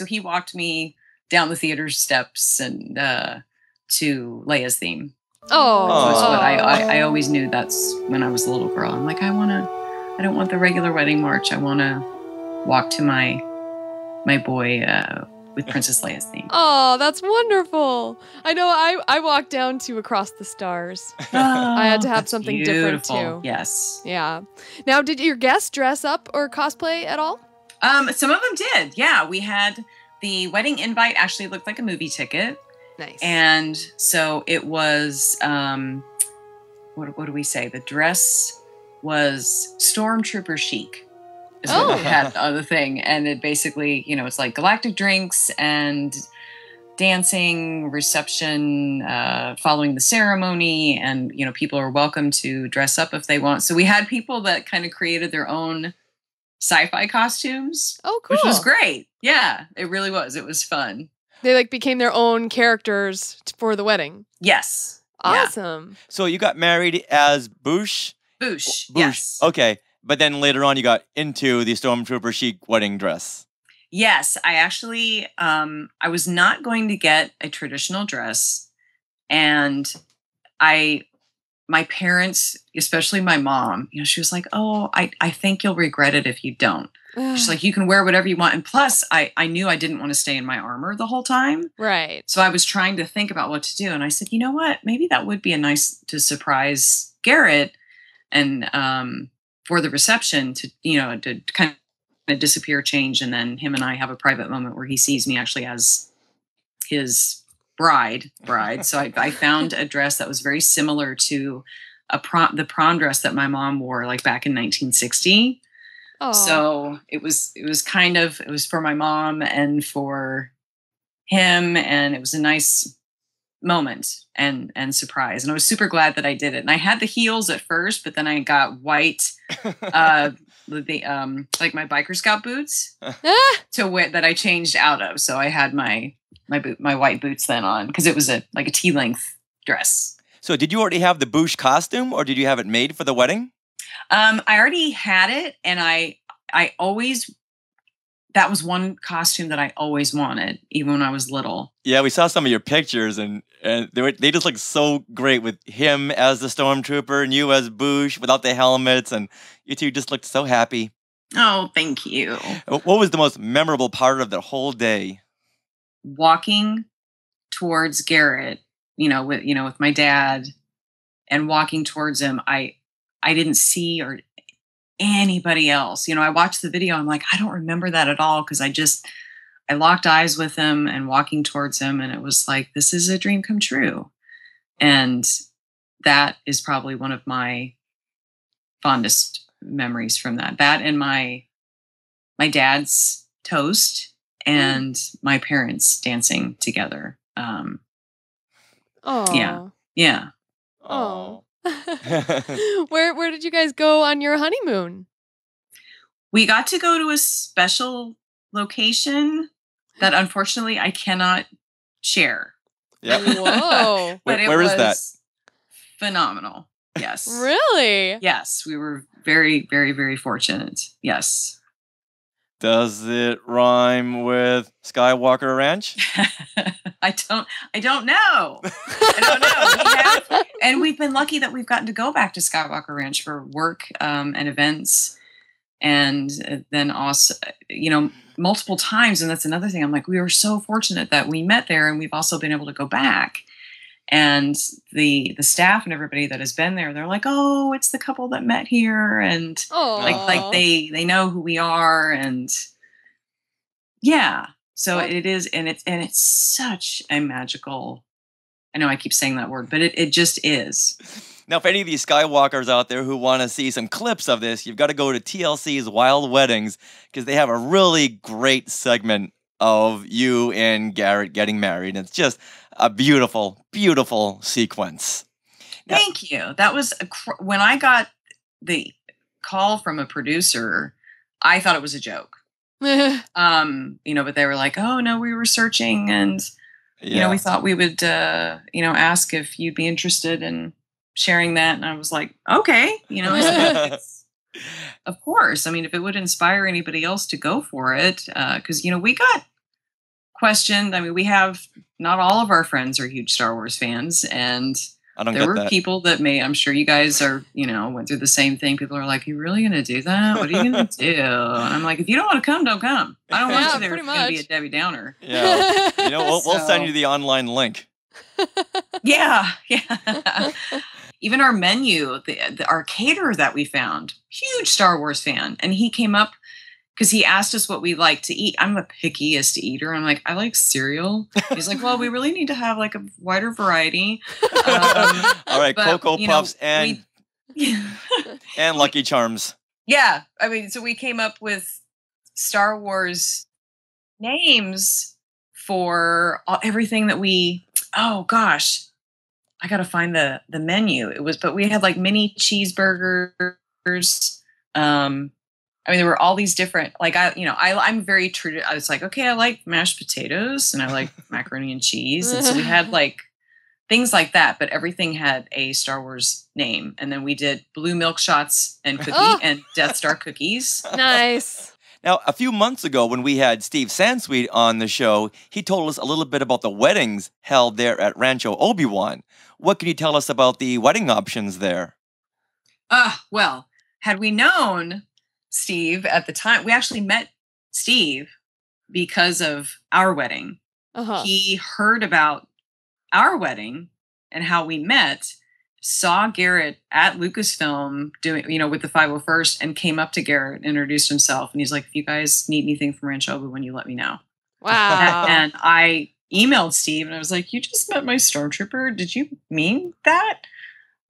he walked me down the theater steps and to Leia's theme. Oh, was what I always knew. That's when I was a little girl. I'm like, I don't want the regular wedding march. I want to walk to my boy with Princess Leia's theme. Oh, that's wonderful. I know I walked down to Across the Stars. I had to have something different too. Yes. Yeah. Now, did your guests dress up or cosplay at all? Some of them did. Yeah, we had the wedding invite actually looked like a movie ticket. Nice. And so it was, what do we say? The dress was Stormtrooper chic. Is what we had on the thing. And it basically, it's like galactic drinks and dancing, reception, following the ceremony. And, people are welcome to dress up if they want. So we had people that kind of created their own sci-fi costumes. Oh, cool. Which was great. Yeah, it really was. It was fun. They became their own characters for the wedding. Yes. Awesome. Yeah. So you got married as Bush? Bush, yes. Okay. But then later on you got into the Stormtrooper chic wedding dress. Yes. I actually, I was not going to get a traditional dress. And my parents, especially my mom, she was like, oh, I think you'll regret it if you don't. She's like, you can wear whatever you want. And plus, I knew I didn't want to stay in my armor the whole time. Right. So I was trying to think about what to do. And I said, you know what? Maybe that would be a nice to surprise Garrett and for the reception to kind of disappear, change. And then him and I have a private moment where he sees me actually as his bride. So I found a dress that was very similar to the prom dress that my mom wore like back in 1960. Oh. So it was for my mom and for him, and it was a nice moment and surprise. And I was super glad that I did it. And I had the heels at first, but then I got white like my biker scout boots to wear that I changed out of. So I had my white boots then on because it was a T-length dress. So did you already have the Boosh costume, or did you have it made for the wedding? I already had it, and I always, that was one costume that I always wanted, even when I was little. Yeah, we saw some of your pictures, and they just look so great with him as the stormtrooper and you as Boosh without the helmets, and you two just looked so happy. Oh, thank you. What was the most memorable part of the whole day? Walking towards Garrett, with my dad, and walking towards him, I didn't see anybody else. I watched the video. I'm like, I don't remember that at all because I locked eyes with him and walking towards him, and it was like, this is a dream come true. And that is probably one of my fondest memories from that. That and my dad's toast and my parents dancing together. Oh. Yeah. Oh. Where did you guys go on your honeymoon? We got to go to a special location that unfortunately I cannot share. Yep. Whoa. But Where is that? Phenomenal. Yes. Really? Yes. We were very, very, very fortunate. Yes. Does it rhyme with Skywalker Ranch? I don't know. I don't know. And we've been lucky that we've gotten to go back to Skywalker Ranch for work and events. And then also, multiple times. And that's another thing. I'm like, we were so fortunate that we met there, and we've also been able to go back. And the staff and everybody that has been there, they're like, oh, it's the couple that met here. And like they know who we are. And yeah, so it is. And it's such a magical, I know I keep saying that word, but it just is. Now, for any of these Skywalkers out there who want to see some clips of this, you've got to go to TLC's Wild Weddings, because they have a really great segment of you and Garrett getting married. It's just a beautiful, beautiful sequence. Now, thank you. That was when I got the call from a producer, I thought it was a joke. But they were like, oh no, we were searching, and we thought we would ask if you'd be interested in sharing that. And I was like, okay, of course. I mean, if it would inspire anybody else to go for it, because we got questioned. I mean, we have, not all of our friends are huge Star Wars fans, and there were people that I'm sure you guys are, went through the same thing. People are like, you really going to do that? What are you going to do? And I'm like, if you don't want to come, don't come. I don't want you there. It's going to be a Debbie Downer. Yeah. We'll send you the online link. Yeah. Even our menu, our caterer that we found, huge Star Wars fan. And he came up because he asked us what we like to eat. I'm the pickiest eater. I'm like, I like cereal. He's like, well, we really need to have like a wider variety. All right, Cocoa Puffs and Lucky Charms. Yeah. I mean, so we came up with Star Wars names for everything that oh gosh, I got to find the menu. But we had like mini cheeseburgers. I mean, there were all these different, like, I'm very true. I was like, okay, I like mashed potatoes and I like macaroni and cheese. And so we had like things like that, but everything had a Star Wars name. And then we did blue milk shots and and Death Star cookies. Nice. Now, a few months ago when we had Steve Sansweet on the show, he told us a little bit about the weddings held there at Rancho Obi-Wan. What can you tell us about the wedding options there? Well, had we known Steve at the time, we actually met Steve because of our wedding. He heard about our wedding and how we met, saw Garrett at Lucasfilm doing, with the 501st, and came up to Garrett, introduced himself, and he's like, if you guys need anything from Rancho Obi-Wan, you let me know. Wow. And I emailed Steve and I was like, you just met my stormtrooper. Did you mean that?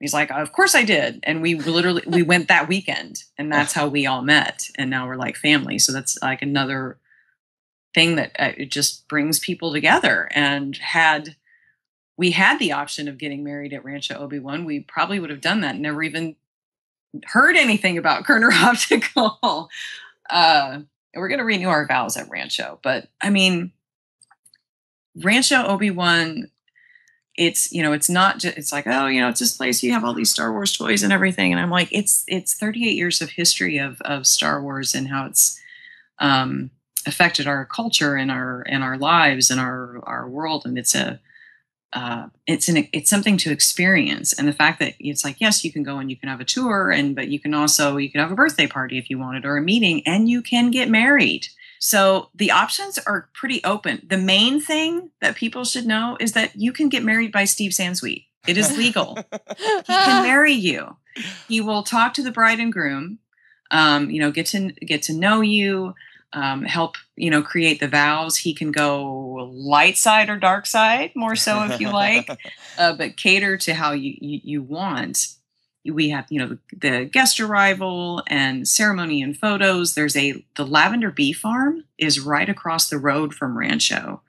He's like, of course I did. And we went that weekend, and that's how we all met. And now we're like family. So that's like another thing that it just brings people together. And had we had the option of getting married at Rancho Obi-Wan, we probably would have done that. Never even heard anything about Kerner Optical. We're going to renew our vows at Rancho. But I mean, Rancho Obi-Wan, it's, you know, it's not just, it's like, oh, you know, it's this place, you have all these Star Wars toys and everything. And I'm like, it's 38 years of history of Star Wars and how it's affected our culture and our lives and our world. And it's something to experience. And the fact that it's like, yes, you can go and you can have a tour, but you can have a birthday party if you wanted, or a meeting, and you can get married. So the options are pretty open. The main thing that people should know is that you can get married by Steve Sansweet. It is legal. He can marry you. He will talk to the bride and groom, get to know you, help, create the vows. He can go light side or dark side, more so if you like, but cater to how you want. We have, the guest arrival and ceremony and photos. The Lavender Bee Farm is right across the road from Rancho.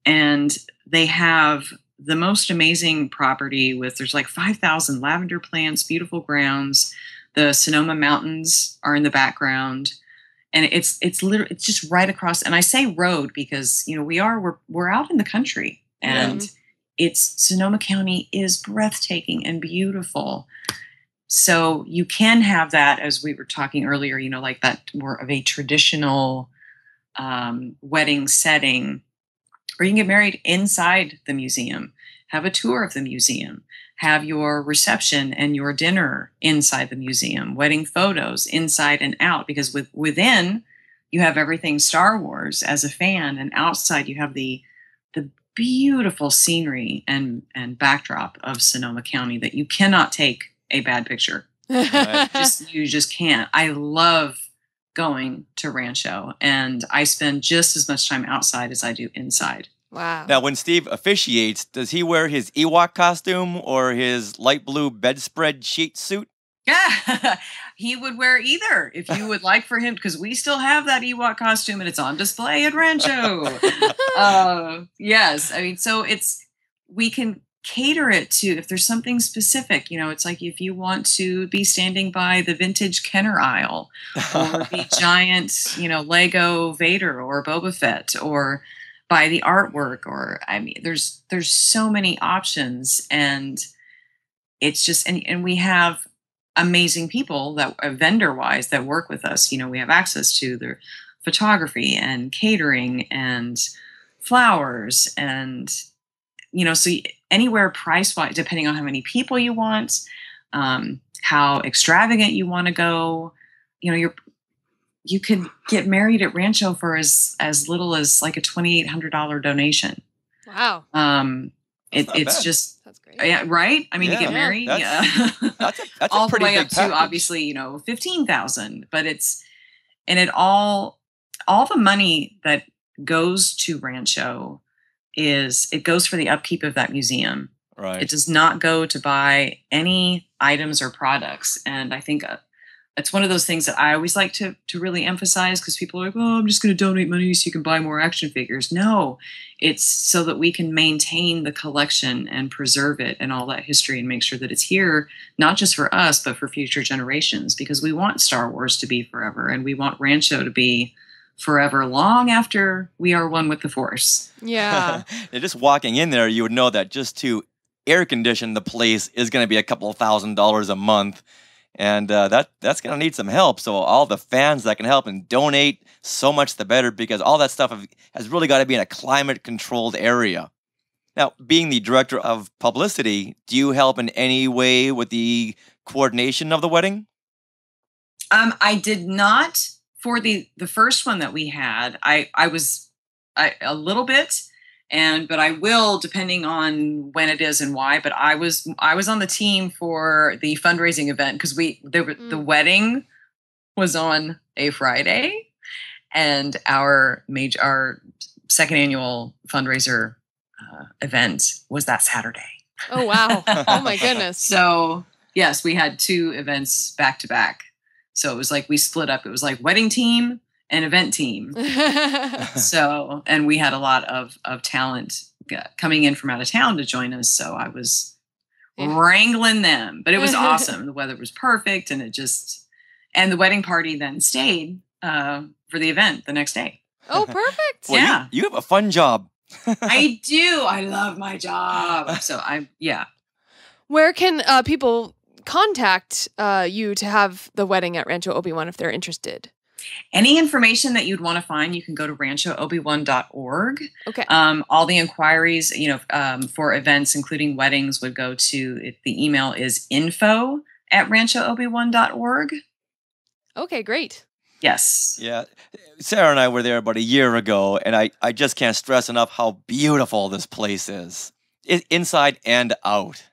And they have the most amazing property there's like 5,000 lavender plants, beautiful grounds. The Sonoma Mountains are in the background. And it's just right across. And I say road because, we're out in the country, and Sonoma County is breathtaking and beautiful. So you can have that, as we were talking earlier, like that more of a traditional wedding setting, or you can get married inside the museum, have a tour of the museum, have your reception and your dinner inside the museum, wedding photos inside and out, because within you have everything Star Wars as a fan, and outside you have the beautiful scenery and backdrop of Sonoma County that you cannot take a bad picture. You just can't. I love going to Rancho, and I spend just as much time outside as I do inside. Wow. Now, when Steve officiates, does he wear his Ewok costume or his light blue bedspread sheet suit? Yeah, he would wear either if you would like for him, because we still have that Ewok costume and it's on display at Rancho. Yes, I mean, so we can cater it to, if there's something specific, it's like if you want to be standing by the vintage Kenner aisle, or the giant, Lego Vader or Boba Fett, or by the artwork, or there's so many options, and it's just, and we have amazing people that vendor wise that work with us. We have access to their photography and catering and flowers, and so anywhere price wise, depending on how many people you want, how extravagant you want to go, you could get married at Rancho for as little as like a $2,800 donation. Wow. It's just, that's great. Yeah, right? I mean, to get married, That's all a the pretty way big up package. to obviously, $15,000, but all the money that goes to Rancho it goes for the upkeep of that museum. Right. It does not go to buy any items or products. And I think it's one of those things that I always like to really emphasize, because people are like, oh, I'm just going to donate money so you can buy more action figures. No, it's so that we can maintain the collection and preserve it and all that history, and make sure that it's here, not just for us, but for future generations, because we want Star Wars to be forever, and we want Rancho to be forever, long after we are one with the Force. Yeah. Just walking in there, you would know that just to air condition the place is going to be a couple of $1,000s a month. And that's going to need some help. So all the fans that can help and donate, so much the better, because all that stuff has really got to be in a climate-controlled area. Now, being the director of publicity, do you help in any way with the coordination of the wedding? I did not for the first one that we had. I was a little bit, but I will, depending on when it is and why. But I was on the team for the fundraising event, because the wedding was on a Friday, and our second annual fundraiser event was that Saturday. Oh wow! Oh my goodness! So yes, we had two events back to back. So it was like we split up. It was like wedding team and event team. So, and we had a lot of talent coming in from out of town to join us. So wrangling them. But it was awesome. The weather was perfect, and and the wedding party then stayed for the event the next day. Oh, perfect. Well, yeah. You have a fun job. I do. I love my job. So Where can people contact you to have the wedding at Rancho Obi-Wan if they're interested? Any information that you'd want to find, you can go to ranchoobi-wan.org. Okay. All the inquiries, for events, including weddings, would go to, the email is info@ranchoobi-wan.org. Okay, great. Yes. Yeah. Sarah and I were there about a year ago, and I just can't stress enough how beautiful this place is. Inside and out.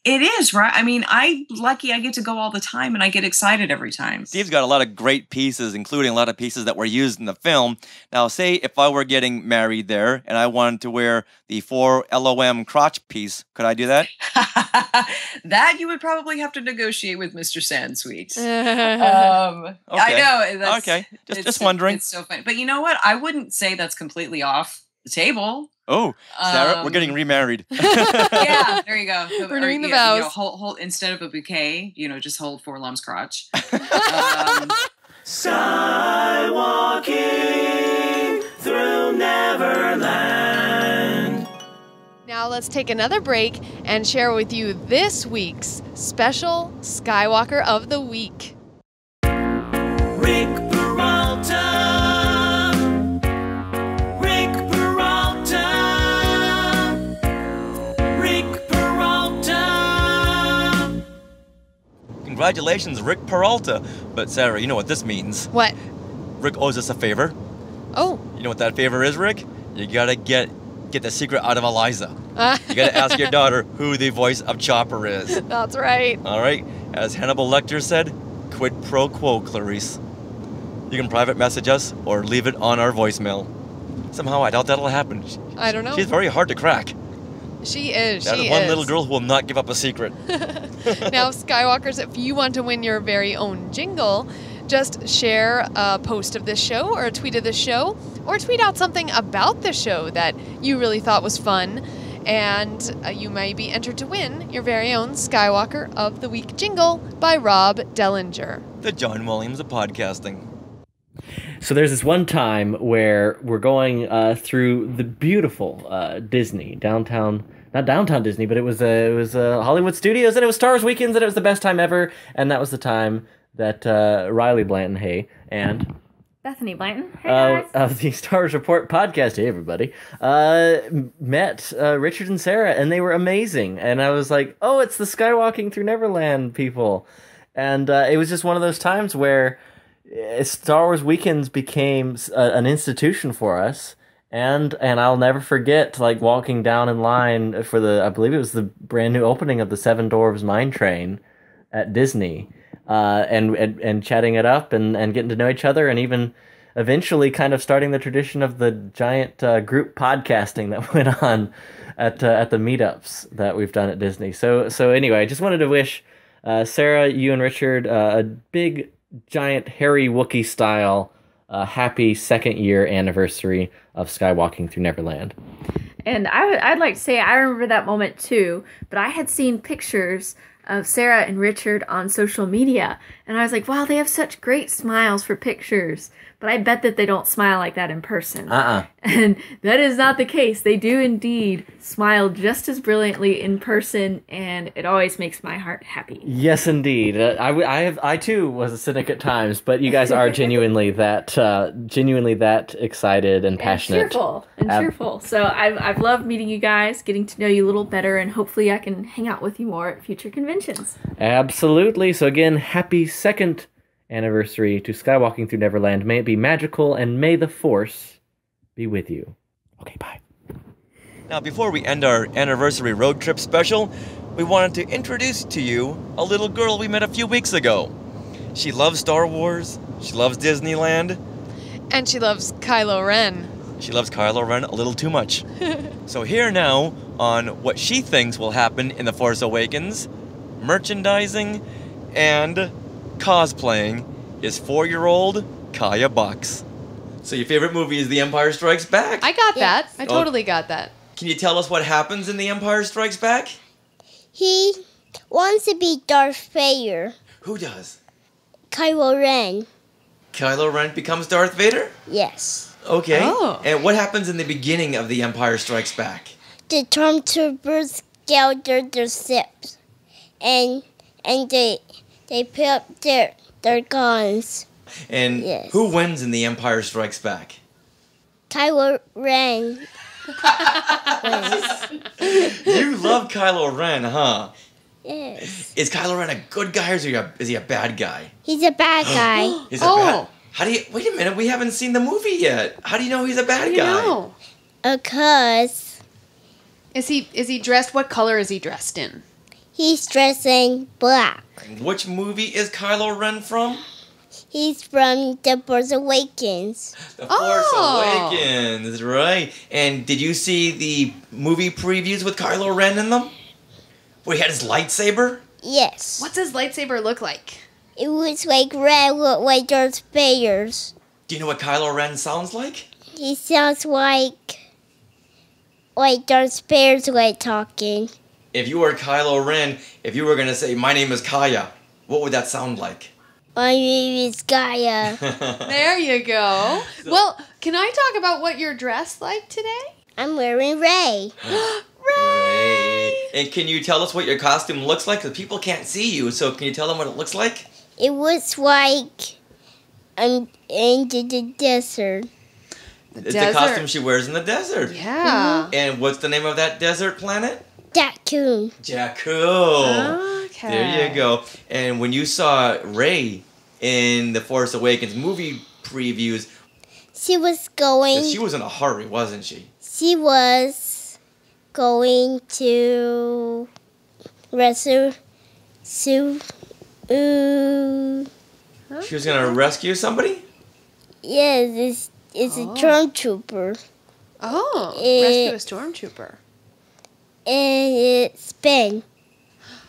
It is, right? I mean, I get to go all the time, and I get excited every time. Steve's got a lot of great pieces, including a lot of pieces that were used in the film. Now, say if I were getting married there and I wanted to wear the 4 LOM crotch piece, could I do that? That you would probably have to negotiate with Mr. Sansweet. Okay. I know. Okay. Just wondering. It's so funny. But you know what? I wouldn't say that's completely off the table. Oh, Sarah, we're getting remarried. Yeah, there you go. Renewing the vows. Hold instead of a bouquet, just hold 4 Lum's crotch. Skywalking through Neverland. Now let's take another break and share with you this week's special Skywalker of the Week. Rick Peralta. Congratulations, Rick Peralta. But Sarah, you know what this means. What? Rick owes us a favor. Oh. You know what that favor is, Rick? You gotta get the secret out of Eliza. You gotta ask your daughter who the voice of Chopper is. That's right. All right. As Hannibal Lecter said, quid pro quo, Clarice. You can private message us or leave it on our voicemail. Somehow I doubt that'll happen. I don't know. She's very hard to crack. She is. That is one little girl who will not give up a secret. Now, Skywalkers, if you want to win your very own jingle, just share a post of this show or a tweet of this show, or tweet out something about the show that you really thought was fun, and you may be entered to win your very own Skywalker of the Week jingle by Rob Dellinger. The John Williams of podcasting. So there's this one time where we're going through the beautiful Disney downtown. Not downtown Disney, but it was Hollywood Studios, and it was Star Wars Weekends, and it was the best time ever. And that was the time that Riley Blanton, hey, and Bethany Blanton, hey guys, of the Star Wars Report podcast, hey everybody, met Richard and Sarah, and they were amazing. And I was like, oh, it's the Skywalking Through Neverland people. And it was just one of those times where Star Wars Weekends became an institution for us. And I'll never forget, like, walking down in line for I believe it was the brand new opening of the Seven Dwarves Mine Train at Disney, and chatting it up and getting to know each other, and even eventually kind of starting the tradition of the giant group podcasting that went on at the meetups that we've done at Disney. So anyway, I just wanted to wish Sarah, you and Richard a big, giant, hairy Wookiee style happy 2nd year anniversary of Skywalking Through Neverland. And I'd like to say I remember that moment too, but I had seen pictures of Sarah and Richard on social media, and I was like, wow, they have such great smiles for pictures, but I bet that they don't smile like that in person. And that is not the case. They do indeed smile just as brilliantly in person, and it always makes my heart happy. Yes, indeed. I too was a cynic at times, but you guys are genuinely that excited and passionate, and cheerful. So I've loved meeting you guys, getting to know you a little better, and hopefully I can hang out with you more at future conventions. Absolutely. So again, happy 2nd anniversary to Skywalking Through Neverland. May it be magical, and may the Force be with you. Okay, bye. Now, before we end our anniversary road trip special, we wanted to introduce to you a little girl we met a few weeks ago. She loves Star Wars, she loves Disneyland, and she loves Kylo Ren. She loves Kylo Ren a little too much. So here now on what she thinks will happen in The Force Awakens, merchandising, and cosplaying is 4-year-old Ky'a Bucks. So your favorite movie is The Empire Strikes Back? I got that. I totally got that. Can you tell us what happens in The Empire Strikes Back? He wants to be Darth Vader. Who does? Kylo Ren. Kylo Ren becomes Darth Vader? Yes. Okay. Oh. And what happens in the beginning of The Empire Strikes Back? The stormtroopers gather their ships, and they put up their guns. And Yes. who wins in The Empire Strikes Back? Kylo Ren. You love Kylo Ren, huh? Yes. Is Kylo Ren a good guy or is he a bad guy? He's a bad guy. He's a bad. How do you? Wait a minute. We haven't seen the movie yet. How do you know he's a bad guy? Because Is he dressed? What color is he dressed in? he's dressed in black. Which movie is Kylo Ren from? He's from The Force Awakens. The Force Awakens, right? And did you see the movie previews with Kylo Ren in them? Where he had his lightsaber? Yes. What's his lightsaber look like? It was like red, looked like Darth Vader's. Do you know what Kylo Ren sounds like? He sounds like Darth Vader's way talking. If you were Kylo Ren, if you were going to say, my name is Ky'a, what would that sound like? My name is Ky'a. There you go. Well, can I talk about what you're dressed like today? I'm wearing Rey. Ray. And can you tell us what your costume looks like? Because people can't see you, so can you tell them what it looks like? It looks like I'm in the desert. It's the costume she wears in the desert. Yeah. And what's the name of that desert planet? Jakku. Jakku. Okay. There you go. And when you saw Rey in the Force Awakens movie previews, She was going. she was in a hurry, wasn't she? She was going to rescue. She was going to rescue somebody? Yes, it's a stormtrooper. Oh, It- rescue a stormtrooper. And it's Ben.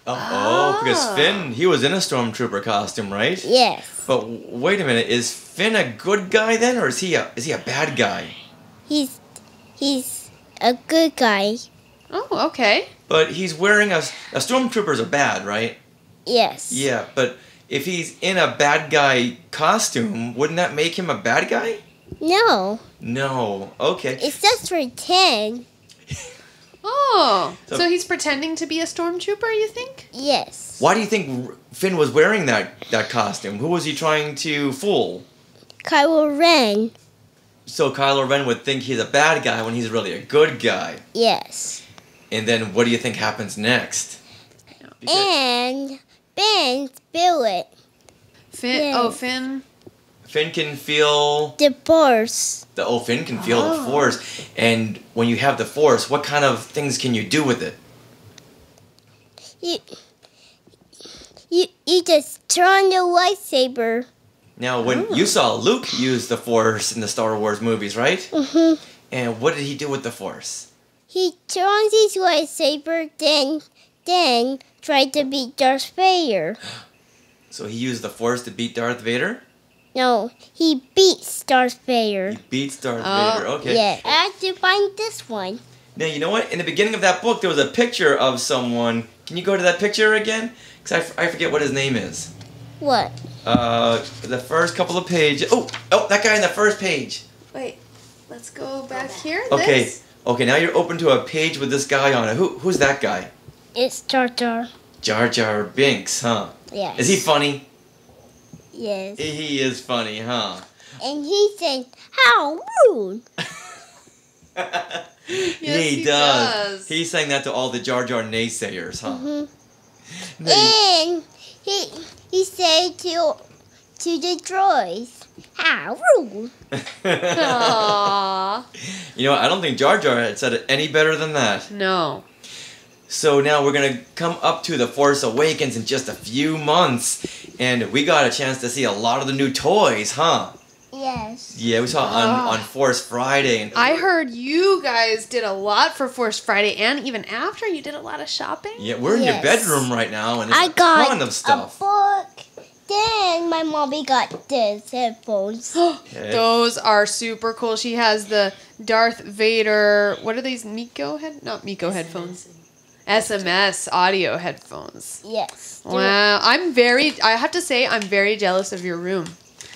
Because Finn, he was in a stormtrooper costume, right? Yes. But wait a minute, is Finn a good guy then, or is he a bad guy? He's a good guy. Oh, okay. But he's wearing a stormtroopers are bad, right? Yes. Yeah, but if he's in a bad guy costume, wouldn't that make him a bad guy? No, No. Okay. it's just for 10. Oh, So- so he's pretending to be a stormtrooper, you think? Yes. Why do you think Finn was wearing that costume? Who was he trying to fool? Kylo Ren. So Kylo Ren would think he's a bad guy when he's really a good guy. Yes. And then what do you think happens next? And Ben spilled it. Finn. Yes. Oh, Finn. Finn can feel The Force. Finn can feel the Force, and when you have the Force, what kind of things can you do with it? You just turn the lightsaber. Now, when you saw Luke use the Force in the Star Wars movies, right? Mm-hmm. And what did he do with the Force? He turns his lightsaber, then tried to beat Darth Vader. So he used the Force to beat Darth Vader? No, he beats Darth Vader. Beats Darth Vader, okay. Yeah, I have to find this one. Now, you know what? In the beginning of that book, there was a picture of someone. Can you go to that picture again? Because I forget what his name is. What? The first couple of pages. Oh, that guy in the first page. Wait, let's go back here. Okay, This? okay. Now you're open to a page with this guy on it. Who's that guy? It's Jar Jar. Jar Jar Binks, huh? Yes. Is he funny? Yes. He is funny, huh? And he said, "How rude!" He does. He's saying that to all the Jar Jar naysayers, huh? Mm-hmm. And he said to the droids, "How rude!" Aww. You know, I don't think Jar Jar had said it any better than that. No. So now we're going to come up to The Force Awakens in just a few months. And we got a chance to see a lot of the new toys, huh? Yes. Yeah, we saw on Force Friday. And I heard you guys did a lot for Force Friday, and even after you did a lot of shopping. Yeah, we're in your bedroom right now, and there's I a got ton of stuff. a book. Then my mommy got this headphones. Those are super cool. She has the Darth Vader. What are these? Not Miko headphones. SMS audio headphones. Yes. Wow. I have to say, I'm very jealous of your room.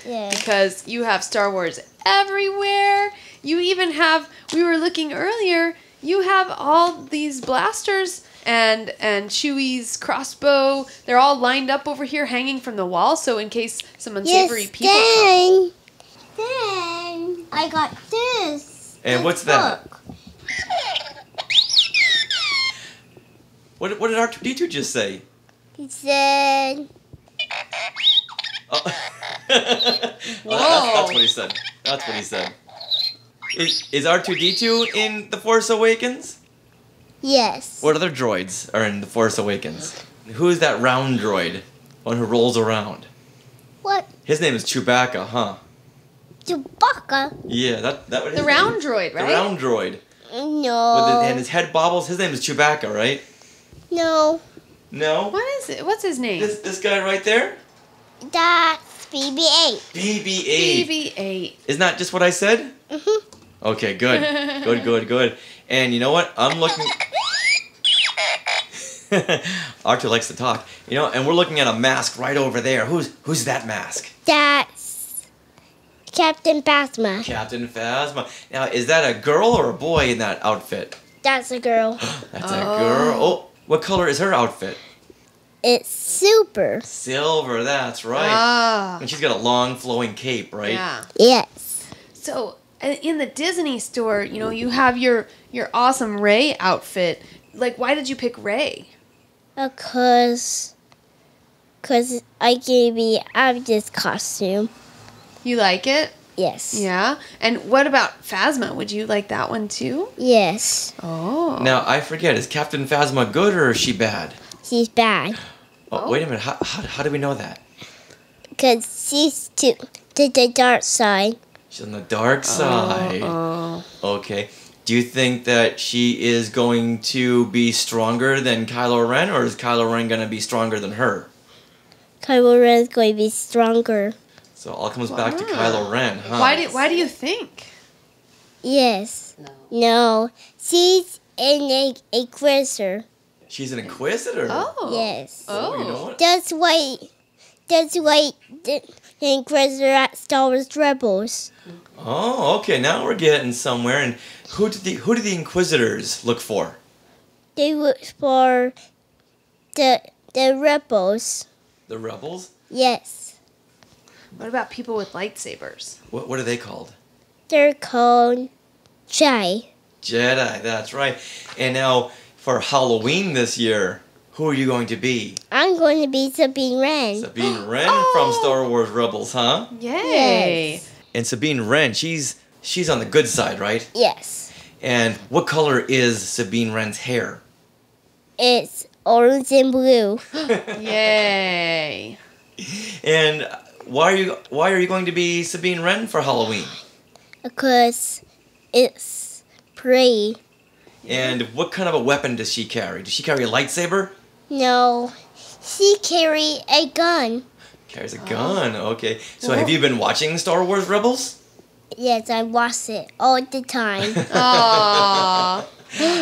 Yeah. Because you have Star Wars everywhere. You even have, we were looking earlier, you have all these blasters and Chewie's crossbow. They're all lined up over here hanging from the wall, so in case some unsavory people come. Then I got this. And what's that? What did R2D2 just say? He said... Oh. Well, that's what he said. That's what he said. Is R2D2 in The Force Awakens? Yes. What other droids are in The Force Awakens? Who's that round droid? One who rolls around. What? His name is Chewbacca, huh? Chewbacca? Yeah, that was The round droid, right? The round droid. No. And his head bobbles. His name is Chewbacca, right? No. No? What is it? What's his name? This guy right there? That's BB-8. BB-8. BB-8. Isn't that just what I said? Mm-hmm. Okay, good. Good. And you know what? I'm looking... Arthur likes to talk. You know, and we're looking at a mask right over there. Who's that mask? That's Captain Phasma. Captain Phasma. Now, is that a girl or a boy in that outfit? That's a girl. That's a girl. Oh, what color is her outfit? It's super. Silver, that's right. Ah. And she's got a long flowing cape, right? Yeah. Yes. So, in the Disney store, you know, you have your awesome Rey outfit. Like, why did you pick Rey? Because I gave me this costume. You like it? Yes. Yeah? And what about Phasma? Would you like that one too? Yes. Oh. Now, I forget, is Captain Phasma good or is she bad? She's bad. Oh, wait a minute. How do we know that? Because she's to the dark side. She's on the dark side. Oh. Okay. Do you think that she is going to be stronger than Kylo Ren, or is Kylo Ren going to be stronger than her? Kylo Ren's going to be stronger. So it all comes back to Kylo Ren, huh? Why do you think? Yes. No. She's an inquisitor. She's an inquisitor? Oh. Yes. Oh, you know what? That's why the inquisitor at Star Wars Rebels. Oh, okay. Now we're getting somewhere. And who do the Inquisitors look for? They look for the rebels. The rebels? Yes. What about people with lightsabers? What are they called? They're called Jedi. Jedi, that's right. And now, for Halloween this year, who are you going to be? I'm going to be Sabine Wren. Sabine Wren from Star Wars Rebels, huh? Yay! Yes. And Sabine Wren, she's on the good side, right? Yes. And what color is Sabine Wren's hair? It's orange and blue. Yay! And why are you going to be Sabine Wren for Halloween? Because it's pretty. And what kind of a weapon does she carry? Does she carry a lightsaber? No, she carry a gun. Carries a gun, okay. So have you been watching Star Wars Rebels? Yes, I watch it all the time. Aww.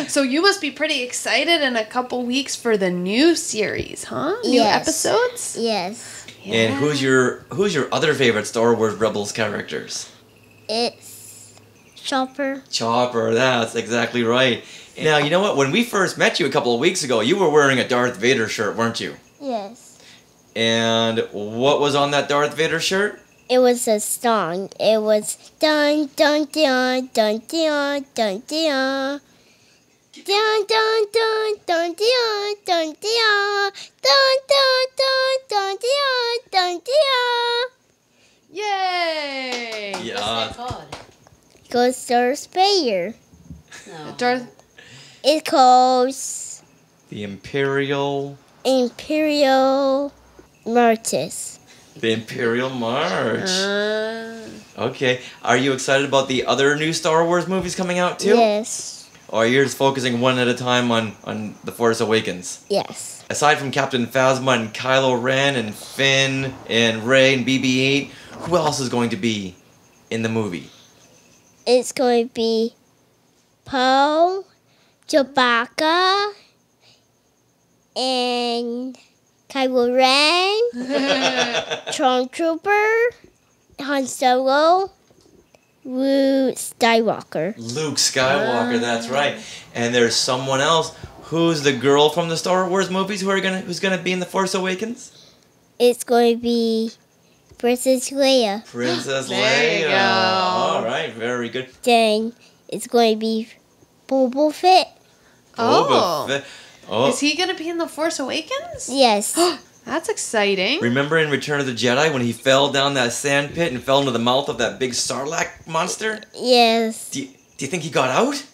So you must be pretty excited in a couple weeks for the new series, huh? New Yes. episodes? Yes. And who's your other favorite Star Wars Rebels characters? It's Chopper. Chopper, that's exactly right. Now, you know what? When we first met you a couple of weeks ago, you were wearing a Darth Vader shirt, weren't you? Yes. And what was on that Darth Vader shirt? It was a song. It was dun dun dun dun dun dun dun. Dun dun dun dun dun dun dun dun dun dun dun dun dun. Yay! Yeah. Goes Darth Vader. No. Darth. It goes The Imperial Marches. The Imperial March. Okay. Are you excited about the other new Star Wars movies coming out too? Yes. Or you're just focusing one at a time on The Force Awakens? Yes. Aside from Captain Phasma and Kylo Ren and Finn and Rey and BB-8, who else is going to be in the movie? It's going to be Poe, Chewbacca, and Kylo Ren, Stormtrooper, Han Solo, Luke Skywalker. Luke Skywalker, that's right. And there's someone else. Who's the girl from the Star Wars movies who's gonna be in the Force Awakens? It's going to be Princess Leia. Princess There you Leia. go. All right, very good. Then it's going to be Boba Fett. Oh. Boba Fett. Oh. Is he going to be in The Force Awakens? Yes. That's exciting. Remember in Return of the Jedi when he fell down that sand pit and fell into the mouth of that big Sarlacc monster? Yes. Do you think he got out?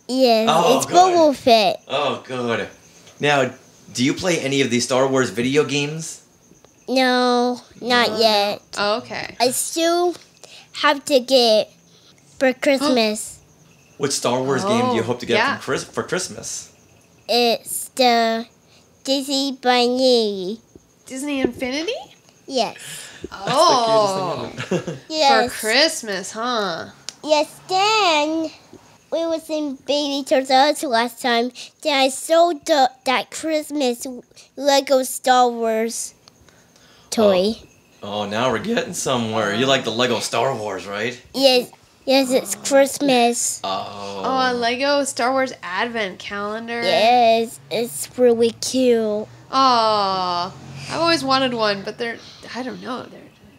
Yes. Oh, it's good. Boba Fett. Oh, good. Now, do you play any of these Star Wars video games? No, not yet. Oh, okay. I still have to get for Christmas. What Star Wars game do you hope to get yeah. for Christmas? It's the Disney Bunny. Disney Infinity? Yes. Oh. Yes. For Christmas, huh? Yes, then we was in Baby Turtles last time. Then I sold that Christmas Lego Star Wars toy. Oh, now we're getting somewhere. You like the Lego Star Wars, right? Yes, it's Christmas. Oh. Oh, a Lego Star Wars Advent calendar. Yes, it's really cute. Aw. I've always wanted one, but I don't know.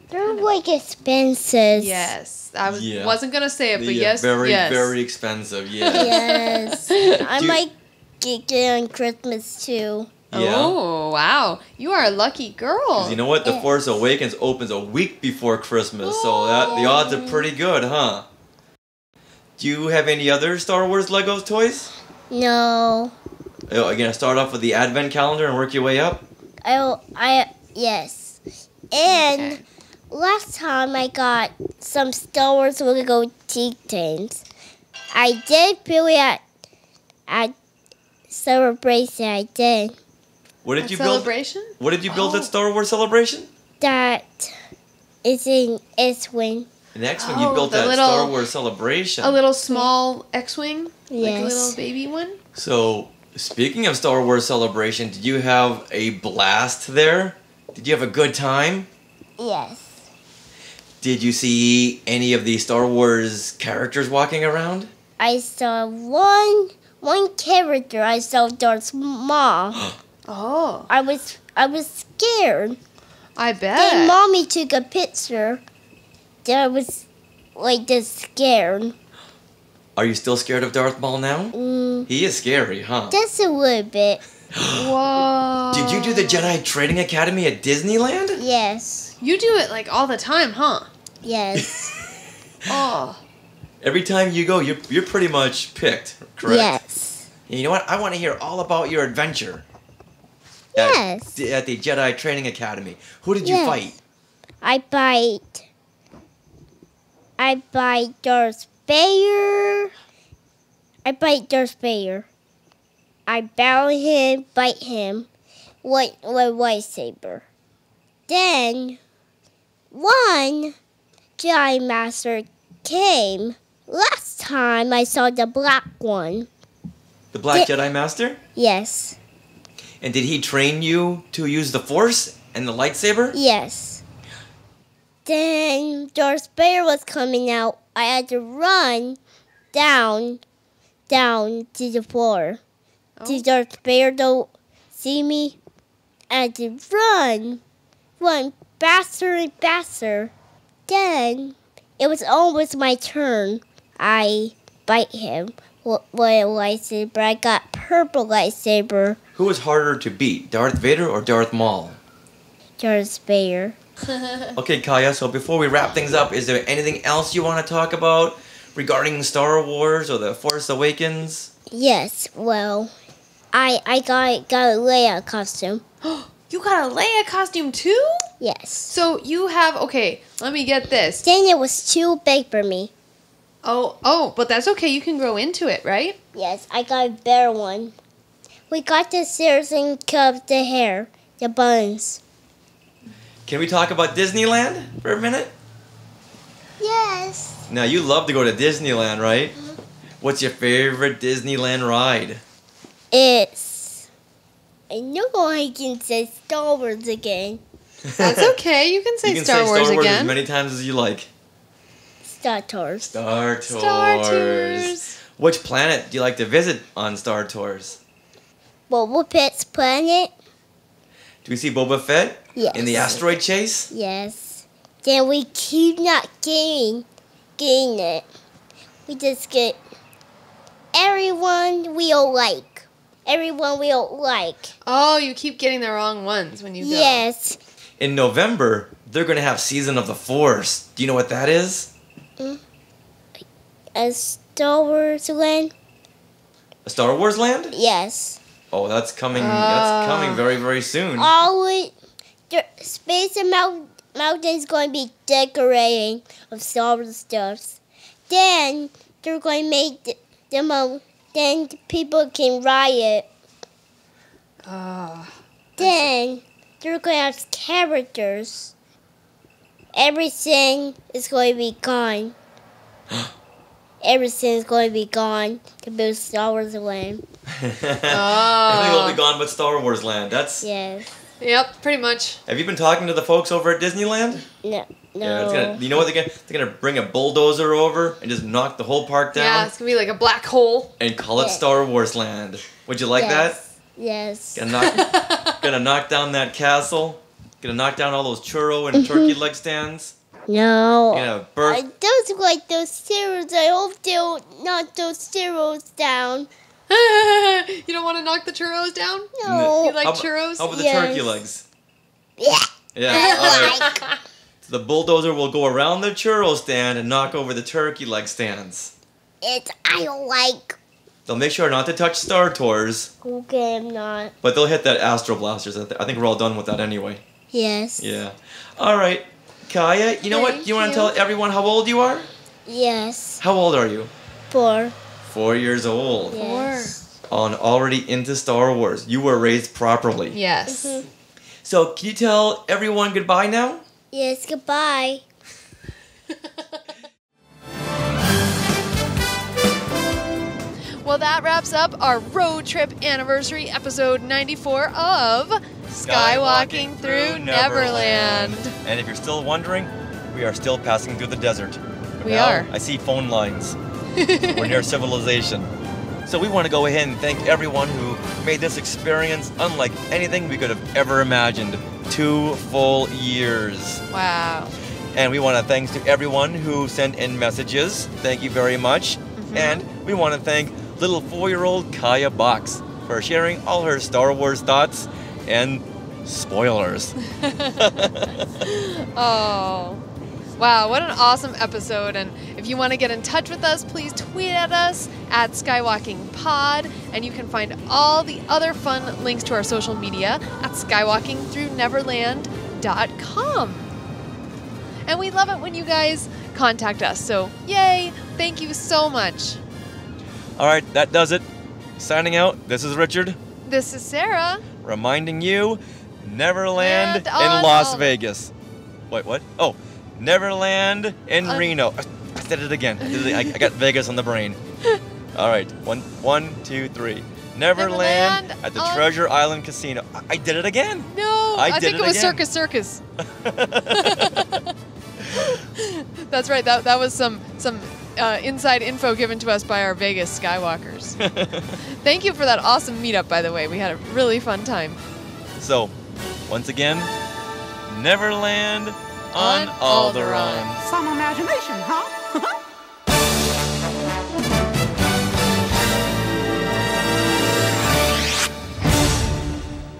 They're like expensive. Yes. I Yeah. wasn't going to say it, but Yeah, yes. very, yes. very expensive, yes. Yes. I might get it on Christmas too. Yeah. Oh, wow. You are a lucky girl. You know what? The Force Awakens opens a week before Christmas, so the odds are pretty good, huh? Do you have any other Star Wars Lego toys? No. Oh, are you gonna start off with the Advent calendar and work your way up? Yes. And last time I got some Star Wars Lego Titans. I did feel it at Celebration. I did. What did you Celebration? build? What did you build at Star Wars Celebration? That is in X-Wing. An X-Wing. You built that Star Wars Celebration. A little small X-Wing? Like a Yes. little baby one? So, speaking of Star Wars Celebration, did you have a blast there? Did you have a good time? Yes. Did you see any of the Star Wars characters walking around? I saw one character. I saw Darth Maul. Oh. I was scared. I bet. Then Mommy took a picture. Then I was like just scared. Are you still scared of Darth Maul now? He is scary, huh? Just a little bit. Whoa. Did you do the Jedi Training Academy at Disneyland? Yes. You do it like all the time, huh? Yes. Oh. Every time you go, you're pretty much picked, correct? Yes. And you know what? I want to hear all about your adventure. Yes. At the Jedi Training Academy. Who did you Yes. fight? I bite Darth Vader. I bite Darth Vader. I battle him, bite him with lightsaber. Then one Jedi Master came. Last time I saw the black one. The Black Jedi Master? Yes. And did he train you to use the Force and the lightsaber? Yes. Then Darth Vader was coming out. I had to run down to the floor. Did Darth Vader don't see me? I had to run faster and faster. Then it was almost my turn. I bite him with a lightsaber. I got purple lightsaber. Who was harder to beat, Darth Vader or Darth Maul? Darth Vader. Okay, Ky'a, so before we wrap things up, is there anything else you want to talk about regarding Star Wars or the Force Awakens? Yes, well, I got a Leia costume. You got a Leia costume too? Yes. So you have, okay, let me get this. Then it was too big for me. Oh, but that's okay. You can grow into it, right? Yes, I got a better one. We got the scissors and cut the hair, the buns. Can we talk about Disneyland for a minute? Yes. Now, you love to go to Disneyland, right? What's your favorite Disneyland ride? It's know I can say Star Wars again. That's okay. You can say You can Star say Wars Star Wars as again. many times as you like. Star Tours. Star Tours. Star Tours. Which planet do you like to visit on Star Tours? Boba Fett's planet? Do we see Boba Fett? Yes. In the asteroid chase? Yes. Then we keep not getting it. We just get everyone we don't like. Everyone we don't like. Oh, you keep getting the wrong ones when you go. Yes. In November, they're going to have Season of the Force. Do you know what that is? A Star Wars land? A Star Wars land? Yes. Oh, that's coming. That's coming very, very soon. Space and Mountain is going to be decorating of Star Wars stuff. Then they're going to make then people can riot. Then they're going to have characters. Everything is going to be gone. Everything is going to be gone to build Star Wars land. Everything will be gone but Star Wars land. That's. Yes. Yep, pretty much. Have you been talking to the folks over at Disneyland? No. Yeah, you know what they're gonna bring a bulldozer over and just knock the whole park down. Yeah, it's gonna be like a black hole. And call it Star Wars Land. Would you like that? Yes. Gonna knock down that castle. Gonna knock down all those churro and turkey leg stands. No. Birth. I don't like those cereals. I hope they'll knock those cereals down. You don't want to knock the churros down? No. You like churros? How about the turkey legs? Yeah. Yeah. All right. So the bulldozer will go around the churro stand and knock over the turkey leg stands. I don't like. They'll make sure not to touch Star Tours, Okay, I'm not. but they'll hit that Astro Blasters. I think we're all done with that anyway. Yes. Yeah. All right. Ky'a, you know what? You want to tell everyone how old you are? Yes. How old are you? 4. 4 years old. Yes. On already into Star Wars. You were raised properly. Yes. So, can you tell everyone goodbye now? Yes, goodbye. Well, that wraps up our road trip anniversary episode 94 of Skywalking Through Neverland. And if you're still wondering, we are still passing through the desert. We Now, are. I see phone lines. We're near civilization. So we want to go ahead and thank everyone who made this experience unlike anything we could have ever imagined. 2 full years. Wow. And we want to thanks to everyone who sent in messages. Thank you very much. And we want to thank little 4-year-old Ky'a Box for sharing all her Star Wars thoughts and spoilers. Oh. Wow, what an awesome episode. And if you want to get in touch with us, please tweet at us at SkywalkingPod. And you can find all the other fun links to our social media at skywalkingthrough.neverland.com. And we love it when you guys contact us. So, yay! Thank you so much. All right, that does it. Signing out, this is Richard. This is Sarah. Reminding you, Neverland in on Las all- Vegas. Wait, what? Oh, Neverland in Reno. I said it again. I got Vegas on the brain. All right, one, two, three. Neverland at the Treasure Island Casino. I did it again. No, I did think it was again. Circus. That's right. That was some inside info given to us by our Vegas Skywalkers. Thank you for that awesome meetup, by the way. We had a really fun time. So, once again, Neverland on Alderaan. Some imagination, huh?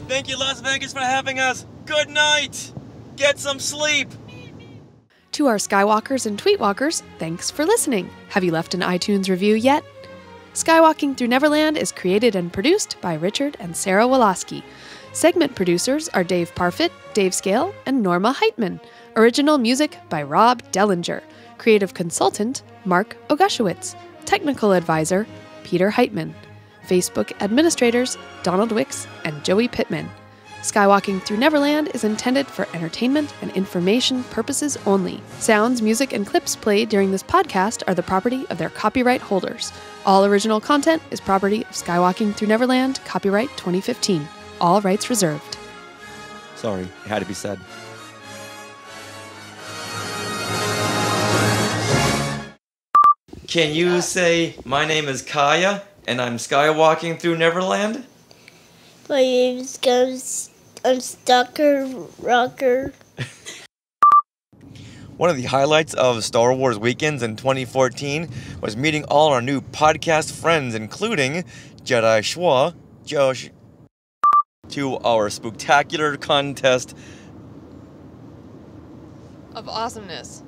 Thank you, Las Vegas, for having us. Good night. Get some sleep. To our Skywalkers and Tweetwalkers, thanks for listening. Have you left an iTunes review yet? Skywalking Through Neverland is created and produced by Richard and Sarah Woloski. Segment producers are Dave Parfit, Dave Scale, and Norma Heitman. Original music by Rob Dellinger. Creative consultant, Mark Ogashewitz. Technical advisor, Peter Heitman. Facebook administrators, Donald Wicks and Joey Pittman. Skywalking Through Neverland is intended for entertainment and information purposes only. Sounds, music, and clips played during this podcast are the property of their copyright holders. All original content is property of Skywalking Through Neverland, copyright 2015. All rights reserved. Sorry, it had to be said. Can you say, my name is Ky'a, and I'm skywalking through Neverland? My name's Unstucker Rocker. One of the highlights of Star Wars Weekends in 2014 was meeting all our new podcast friends, including Jedi Schwa, Josh, to our spectacular contest Of awesomeness.